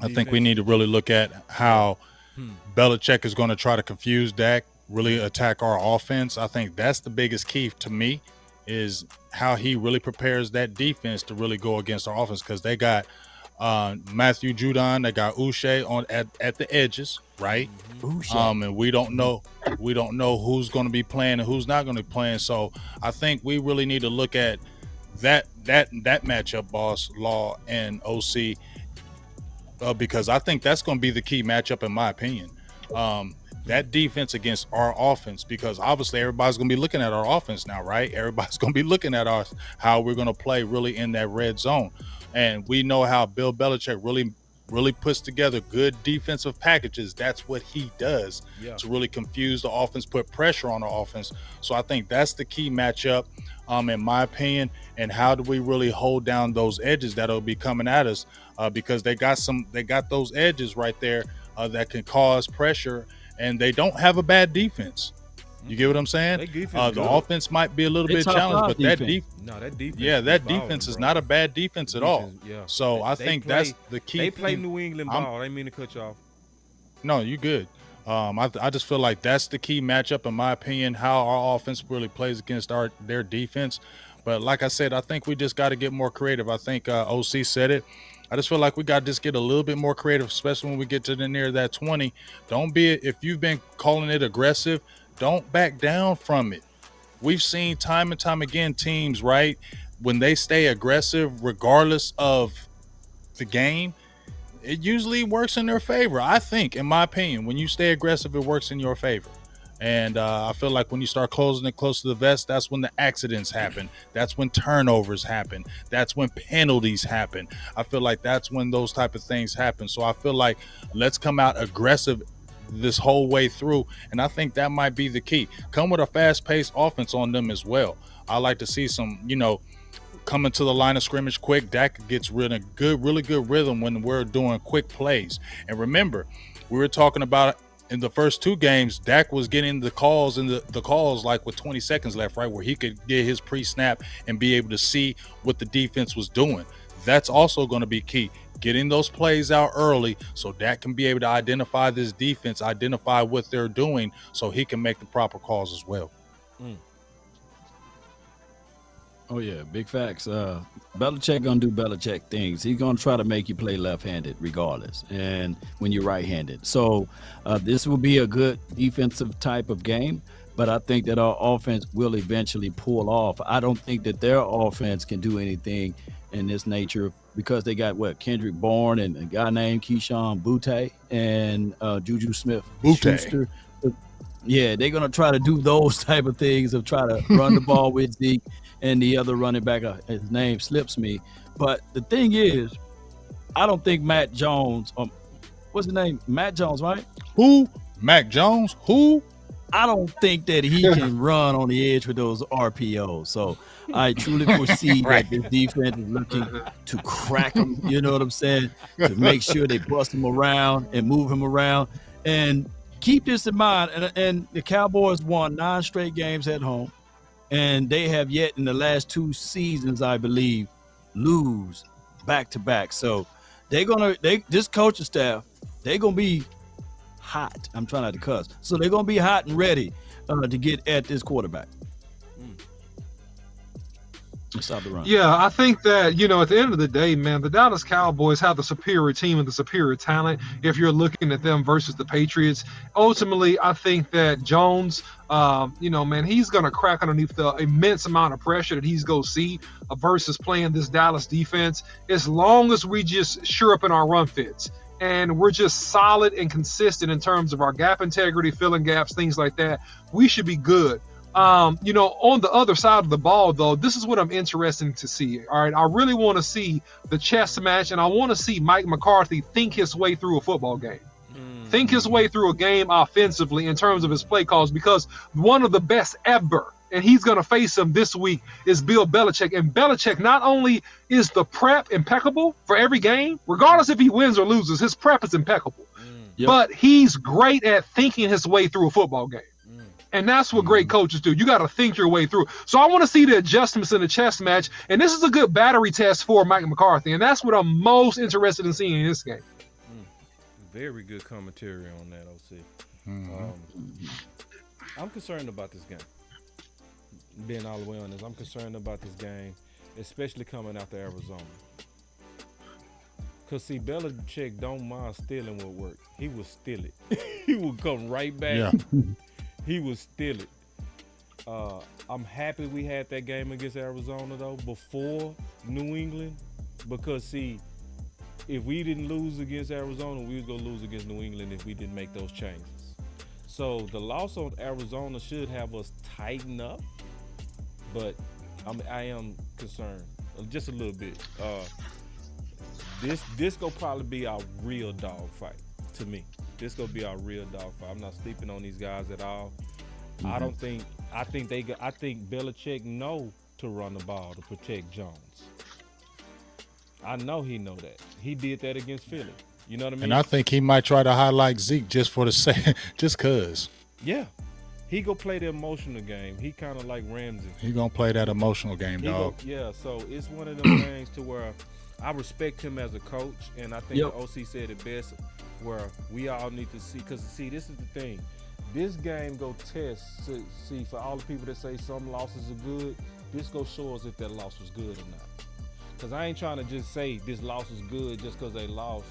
S1: I think we need to really look at how Belichick is going to try to confuse Dak, really attack our offense. I think that's the biggest key to me, is how he really prepares that defense to really go against our offense, because they got Matthew Judon, they got Uche on at the edges, right? And we don't know who's going to be playing and who's not going to be playing. So I think we really need to look at that matchup, Boss, Law, and OC, because I think that's going to be the key matchup in my opinion. That defense against our offense, because obviously everybody's going to be looking at our offense now, right? Everybody's going to be looking at us, how we're going to play really in that red zone. And we know how Bill Belichick really puts together good defensive packages. That's what he does to really confuse the offense, put pressure on the offense. So I think that's the key matchup, in my opinion. And how do we really hold down those edges that'll be coming at us? Because they got those edges right there that can cause pressure, and they don't have a bad defense. You get what I'm saying? The offense might be a little bit challenged, but that defense is not a bad defense at all.
S2: Yeah.
S1: So I think that's the key.
S2: They play New England ball. I didn't mean to cut you off.
S1: No, you good. I just feel like that's the key matchup, in my opinion, how our offense really plays against their defense. But like I said, I think we just got to get more creative. I think OC said it. I just feel like we got to just get a little bit more creative, especially when we get to the near that 20. If you've been calling it aggressive, don't back down from it. We've seen time and time again teams, right, when they stay aggressive regardless of the game, it usually works in their favor. I think, in my opinion, when you stay aggressive, it works in your favor. And I feel like when you start closing it close to the vest, that's when the accidents happen. That's when turnovers happen. That's when penalties happen. I feel like that's when those type of things happen. So I feel like let's come out aggressive this whole way through, and I think that might be the key. Come with a fast-paced offense on them as well. I like to see some, coming to the line of scrimmage quick. Dak gets really good rhythm when we're doing quick plays. And remember, we were talking about in the first two games, Dak was getting the calls like with 20 seconds left, right, where he could get his pre-snap and be able to see what the defense was doing. That's also going to be key. Getting those plays out early so Dak can be able to identify this defense, identify what they're doing, so he can make the proper calls as well.
S3: Oh, yeah, big facts. Belichick going to do Belichick things. He's going to try to make you play left-handed regardless, and when you're right-handed. So this will be a good defensive type of game, but I think that our offense will eventually pull off. I don't think that their offense can do anything in this nature because they got Kendrick Bourne and a guy named Keyshawn Butte and Juju Smith-Schuster. Yeah, they're going to try to do those type of things of try to run the ball with Zeke and the other running back. His name slips me. But the thing is, I don't think Matt Jones, what's his name? Matt Jones, right?
S1: Who? Mac Jones? Who?
S3: I don't think that he can run on the edge with those RPOs. So I truly foresee that this defense is looking to crack him, you know what I'm saying, to make sure they bust him around and move him around. And keep this in mind, and the Cowboys won 9 straight games at home, and they have yet in the last 2 seasons, I believe, lose back-to-back. So this coaching staff, they're going to be hot. I'm trying not to cuss. So they're going to be hot and ready to get at this quarterback. Stop the run.
S6: Yeah, I think that, at the end of the day, man, the Dallas Cowboys have the superior team and the superior talent if you're looking at them versus the Patriots. Ultimately, I think that Jones, man, he's going to crack underneath the immense amount of pressure that he's going to see versus playing this Dallas defense, as long as we just sure up in our run fits. And we're just solid and consistent in terms of our gap integrity, filling gaps, things like that. We should be good. On the other side of the ball, though, this is what I'm interested to see. All right, I really want to see the chess match, and I want to see Mike McCarthy think his way through a football game. Think his way through a game offensively in terms of his play calls, because one of the best ever, and he's going to face him this week, is Bill Belichick. And Belichick, not only is the prep impeccable for every game, regardless if he wins or loses, his prep is impeccable. But he's great at thinking his way through a football game. And that's what great coaches do. You got to think your way through. So I want to see the adjustments in the chess match. And this is a good battery test for Mike McCarthy. And that's what I'm most interested in seeing in this game.
S2: Very good commentary on that, OC. I'm concerned about this game. Being all the way honest, I'm concerned about this game, especially coming out to Arizona. Because, see, Belichick don't mind stealing what works. He will steal it. He will come right back. Yeah. He will steal it. I'm happy we had that game against Arizona, though, before New England. Because, see, if we didn't lose against Arizona, we was going to lose against New England if we didn't make those changes. So the loss on Arizona should have us tighten up. But I am concerned just a little bit.
S7: This gonna probably be our real dog fight to me. This gonna be our real dog fight. I'm not sleeping on these guys at all. I think Belichick know to run the ball to protect Jones. I know he know that. He did that against Philly. You know what I mean?
S1: And I think he might try to highlight Zeke just for the sake, just cause.
S7: Yeah. He go play the emotional game. He kind of like Ramsey.
S1: He gonna play that emotional game, dog.
S7: So it's one of them things to where I respect him as a coach, and I think the OC said it best, where we all need to see, because see, this is the thing. This game go test to see, for all the people that say some losses are good, this go show us if that loss was good or not. Because I ain't trying to just say this loss is good just because they lost.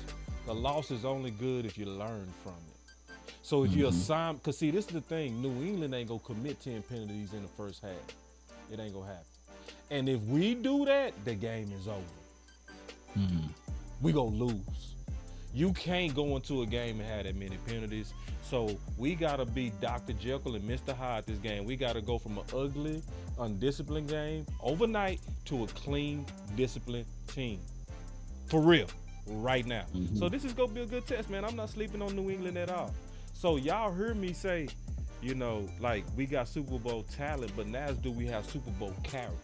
S7: The loss is only good if you learn from it. So if you assign, because see, this is the thing, New England ain't gonna commit 10 penalties in the first half. It ain't gonna happen. And if we do that, the game is over. We gonna lose. You can't go into a game and have that many penalties. So we gotta be Dr. Jekyll and Mr. Hyde this game. We gotta go from an ugly, undisciplined game overnight to a clean, disciplined team. For real, right now. So this is gonna be a good test, man. I'm not sleeping on New England at all. So y'all heard me say, you know, like, we got Super Bowl talent, but now do we have Super Bowl character?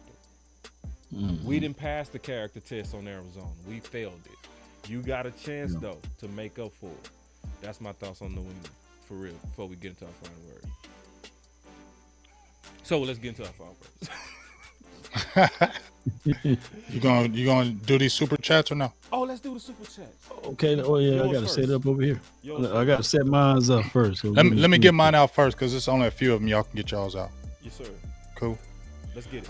S7: We didn't pass the character test on Arizona. We failed it. You got a chance, though, to make up for it. That's my thoughts on New England, for real, before we get into our final word. So let's get into our final words.
S1: You gonna do these super chats or no?
S7: Oh, let's do the super chats.
S3: Okay. Oh yeah, I gotta set it up over here. I gotta set mine up first. So
S1: let me get mine out first, because it's only a few of them. Y'all can get y'all's out.
S7: Yes, sir.
S1: Cool.
S7: Let's get it.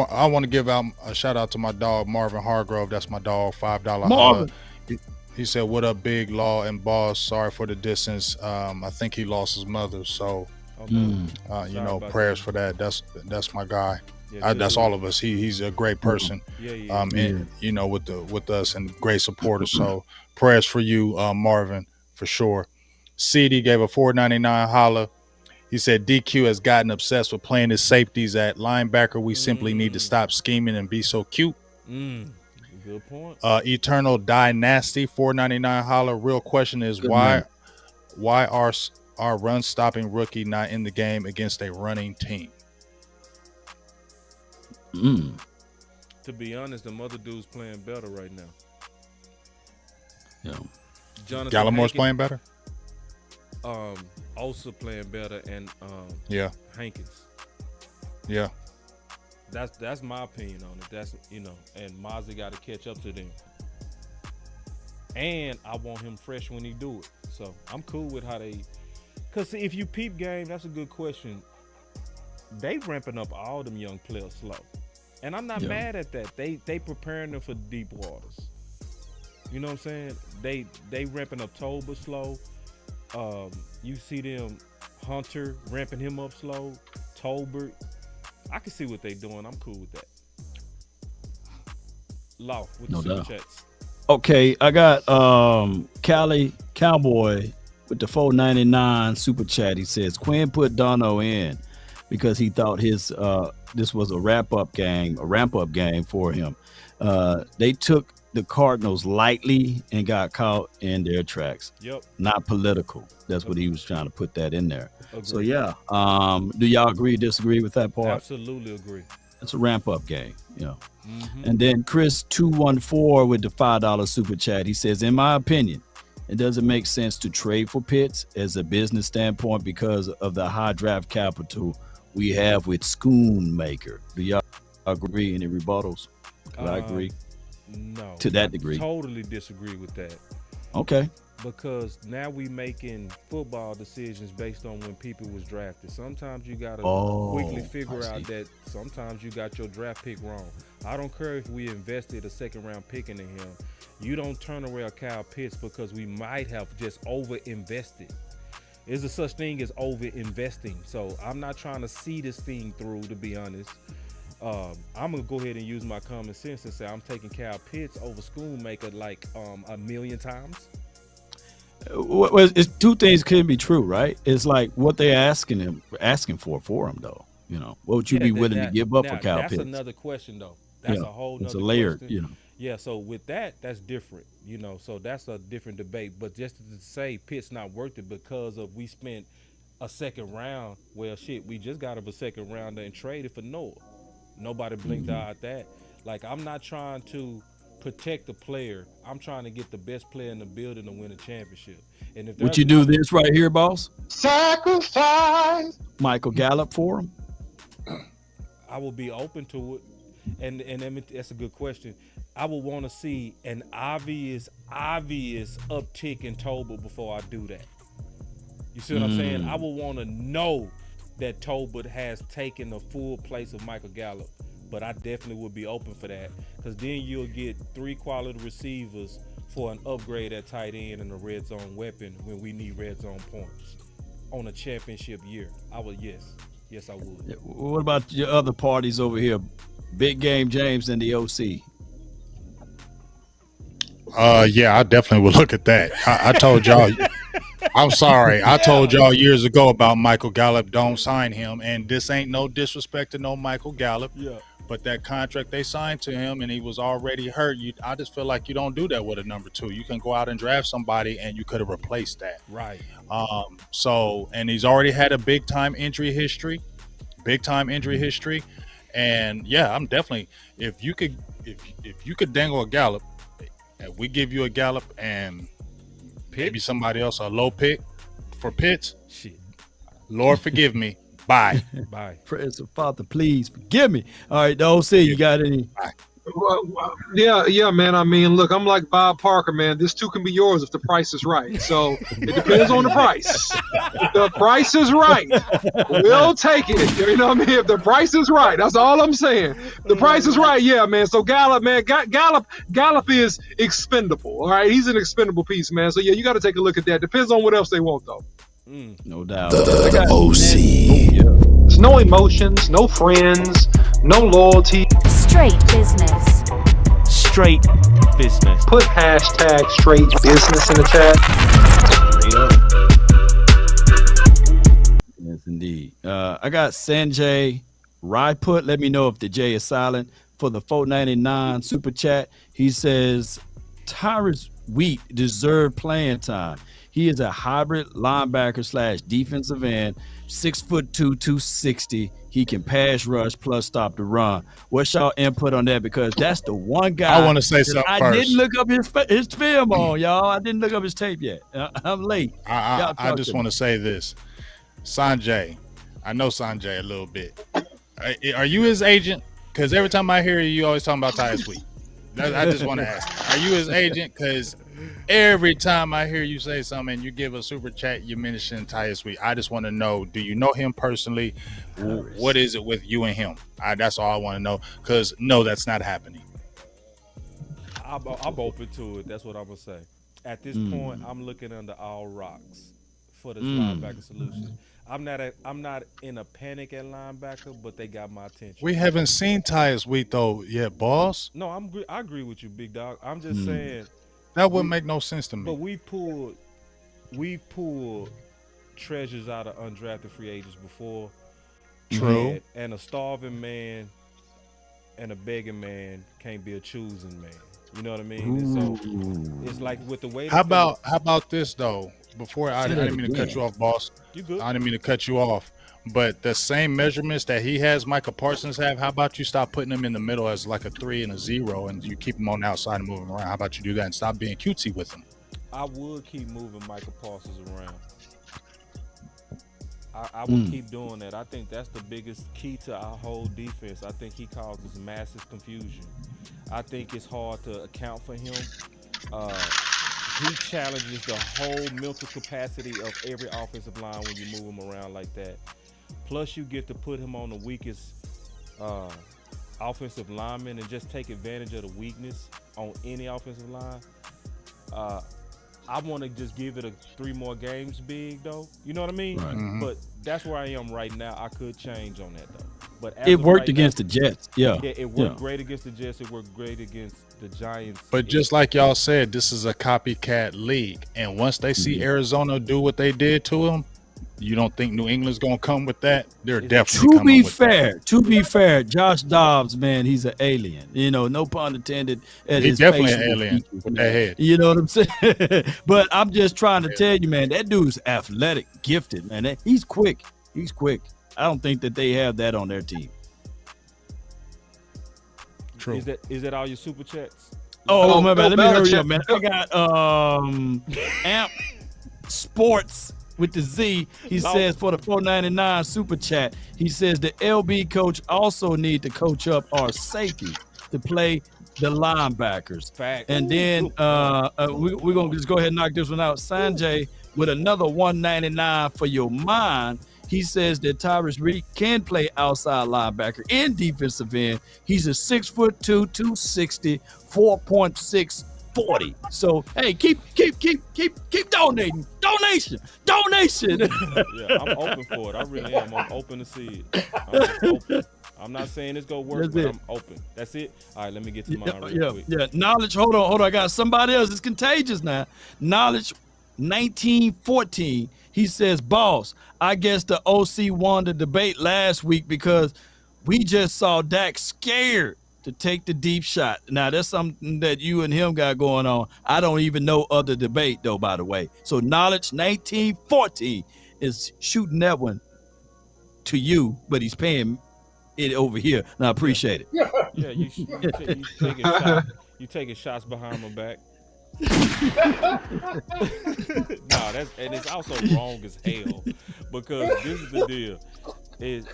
S1: I want to give out a shout out to my dog Marvin Hargrove. That's my dog. $5
S3: Marvin.
S1: He said, "What up, big law and boss? Sorry for the distance. I think he lost his mother, so you know, prayers for that. That's my guy.
S7: Yeah,
S1: That's all of us. He's a great person. And you know, with us, and great supporter. So prayers for you, Marvin, for sure." CD gave a $4.99 holla. He said DQ has gotten obsessed with playing his safeties at linebacker. We simply need to stop scheming and be so cute.
S7: Good point.
S1: Eternal Dynasty, $4.99 holla. Real question is, why are our run stopping rookie not in the game against a running team?
S7: To be honest, the mother dude's playing better right now.
S3: Yeah.
S7: Jonathan
S1: Gallimore's
S7: Hankins,
S1: playing better.
S7: Osa playing better, and Hankins.
S1: Yeah.
S7: That's my opinion on it. That's, you know, and Mozzie got to catch up to them. And I want him fresh when he do it. So I'm cool with how they. Cause if you peep game, that's a good question. They ramping up all them young players slow, and I'm not mad at that. They preparing them for deep waters. You know what I'm saying? They ramping up Toba slow. You see them Hunter ramping him up slow. Tolbert. I can see what they doing. I'm cool with that. Law with the super chats.
S3: Okay, I got Cali Cowboy with the $4.99 super chat. He says Quinn put Dono in because he thought his this was a ramp up game for him. They took the Cardinals lightly and got caught in their tracks.
S7: Yep.
S3: Not political. That's what he was trying to put that in there.
S7: Agreed.
S3: So yeah. Do y'all agree, disagree with that part?
S7: Absolutely agree.
S3: It's a ramp up game, you know. And then Chris 214 with the $5 super chat. He says, in my opinion, it doesn't make sense to trade for Pitts as a business standpoint because of the high draft capital we have with Schoonmaker. Do y'all agree? Any rebuttals? I agree.
S7: No.
S3: To that degree.
S7: Totally disagree with that.
S3: Okay.
S7: Because now we making football decisions based on when people was drafted. Sometimes you gotta quickly figure out that sometimes you got your draft pick wrong. I don't care if we invested a second round pick into him. You don't turn around Kyle Pitts because we might have just over invested. Is there such thing as over investing? So I'm not trying to see this thing through, to be honest. I'm gonna go ahead and use my common sense and say I'm taking Kyle Pitts over Schoonmaker like a million times.
S3: Well, it's two things can be true, right? It's like what they're asking for him, though. You know, what would you be willing to give up for Kyle Pitts?
S7: That's another question, though. That's a whole nother
S3: it's a layered,
S7: question.
S3: you know.
S2: Yeah, so with that, that's different, so that's a different debate. But just to say Pitt's not worth it because of we spent a second round, well, shit, we just got him a second rounder and traded for Noah. Nobody blinked eye at that. Like, I'm not trying to protect the player. I'm trying to get the best player in the building to win a championship. And if
S3: would you do this right here, boss?
S10: Sacrifice.
S3: Michael Gallup for him?
S2: I will be open to it. And that's a good question. I would want to see an obvious uptick in Tolbert before I do that. You see what I'm saying? I would want to know that Tolbert has taken the full place of Michael Gallup, but I definitely would be open for that, because then you'll get 3 quality receivers for an upgrade at tight end and a red zone weapon when we need red zone points on a championship year. I would, yes, I would.
S3: What about your other parties over here? Big Game James and the OC.
S1: Yeah, I definitely would look at that. I told y'all. I'm sorry. I told y'all years ago about Michael Gallup. Don't sign him. And this ain't no disrespect to no Michael Gallup.
S2: Yeah.
S1: But that contract they signed to him, and he was already hurt. I just feel like you don't do that with a number 2. You can go out and draft somebody, and you could have replaced that.
S2: Right.
S1: So, and he's already had a big time injury history. And yeah, I'm definitely, if you could dangle a Gallup, and we give you a Gallup and maybe somebody else a low pick for Pitts.
S2: Shit.
S1: Lord forgive me. Bye.
S2: Bye.
S3: Praise the Father, please forgive me. All right, the OC, you got any?
S6: Yeah, man. I mean, look, I'm like Bob Parker, man. This too can be yours if the price is right. So it depends on the price. If the price is right, we'll take it. You know what I mean? If the price is right, that's all I'm saying. The price is right, yeah, man. So Gallup, man, Gallup is expendable. All right, he's an expendable piece, man. So yeah, you got to take a look at that. Depends on what else they want, though.
S3: No doubt.
S11: The OC.
S6: There's no emotions, no friends, no loyalty.
S17: Straight business.
S7: Straight business.
S6: Put hashtag straight business in the chat.
S3: Yes, indeed. I got Sanjay Raiput. Let me know if the J is silent for the $4.99 super chat. He says Tyrus Wheat deserved playing time. He is a hybrid linebacker / defensive end, 6'2", 260. He can pass rush plus stop the run. What's y'all input on that? Because that's the one guy
S1: I want to say something
S3: I
S1: first.
S3: didn't look up his film on, y'all. I didn't look up his tape yet. I'm late.
S1: I just want to say this. Sanjay, I know Sanjay a little bit. Are you his agent? Because every time I hear you always talking about Tyus Wheat. I just want to ask, are you his agent? Because every time I hear you say something and you give a super chat, you mention Tyus Wheat. I just want to know, do you know him personally? What is it with you and him? That's all I want to know, because no, that's not happening.
S2: I'm open to it. That's what I'm going to say. At this point, I'm looking under all rocks for this linebacker solution. I'm not in a panic at linebacker, but they got my attention.
S1: We haven't seen Tyus Wheat though yet, boss.
S2: No, I agree with you, big dog. I'm just saying
S1: that wouldn't make no sense to me.
S2: But we pulled treasures out of undrafted free agents before.
S1: True.
S2: And a starving man and a begging man can't be a choosing man. You know what I mean? And so it's like with the way.
S1: How about this though? Before I didn't mean to cut you off, boss.
S2: You good?
S1: I didn't mean to cut you off. But the same measurements that he has, Micah Parsons have, how about you stop putting him in the middle as like a 3 and a 0, and you keep him on the outside and moving around? How about you do that and stop being cutesy with him?
S2: I would keep moving Micah Parsons around. I would keep doing that. I think that's the biggest key to our whole defense. I think he causes massive confusion. I think it's hard to account for him. He challenges the whole mental capacity of every offensive line when you move him around like that. Plus, you get to put him on the weakest offensive lineman and just take advantage of the weakness on any offensive line. I want to just give it 3 more games big, though. You know what I mean?
S3: Right.
S2: But that's where I am right now. I could change on that, though. But
S3: it worked against the Jets. Yeah,
S2: it worked great against the Jets. It worked great against the Giants.
S1: But just like y'all said, this is a copycat league. And once they see Arizona do what they did to him, You don't think New England's gonna come with that? They're definitely
S3: To be
S1: coming with
S3: fair, Josh Dobbs, man, he's an alien. No pun intended. At
S1: He's
S3: his
S1: definitely an
S3: facial
S1: alien
S3: features,
S1: with
S3: man.
S1: that head.
S3: You know what I'm saying? But I'm just trying to tell you, man, that dude's athletic, gifted, man. He's quick. He's quick. I don't think that they have that on their team.
S1: True.
S2: Is that all your super chats?
S3: Oh, my bad. Let me hurry
S6: Belichick.
S3: up, man. I got Amp Sports with the Z. He says for the $4.99 super chat, he says the LB coach also need to coach up our safety to play the linebackers.
S2: Fact.
S3: And then we're gonna just go ahead and knock this one out. Sanjay with another $1.99 for your mind. He says that Tyrus Reed can play outside linebacker in defensive end. He's a 6'2", 260, 4.6 40. So hey, keep donating. Donation.
S2: Yeah, I'm open for it. I really am. I'm open to see it. I'm open. I'm not saying it's gonna work, but I'm open. That's it. All right, let me get to mine real quick.
S3: Yeah. Knowledge. Hold on. I got somebody else. It's contagious now. Knowledge 1914. He says, boss, I guess the OC won the debate last week because we just saw Dak scared to take the deep shot. Now, that's something that you and him got going on. I don't even know other debate, though, by the way. So Knowledge 1914 is shooting that one to you, but he's paying it over here. And I appreciate it.
S2: Yeah, you taking shots behind my back. And it's also wrong as hell because this is the deal. Is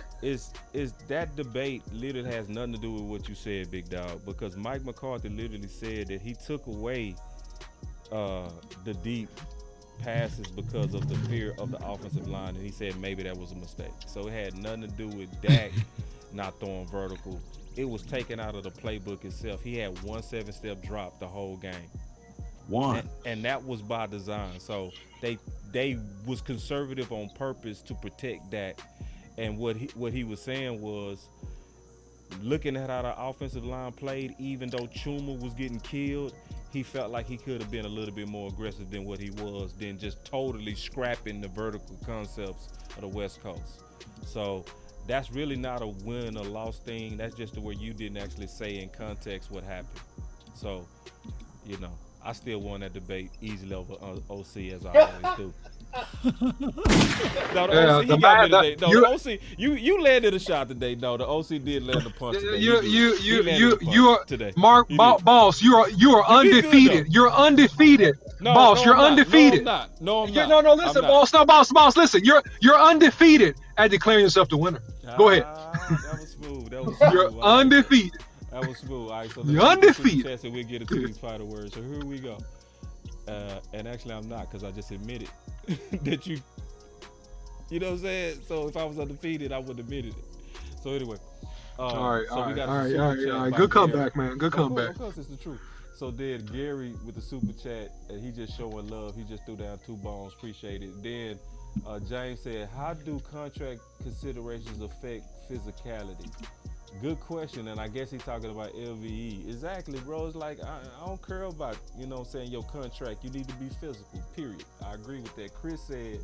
S2: that debate literally has nothing to do with what you said, big dog, because Mike McCarthy literally said that he took away the deep passes because of the fear of the offensive line, and he said maybe that was a mistake. So it had nothing to do with Dak not throwing vertical. It was taken out of the playbook itself. He had 1 7-step drop the whole game. And that was by design. So they was conservative on purpose to protect Dak. And what he was saying was, looking at how the offensive line played, even though Chuma was getting killed, he felt like he could have been a little bit more aggressive than what he was, than just totally scrapping the vertical concepts of the West Coast. So that's really not a win or loss thing. That's just the way you didn't actually say in context what happened. So, I still won that debate easily over OC as I always do. No, the OC, he got me today. No, the OC, you landed a shot today. No, the OC did land a punch today.
S6: You are today. Mark, boss, you are undefeated. You're undefeated. Boss, you're undefeated.
S2: No, I'm not.
S6: No, listen, boss. No, boss, listen. You're undefeated at declaring yourself the winner. Go ahead.
S2: That was smooth.
S6: You're undefeated.
S2: That was smooth. All right, so
S6: you're undefeated.
S2: And we'll get into these final words. So here we go. And actually, I'm not, because I just admitted that you know what I'm saying? So if I was undefeated, I would have admitted it. So anyway.
S6: All right. Good comeback, man. Good comeback.
S2: Of course, it's the truth. So then Gary with the super chat, and he just showing love. He just threw down 2 bones. Appreciate it. Then James said, how do contract considerations affect physicality? Good question, and I guess he's talking about LVE. Exactly, bro. It's like, I don't care about, your contract. You need to be physical, period. I agree with that. Chris said,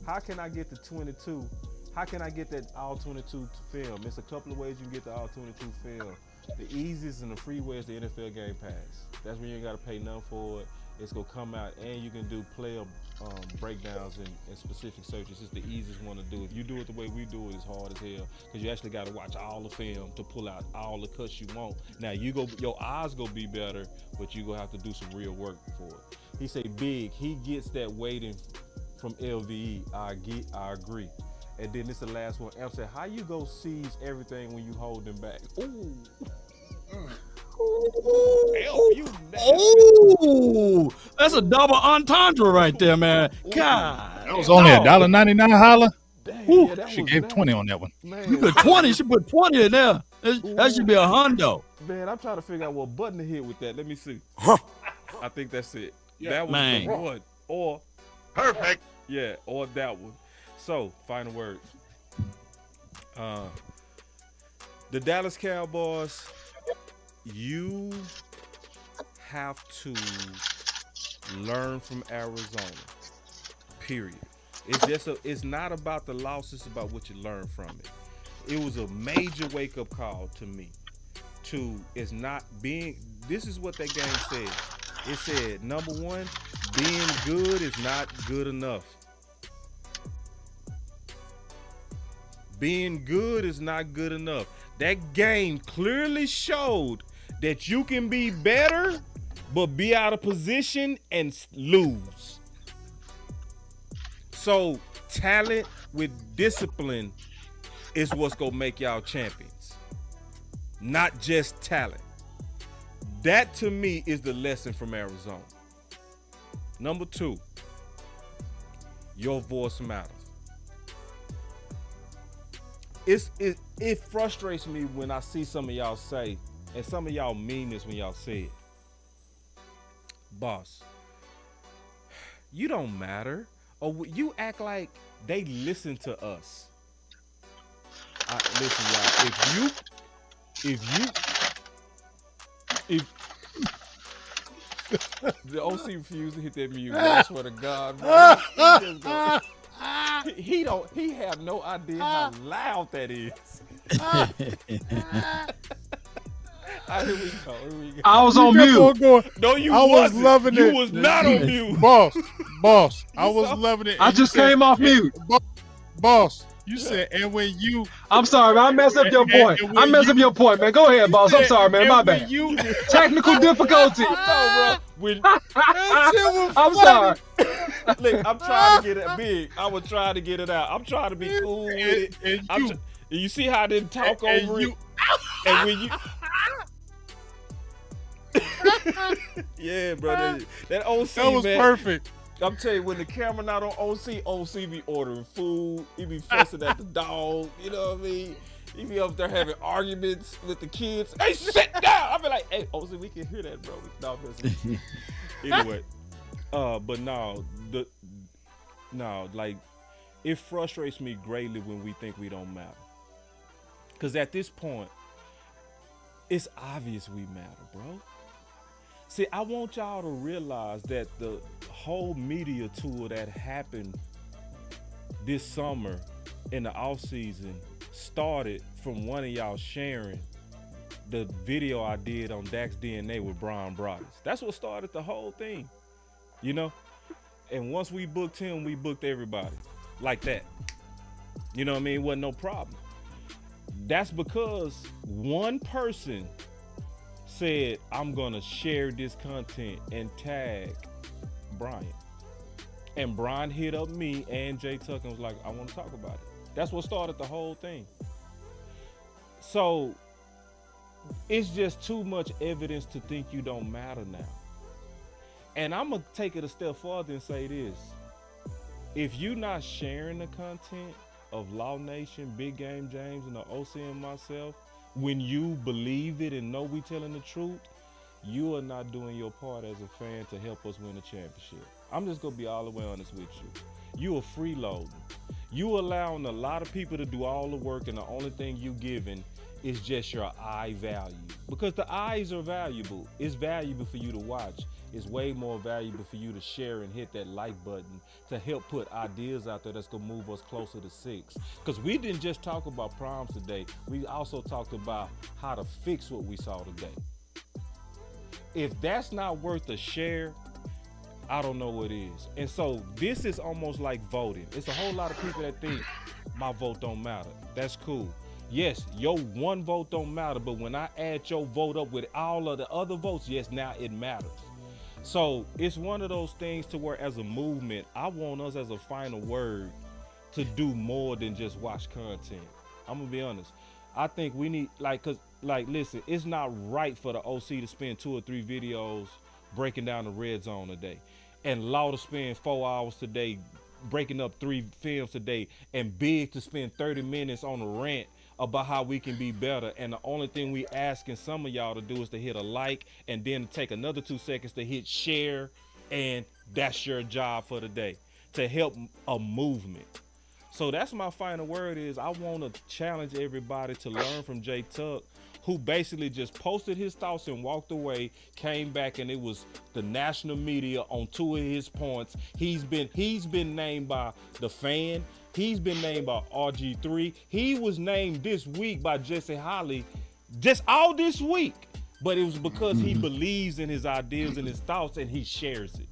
S2: how can I get the 22? How can I get that all 22 film? It's a couple of ways you can get the all 22 film. The easiest and the free way is the NFL Game Pass. That's when you ain't got to pay nothing for it. It's going to come out, and you can do player breakdowns and specific searches. It's the easiest one to do. If you do it the way we do it, it's hard as hell, because you actually got to watch all the film to pull out all the cuts you want. Now, your eyes going to be better, but you going to have to do some real work for it. He say big. He gets that weighting from LVE. I agree. And then this is the last one. Em said, how you go seize everything when you hold them back? Ooh.
S3: Oh, that's a double entendre right there, man. God,
S1: that was only $1.99, holla.
S2: Dang,
S1: she gave 20 on that one.
S3: Man, you put 20. She put 20 in there. That should be a hundo.
S2: Man, I'm trying to figure out what button to hit with that. Let me see. I think that's it.
S1: Yeah.
S2: That was
S3: man.
S2: the one. Or
S1: perfect.
S2: Yeah, or that one. So, final words. The Dallas Cowboys, you have to learn from Arizona, period.
S7: It's not about the loss. It's about what you learn from it. It was a major wake up call to me. It's not being. This is what that game said. It said, number one, being good is not good enough. Being good is not good enough. That game clearly showed that you can be better, but be out of position and lose. So talent with discipline is what's gonna make y'all champions, not just talent. That to me is the lesson from Arizona. Number two, your voice matters. It frustrates me when I see some of y'all say, and some of y'all mean this when y'all say it. Boss, you don't matter. Or you act like they listen to us. Listen, y'all, if the OC refused to hit that mute, I swear to God, bro. He have no idea how loud that is. Here we go.
S6: I was on mute.
S7: No, you
S1: I was
S7: wasn't.
S1: loving it.
S7: You was not on mute.
S1: Boss, I was loving it.
S6: I just came off mute.
S1: Boss, you said, and when you...
S6: I'm sorry, man. I messed up your point. I messed up your point, man. Go ahead, boss. I'm sorry, man. My bad. Technical difficulty.
S7: I know, bro.
S6: I'm sorry.
S7: Look, I'm trying to get it big. I was trying to get it out. I'm trying to be cool with it. And you see how I didn't talk over it? And when you... Yeah, brother. That OC,
S1: that was
S7: man,
S1: perfect.
S7: I'm telling you, when the camera not on OC be ordering food. He be fussing at the dog. You know what I mean? He be up there having arguments with the kids. Hey, sit down! I be like, hey, OC, we can hear that, bro. No, anyway, but like, it frustrates me greatly when we think we don't matter. Because at this point, it's obvious we matter, bro. See, I want y'all to realize that the whole media tour that happened this summer in the offseason started from one of y'all sharing the video I did on Dak's DNA with Brian Broaddus. That's what started the whole thing, you know? And once we booked him, we booked everybody like that. You know what I mean? It wasn't no problem. That's because one person said, I'm gonna share this content and tag Brian. And Brian hit up me and Jay Tucker and was like, I want to talk about it. That's what started the whole thing. So it's just too much evidence to think you don't matter now. And I'm gonna take it a step further and say this. If you're not sharing the content of Law Nation, Big Game James, and the OC and myself, when you believe it and know we telling the truth, you are not doing your part as a fan to help us win a championship. I'm just gonna be all the way honest with you. You are freeloading. You allowing a lot of people to do all the work, and the only thing you giving is just your eye value. Because the eyes are valuable. It's valuable for you to watch. It's way more valuable for you to share and hit that like button to help put ideas out there that's gonna move us closer to 6. Because we didn't just talk about proms today. We also talked about how to fix what we saw today. If that's not worth a share, I don't know what is. And so this is almost like voting. It's a whole lot of people that think my vote don't matter. That's cool. Yes, your one vote don't matter, but when I add your vote up with all of the other votes, yes, now it matters. So it's one of those things to where as a movement, I want us as a final word to do more than just watch content. I'm gonna be honest. I think we need, listen, it's not right for the OC to spend 2 or 3 videos breaking down the red zone today, and Law to spend 4 hours today breaking up 3 films today, and Big to spend 30 minutes on a rant about how we can be better. And the only thing we asking some of y'all to do is to hit a like and then take another 2 seconds to hit share, and that's your job for the day, to help a movement. So that's my final word is I want to challenge everybody to learn from Jay Tuck, who basically just posted his thoughts and walked away, came back, and it was the national media on 2 of his points. He's been named by the Fan. He's been named by RG3. He was named this week by Jesse Holly, just all this week. But it was because he believes in his ideas and his thoughts, and he shares it.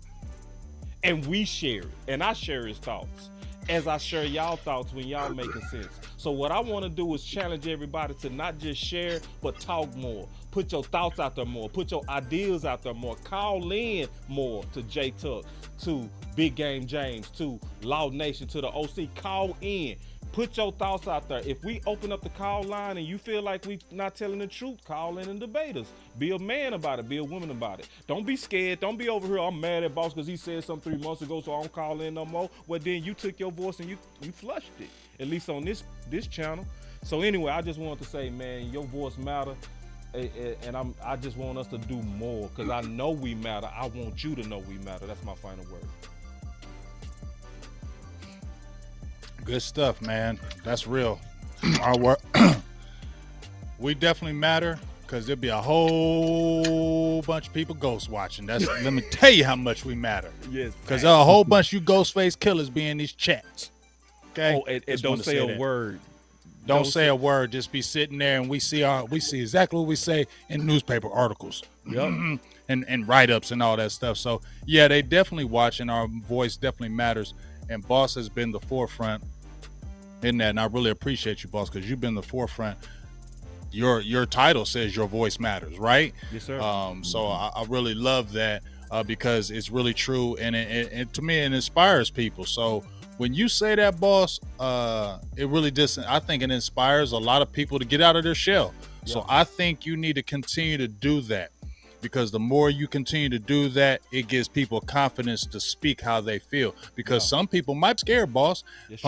S7: And we share it. And I share his thoughts as I share y'all thoughts when y'all making sense. So what I want to do is challenge everybody to not just share, but talk more. Put your thoughts out there more. Put your ideas out there more. Call in more to J Tuck, to Big Game James, to Law Nation, to the OC. Call in. Put your thoughts out there. If we open up the call line and you feel like we not telling the truth, call in and debate us. Be a man about it. Be a woman about it. Don't be scared. Don't be over here, I'm mad at boss because he said something 3 months ago, so I don't call in no more. Well, then you took your voice and you flushed it, at least on this channel. So anyway, I just wanted to say, man, your voice matter. And I just want us to do more because I know we matter. I want you to know we matter. That's my final word.
S1: Good stuff, man. That's real. Our work. We definitely matter because there'll be a whole bunch of people ghost watching. Let me tell you how much we matter.
S7: Yes.
S1: Because there are a whole bunch of you ghost face killers be in these chats. Okay.
S7: Oh, and don't say a word.
S1: Don't say a word. Just be sitting there and we see exactly what we say in newspaper articles.
S7: Yep.
S1: and write-ups and all that stuff. So yeah, they definitely watching. Our voice definitely matters. And Boss has been the forefront in that, and I really appreciate you, Boss, because you've been the forefront. Your title says your voice matters, right?
S7: Yes, sir.
S1: So I really love that because it's really true, and it to me it inspires people. So when you say that, Boss, it really I think it inspires a lot of people to get out of their shell. Yeah. So I think you need to continue to do that. Because the more you continue to do that, it gives people confidence to speak how they feel. Because some people might be scared, Boss.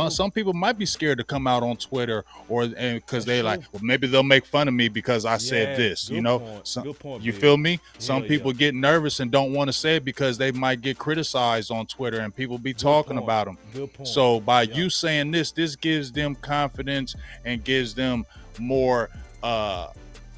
S1: Some people might be scared to come out on Twitter because they like, well, maybe they'll make fun of me because I said this. You know,
S7: good point,
S1: you feel me? Some people get nervous and don't want to say it because they might get criticized on Twitter and people be talking about them.
S7: Good point.
S1: So by you saying this gives them confidence and gives them more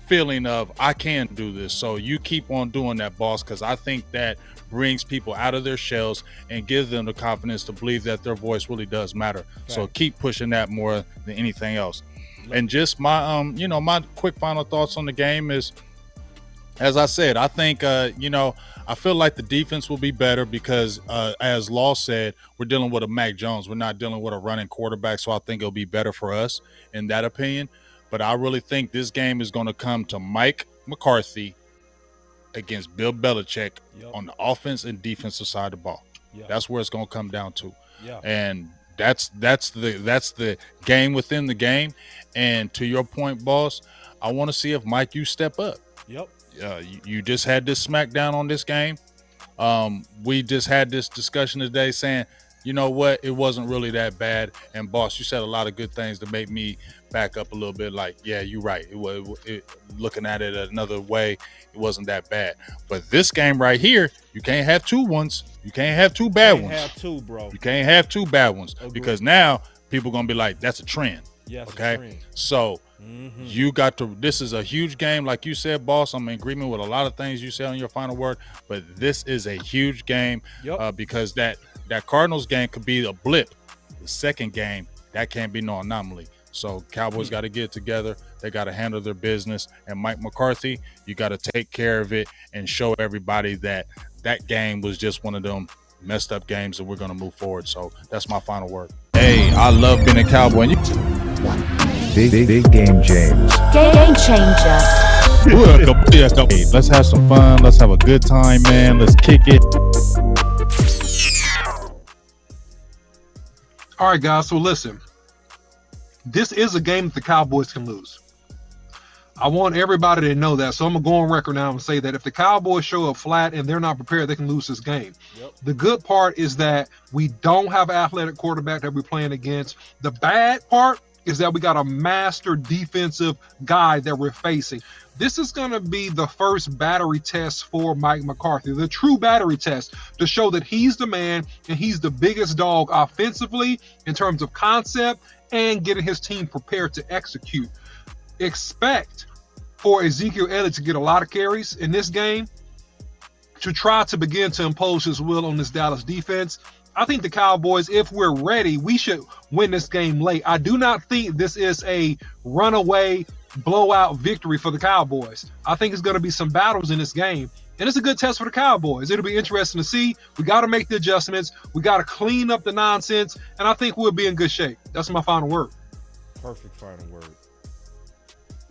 S1: feeling of I can do this. So you keep on doing that, Boss, because I think that brings people out of their shells and gives them the confidence to believe that their voice really does matter. Okay. So keep pushing that more than anything else. And just my my quick final thoughts on the game is, as I said, I think I feel like the defense will be better because as Law said, we're dealing with a Mac Jones. We're not dealing with a running quarterback, so I think it'll be better for us in that opinion. But I really think this game is going to come to Mike McCarthy against Bill Belichick on the offense and defensive side of the ball. Yep. That's where it's going to come down to. Yep. And that's the game within the game. And to your point, Boss, I want to see if Mike, you step up.
S7: Yep.
S1: You just had this smackdown on this game. We just had this discussion today saying, you know what, it wasn't really that bad. And Boss, you said a lot of good things to make me back up a little bit. Like, yeah, you're right. Looking at it another way, it wasn't that bad. But this game right here, you can't have 2 ones. You can't have 2 bad ones.
S7: You can't have 2, bro.
S1: You can't have 2 bad ones.
S7: Agreed.
S1: Because now people gonna be like, that's a trend.
S7: Yes,
S1: okay.
S7: A trend.
S1: So you got to. This is a huge game, like you said, Boss. I'm in agreement with a lot of things you said on your final word. But this is a huge game because that Cardinals game could be a blip. The second game, that can't be no anomaly. So Cowboys got to get together. They got to handle their business. And Mike McCarthy, you got to take care of it and show everybody that game was just one of them messed up games and we're going to move forward. So that's my final word. Hey, I love being a Cowboy.
S18: Big Game James.
S17: Game changer.
S1: Let's have some fun. Let's have a good time, man. Let's kick it.
S6: All right, guys. So listen, this is a game that the Cowboys can lose. I want everybody to know that. So I'm going to go on record now and say that if the Cowboys show up flat and they're not prepared, they can lose this game. Yep. The good part is that we don't have an athletic quarterback that we're playing against. The bad part is that we got a master defensive guy that we're facing. This is going to be the first battery test for Mike McCarthy, the true battery test to show that he's the man and he's the biggest dog offensively in terms of concept and getting his team prepared to execute. Expect for Ezekiel Elliott to get a lot of carries in this game to try to begin to impose his will on this Dallas defense. I think the Cowboys, if we're ready, we should win this game late. I do not think this is a runaway blowout victory for the Cowboys. I think it's going to be some battles in this game, and it's a good test for the Cowboys. It'll be interesting to see. We got to make the adjustments. We got to clean up the nonsense, and I think we'll be in good shape. That's my final word.
S7: Perfect final word.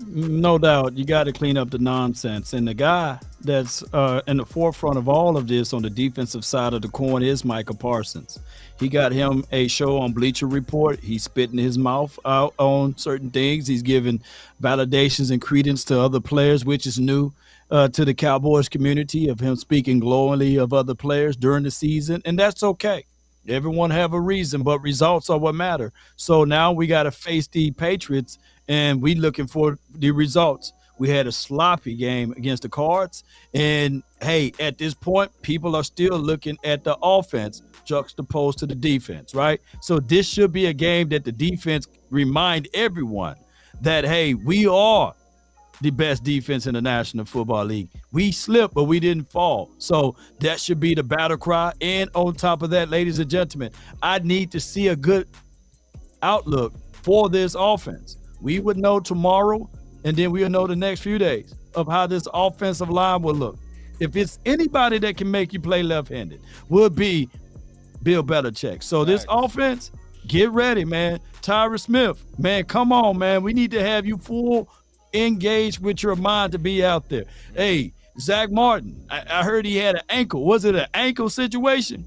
S3: No doubt, you got to clean up the nonsense. And the guy that's in the forefront of all of this on the defensive side of the coin is Micah Parsons. He got him a show on Bleacher Report. He's spitting his mouth out on certain things. He's giving validations and credence to other players, which is new to the Cowboys community, of him speaking glowingly of other players during the season. And that's okay. Everyone have a reason, but results are what matter. So now we got to face the Patriots, and we looking for the results. We had a sloppy game against the Cards, and hey, at this point, people are still looking at the offense juxtaposed to the defense, right? So this should be a game that the defense remind everyone that, hey, we are the best defense in the National Football League. We slipped, but we didn't fall. So that should be the battle cry. And on top of that, ladies and gentlemen, I need to see a good outlook for this offense. We would know tomorrow, and then we'll know the next few days of how this offensive line will look. If it's anybody that can make you play left-handed, would be Bill Belichick. So this offense, get ready, man. Tyra Smith, man, come on, man. We need to have you full engaged with your mind to be out there. Hey, Zach Martin, I heard he had an ankle. Was it an ankle situation?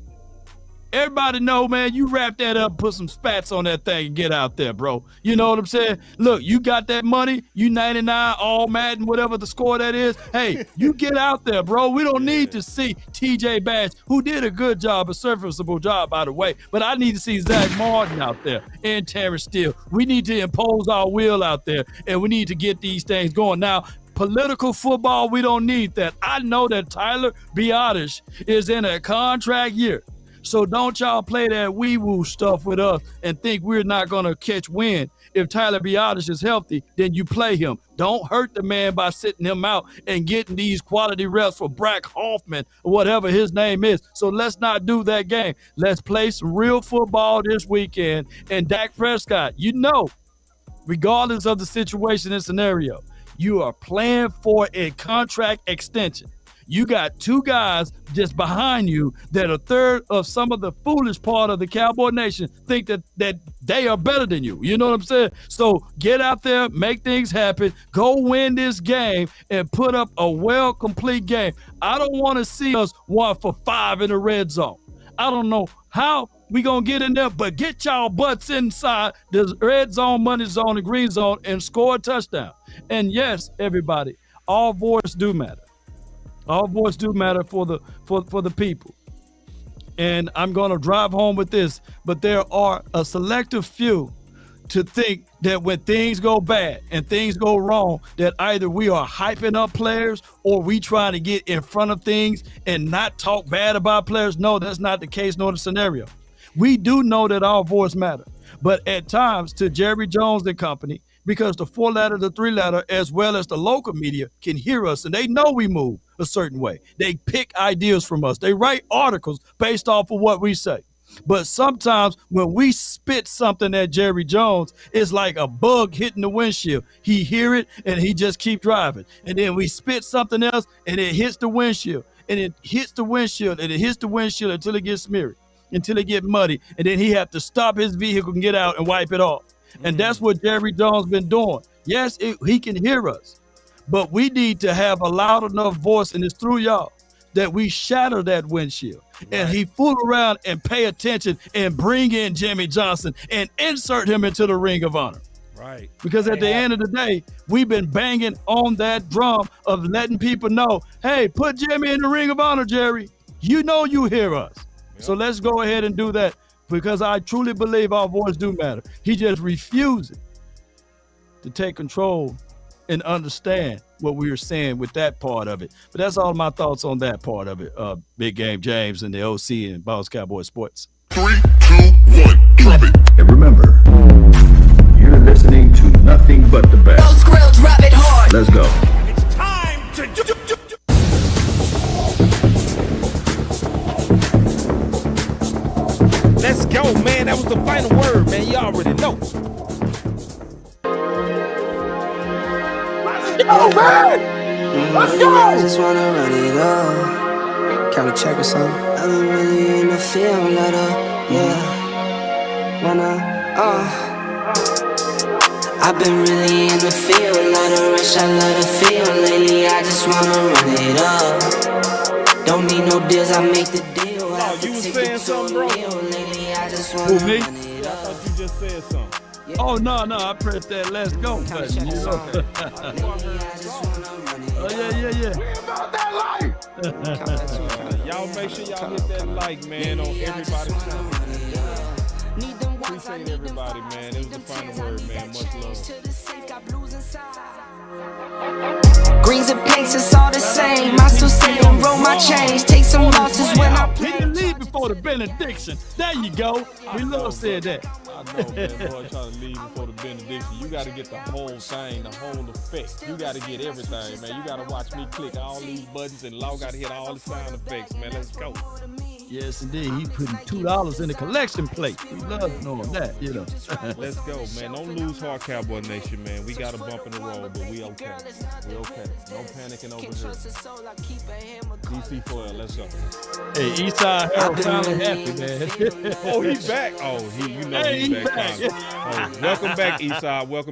S3: Everybody know, man, you wrap that up, put some spats on that thing and get out there, bro. You know what I'm saying? Look, you got that money, you 99, all Madden, whatever the score that is. Hey, you get out there, bro. We don't need to see TJ Bass, who did a good job, a serviceable job, by the way. But I need to see Zach Martin out there and Terrence Steele. We need to impose our will out there, and we need to get these things going. Now, political football, we don't need that. I know that Tyler Biadasz is in a contract year. So don't y'all play that wee-woo stuff with us and think we're not going to catch wind. If Tyler Biadasz is healthy, then you play him. Don't hurt the man by sitting him out and getting these quality reps for Brack Hoffman or whatever his name is. So let's not do that game. Let's play some real football this weekend. And Dak Prescott, you know, regardless of the situation and scenario, you are playing for a contract extension. You got two guys just behind you that a third of some of the foolish part of the Cowboy Nation think that they are better than you. You know what I'm saying? So get out there, make things happen, go win this game, and put up a well-complete game. I don't want to see us 1 for 5 in the red zone. I don't know how we going to get in there, but get y'all butts inside the red zone, money zone, and green zone and score a touchdown. And yes, everybody, all voices do matter. All voices do matter for the people. And I'm going to drive home with this, but there are a selective few to think that when things go bad and things go wrong, that either we are hyping up players or we trying to get in front of things and not talk bad about players. No, that's not the case nor the scenario. We do know that our voice matter, but at times to Jerry Jones and company, because the 4-letter, the 3-letter, as well as the local media can hear us and they know we move a certain way. They pick ideas from us. They write articles based off of what we say. But sometimes when we spit something at Jerry Jones, it's like a bug hitting the windshield. He hear it and he just keep driving. And then we spit something else and it hits the windshield. And it hits the windshield and it hits the windshield until it gets smeary, until it get muddy. And then he have to stop his vehicle and get out and wipe it off. And that's what Jerry Jones been doing. Yes, he can hear us, but we need to have a loud enough voice, and it's through y'all, that we shatter that windshield. Right. And he fool around and pay attention and bring in Jimmy Johnson and insert him into the Ring of Honor.
S7: Right.
S3: Because at the end of the day, we've been banging on that drum of letting people know, hey, put Jimmy in the Ring of Honor, Jerry. You know you hear us. Yep. So let's go ahead and do that. Because I truly believe our voice do matter. He just refuses to take control and understand what we were saying with that part of it. But that's all my thoughts on that part of it. Big Game James and the OC and Boss Cowboy Sports.
S19: 3, 2, 1, drop it.
S18: And remember, you're listening to nothing but the best.
S5: Those grills rub it hard.
S18: Let's go.
S7: It's time to Let's go, man. That was the final word, man. You already know.
S5: Let's go, man. Let's go. I just wanna run it up. Can we check or something? I've been really in the field, let up. Yeah. I've been really in the field, let her rush, I let her feel. Lately, I just wanna run it up. Don't need no deals, I make the deal.
S7: Oh, you was saying something, bro?
S5: Lately, I just
S3: Who,
S5: wanna
S3: me?
S5: run it
S7: I
S5: up.
S7: thought you just said something.
S3: Oh, no, I pressed that let's go button. You know? Oh, yeah.
S10: We about that life.
S7: Y'all make sure y'all hit that like, man, on everybody's channel. Appreciate everybody, man. It was the final word, man. Much love.
S5: Greens and pinks, it's all the same. I still say and roll my change. Take some losses when I
S3: He
S5: play.
S3: can leave before the benediction. There you go. We love said that.
S7: I know, man, boy, trying to leave before the benediction. You got to get the whole thing, the whole effect. You got to get everything, man. You got to watch me click all these buttons and Law got to hit all the sound effects, man. Let's go.
S3: Yes, indeed. He putting $2 in the collection plate. We love knowing that, you know.
S7: Let's go, man. Don't lose heart, Cowboy Nation, man. We got a bump in the road, but we okay. We okay. No panicking over here. DC Foil, let's go.
S3: Hey, Eastside Harold finally happy, man.
S7: Oh, he's back. Oh, you know
S3: Hey,
S7: he's back.
S3: back.
S7: Oh, welcome back, Eastside. Welcome back.